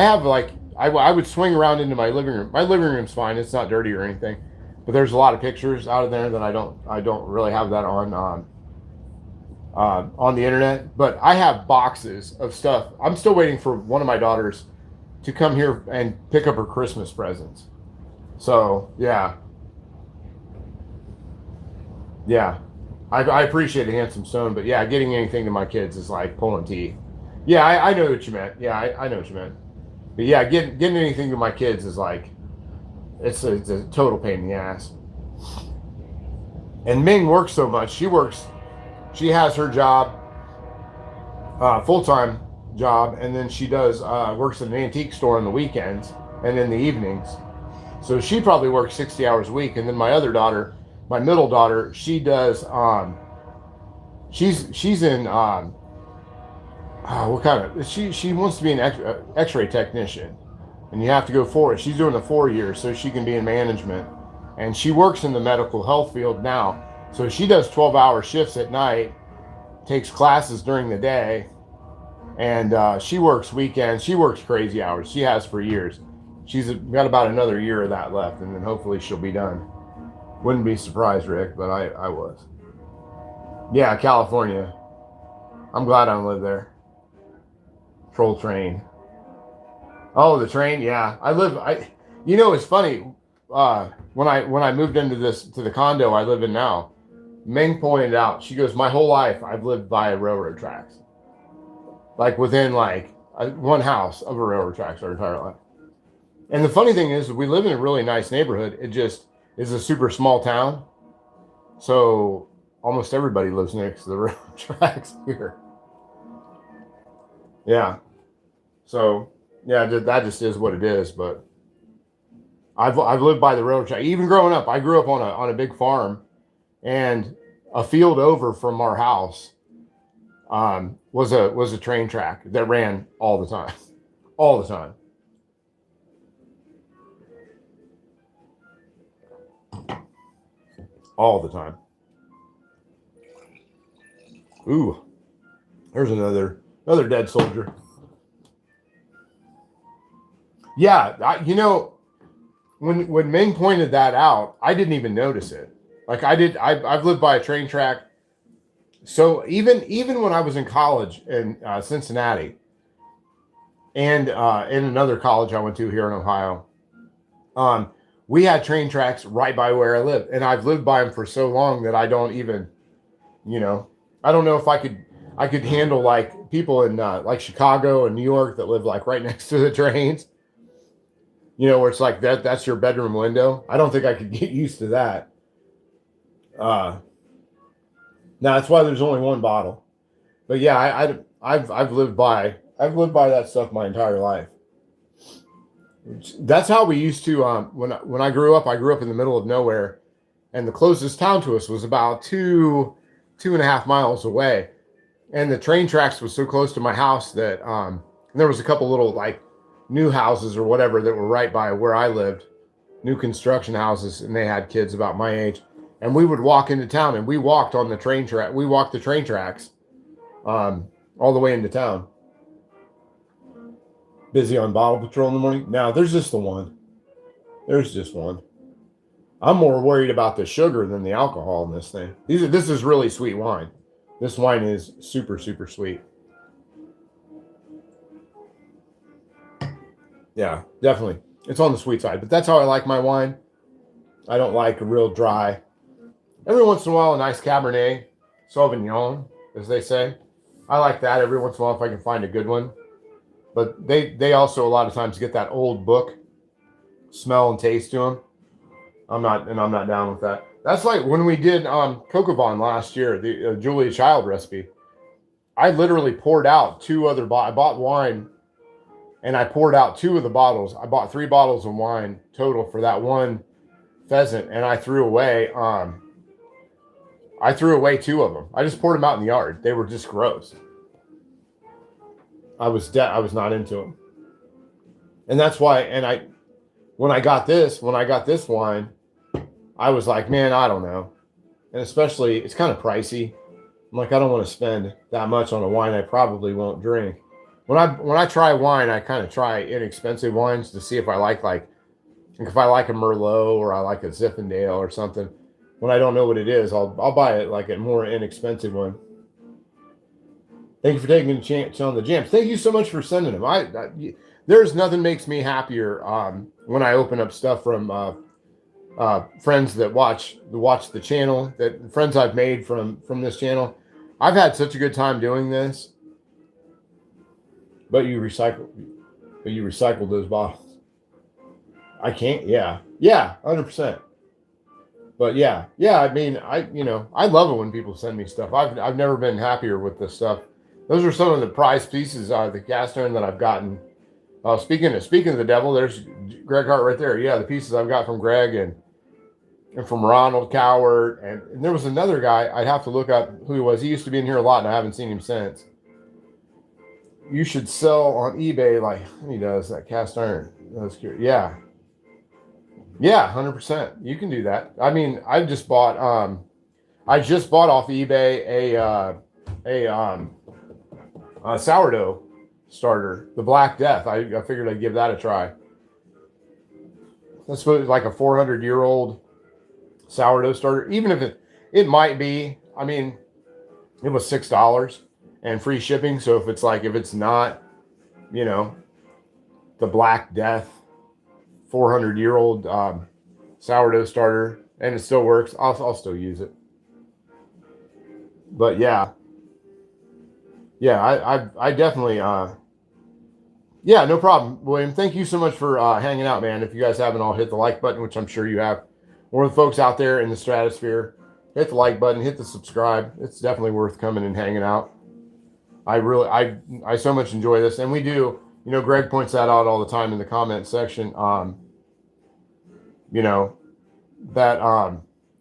have like I would swing around into my living room. My living room's fine; it's not dirty or anything. But there's a lot of pictures out of there that I don't really have that on the internet. But I have boxes of stuff. I'm still waiting for one of my daughters to come here and pick up her Christmas presents. So yeah, yeah. I appreciate a handsome stone, but yeah, getting anything to my kids is like pulling teeth. Yeah, I know what you meant. Yeah, I know what you meant. But yeah, getting anything to my kids is like it's a total pain in the ass. And Ming works so much. She has her job, full time job, and then she does works at an antique store on the weekends and in the evenings. So she probably works 60 hours a week. And then my other daughter, my middle daughter, she does she's in what kind of she wants to be an X-ray technician, and you have to go for it. She's doing the 4 years so she can be in management, and she works in the medical health field now. So she does 12-hour shifts at night, takes classes during the day, and she works weekends. She works crazy hours. She has for years. She's got about another year of that left, and then hopefully she'll be done. Wouldn't be surprised, Rick, but I was. Yeah, California. I'm glad I don't live there. Troll train. Oh, the train. Yeah, it's funny. When I moved into the condo I live in now, Ming pointed out. She goes, my whole life I've lived by railroad tracks, like within one house of a railroad tracks our entire life. And the funny thing is, we live in a really nice neighborhood. It just is a super small town, so almost everybody lives next to the railroad tracks here. Yeah. So yeah, that just is what it is. But I've lived by the railroad track. Even growing up, I grew up on a big farm, and a field over from our house was a train track that ran all the time, all the time. All the time. Ooh, there's another dead soldier. Yeah, when Ming pointed that out, I didn't even notice it. Like I've lived by a train track. So even when I was in college in Cincinnati, and in another college I went to here in Ohio, we had train tracks right by where I live, and I've lived by them for so long that I don't even, I don't know if I could handle like people in like Chicago and New York that live like right next to the trains, where it's like that's your bedroom window. I don't think I could get used to that. Now that's why there's only one bottle. But yeah, I've lived by that stuff my entire life. That's how we used to. When I grew up in the middle of nowhere, and the closest town to us was about 2.5 miles away, and the train tracks was so close to my house that there was a couple little like new houses or whatever that were right by where I lived, new construction houses, and they had kids about my age, and we would walk into town, and we walked on the train track. We walked the train tracks, all the way into town. Busy on bottle patrol in the morning. Now there's just the one. There's just one. I'm more worried about the sugar than the alcohol in this thing. This is really sweet wine. This wine is super, super sweet. Yeah, definitely. It's on the sweet side, but that's how I like my wine. I don't like a real dry. Every once in a while, a nice Cabernet Sauvignon, as they say. I like that every once in a while if I can find a good one. But they also a lot of times get that old book smell and taste to them. I'm not down with that. That's like when we did Cocoa Bond last year, the Julia Child recipe. I literally poured out two other I bought wine and I poured out two of the bottles. I bought 3 bottles of wine total for that one pheasant, and I threw away 2 of them. I just poured them out in the yard. They were just gross. I was not into them. And that's why, and when I got this wine, I was like, man, I don't know. And especially, it's kind of pricey. I'm like, I don't want to spend that much on a wine I probably won't drink. When I try wine, I kind of try inexpensive wines to see if I like if I like a Merlot or I like a Zinfandel or something. When I don't know what it is, I'll buy it like a more inexpensive one. Thank you for taking a chance on the jams. Thank you so much for sending them. There's nothing makes me happier when I open up stuff from friends that watch the channel, that friends I've made from this channel. I've had such a good time doing this. But you recycle those bottles. I can't. Yeah, 100%. But yeah. I mean, I love it when people send me stuff. I've never been happier with this stuff. Those are some of the prized pieces out of the cast iron that I've gotten. Speaking of the devil, there's Greg Hart right there. Yeah, the pieces I've got from Greg and from Ronald Coward, and there was another guy. I'd have to look up who he was. He used to be in here a lot, and I haven't seen him since. You should sell on eBay like he does that cast iron. That's curious. Yeah, 100%. You can do that. I mean, I just bought off eBay a sourdough starter, the Black Death. I figured I'd give that a try. That's like a 400-year-old sourdough starter. Even if it might be. I mean, it was $6. And free shipping. So if it's not, the Black Death 400-year-old sourdough starter, and it still works, I'll still use it. But yeah, I definitely no problem, William. Thank you so much for hanging out, man. If you guys haven't all hit the like button, which I'm sure you have, or the folks out there in the stratosphere, hit the like button, hit the subscribe. It's definitely worth coming and hanging out. I so much enjoy this, and we do, Greg points that out all the time in the comment section.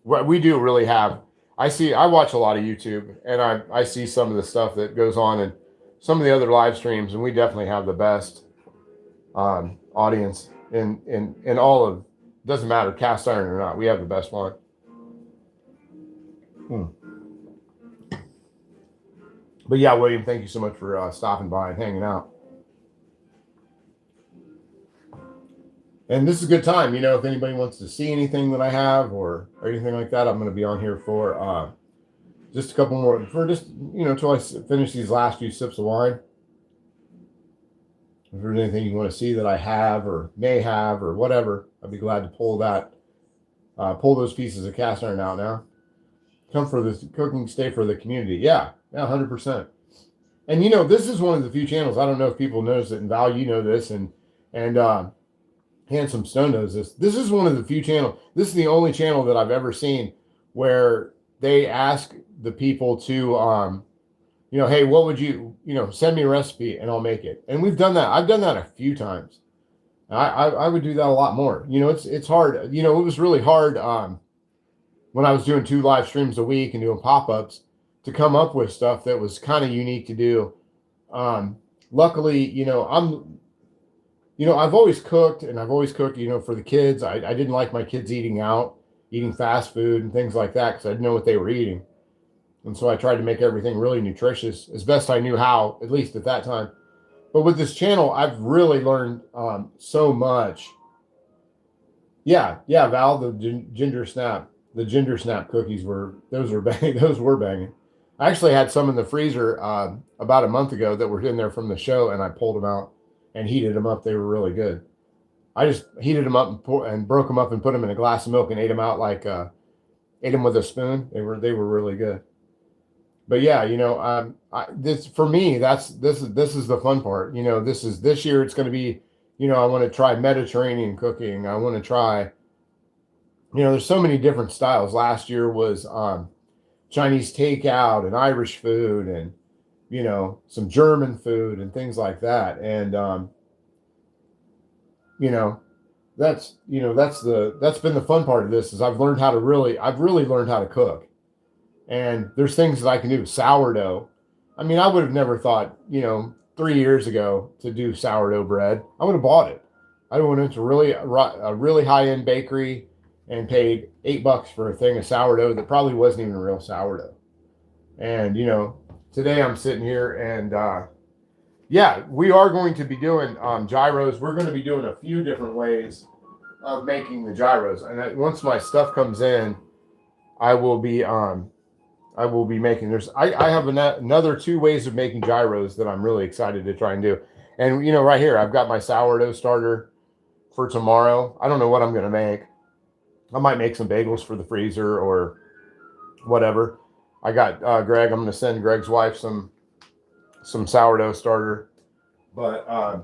What we do really have, I watch a lot of YouTube, and I see some of the stuff that goes on in some of the other live streams, and we definitely have the best audience in all of, doesn't matter cast iron or not, we have the best one. But yeah, William, thank you so much for stopping by and hanging out. And this is a good time, if anybody wants to see anything that I have or anything like that, I'm going to be on here for just a couple more, for just, until I finish these last few sips of wine. If there's anything you want to see that I have or may have or whatever, I'd be glad to pull those pieces of cast iron out now. Come for the cooking, stay for the community. Yeah, 100%. And this is one of the few channels. I don't know if people notice it, and Val, this, and Handsome Stone knows this. This is one of the few channels. This is the only channel that I've ever seen where they ask the people to, hey, what would you, send me a recipe and I'll make it. And we've done that. I've done that a few times. I would do that a lot more. It's hard. It was really hard when I was doing 2 live streams a week and doing pop-ups to come up with stuff that was kind of unique to do. Luckily, I've always cooked, and I've always cooked, for the kids. I didn't like my kids eating fast food and things like that, because I didn't know what they were eating. And so I tried to make everything really nutritious as best I knew how, at least at that time. But with this channel, I've really learned so much. Yeah, Val, the ginger snap cookies were banging. I actually had some in the freezer about a month ago that were in there from the show, and I pulled them out and heated them up. They were really good. I just heated them up and broke them up and put them in a glass of milk and ate them out ate them with a spoon. They were really good. But yeah, this for me, this is the fun part. This year it's going to be I want to try Mediterranean cooking. I want to try, there's so many different styles. Last year was Chinese takeout and Irish food and, some German food and things like that. And, you know, that's been the fun part of this is I've really learned how to cook. And there's things that I can do. Sourdough. I mean, I would have never thought, 3 years ago to do sourdough bread. I would have bought it. I went into a really high end bakery and paid $8 for a thing of sourdough that probably wasn't even a real sourdough. And today I'm sitting here and yeah, we are going to be doing gyros. We're going to be doing a few different ways of making the gyros. And once my stuff comes in, I will be making. I have another 2 ways of making gyros that I'm really excited to try and do. And right here I've got my sourdough starter for tomorrow. I don't know what I'm going to make. I might make some bagels for the freezer or whatever. I got Greg. I'm going to send Greg's wife some sourdough starter. But I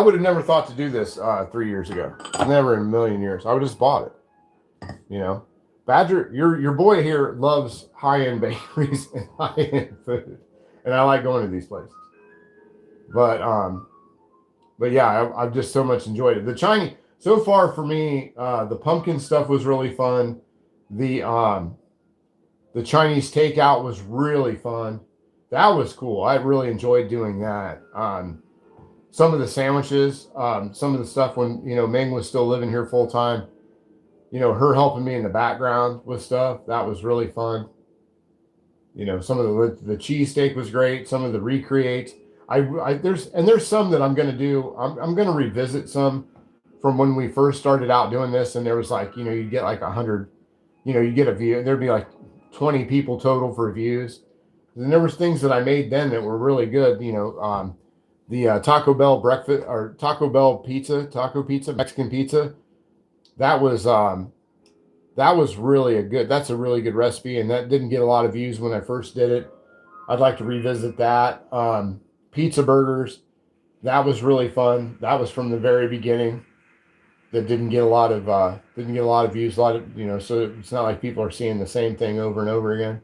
would have never thought to do this 3 years ago. Never in a million years. I would have just bought it. Badger, your boy here loves high-end bakeries and high-end food, and I like going to these places. But yeah, I've just so much enjoyed it. The Chinese, so far for me, the pumpkin stuff was really fun. The Chinese takeout was really fun. That was cool. I really enjoyed doing that. Some of the sandwiches, some of the stuff when Ming was still living here full time. Her helping me in the background with stuff. That was really fun. Some of the cheesesteak was great. Some of the recreates. There's some that I'm going to do. I'm going to revisit some from when we first started out doing this. And there was you get like 100, you get a view. There'd be like 20 people total for views. And there was things that I made then that were really good. The Taco Bell breakfast or Taco Bell pizza, Mexican pizza. That was really that's a really good recipe, and that didn't get a lot of views when I first did it. I'd like to revisit that. Pizza burgers, that was really fun. That was from the very beginning. That didn't get a lot of views. So it's not like people are seeing the same thing over and over again.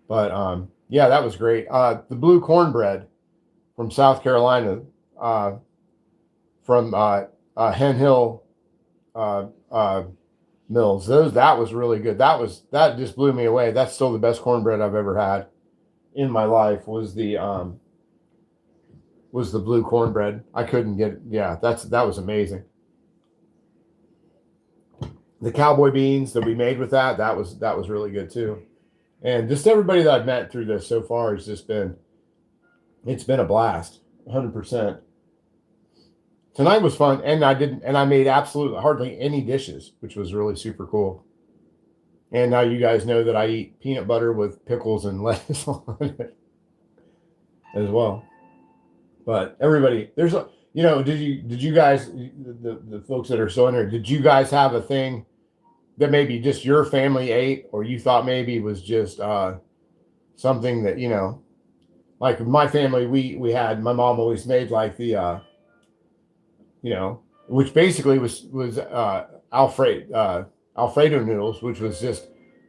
But yeah, that was great. The blue cornbread from South Carolina, from Hen Hill Mills. That was really good. That just blew me away. That's still the best cornbread I've ever had in my life. Was the blue cornbread. I couldn't get it. Yeah, that was amazing. The cowboy beans that we made with that was really good too. And just everybody that I've met through this so far has just been, it's been a blast, 100%. Tonight was fun, and I made absolutely hardly any dishes, which was really super cool. And now you guys know that I eat peanut butter with pickles and lettuce on it as well. But everybody, did you guys, the folks that are so in there, did you guys have a thing that maybe just your family ate, or you thought maybe was just something that, like my family, we had, my mom always made like the, which basically was Alfredo noodles, which was just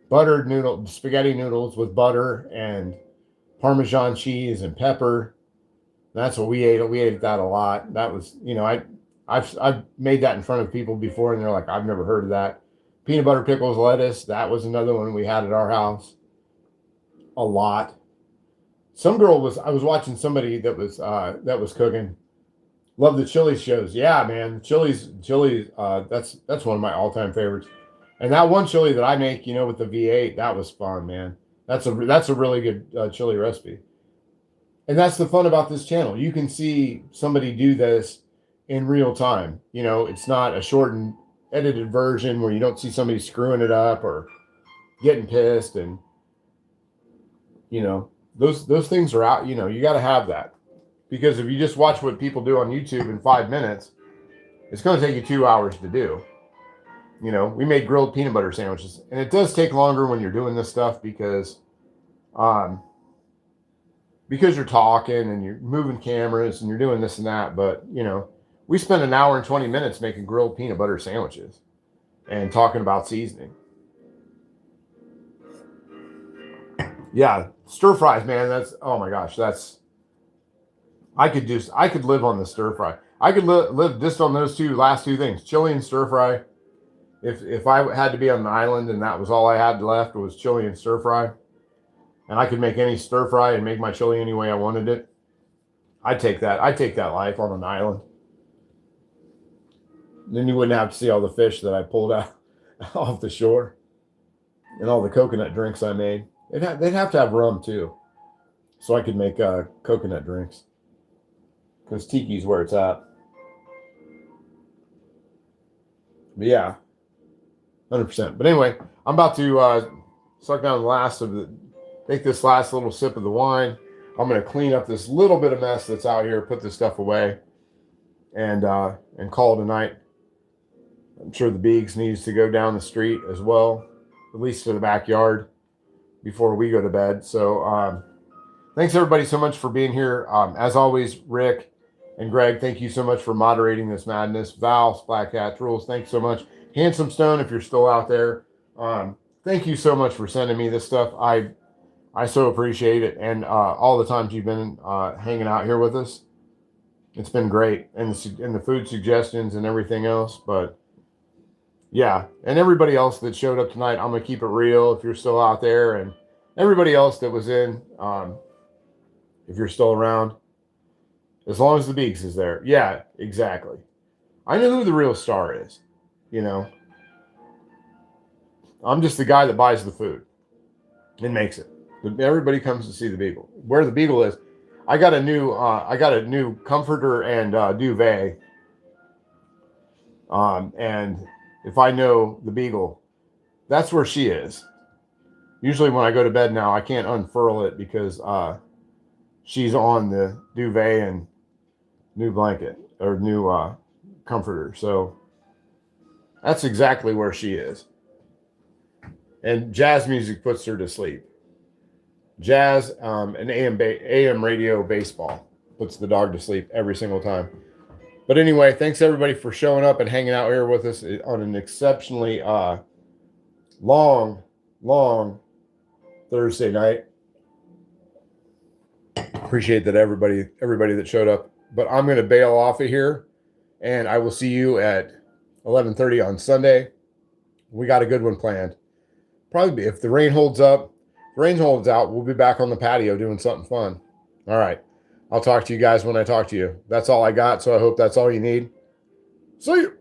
buttered spaghetti noodles with butter and Parmesan cheese and pepper. That's what we ate. We ate that a lot. That was, I've made that in front of people before, and they're like, I've never heard of that. Peanut butter, pickles, lettuce. That was another one we had at our house a lot. I was watching somebody that was cooking. Love the chili shows. Yeah, man. Chili's, that's one of my all-time favorites. And that one chili that I make, with the V8, that was fun, man. That's a really good chili recipe. And that's the fun about this channel. You can see somebody do this in real time. It's not a shortened, edited version where you don't see somebody screwing it up or getting pissed. And, those things are out. You got to have that. Because if you just watch what people do on YouTube in 5 minutes, it's going to take you 2 hours to do. We made grilled peanut butter sandwiches. And it does take longer when you're doing this stuff because, because you're talking and you're moving cameras and you're doing this and that. But, you know, we spent an hour and 20 minutes making grilled peanut butter sandwiches and talking about seasoning. Yeah, stir fries, man. That's, oh my gosh, that's, I could live on the stir fry. I could live just on those last two things, chili and stir fry. If I had to be on an island and that was all I had left was chili and stir fry, and I could make any stir fry and make my chili any way I wanted it, I'd take that. I'd take that life on an island. Then you wouldn't have to see all the fish that I pulled out off the shore and all the coconut drinks I made. They'd have to have rum too, so I could make coconut drinks. Because tiki's where it's at. But yeah, 100%. But anyway, I'm about to suck down take this last little sip of the wine. I'm going to clean up this little bit of mess that's out here, put this stuff away, and call it a night. I'm sure the Beegs needs to go down the street as well, at least to the backyard before we go to bed. So thanks everybody so much for being here. As always, Rick and Greg, thank you so much for moderating this madness. Val, Black Hat Rules, thanks so much. Handsome Stone, if you're still out there, thank you so much for sending me this stuff. I so appreciate it, and all the times you've been hanging out here with us, it's been great, and the food suggestions and everything else. But yeah, and everybody else that showed up tonight, I'm gonna keep it real. If you're still out there, and everybody else that was in, if you're still around. As long as the Beaks is there. Yeah, exactly. I know who the real star is. You know, I'm just the guy that buys the food and makes it. Everybody comes to see the Beagle. Where the Beagle is, I got a new comforter and duvet. And if I know the Beagle, that's where she is. Usually when I go to bed now, I can't unfurl it because she's on the duvet and new blanket or new comforter. So that's exactly where she is. And jazz music puts her to sleep. Jazz and AM radio baseball puts the dog to sleep every single time. But anyway, thanks everybody for showing up and hanging out here with us on an exceptionally long Thursday night. Appreciate that everybody that showed up. But I'm going to bail off of here, and I will see you at 11:30 on Sunday. We got a good one planned. Probably if the rain holds up, we'll be back on the patio doing something fun. All right. I'll talk to you guys when I talk to you. That's all I got, so I hope that's all you need. See you.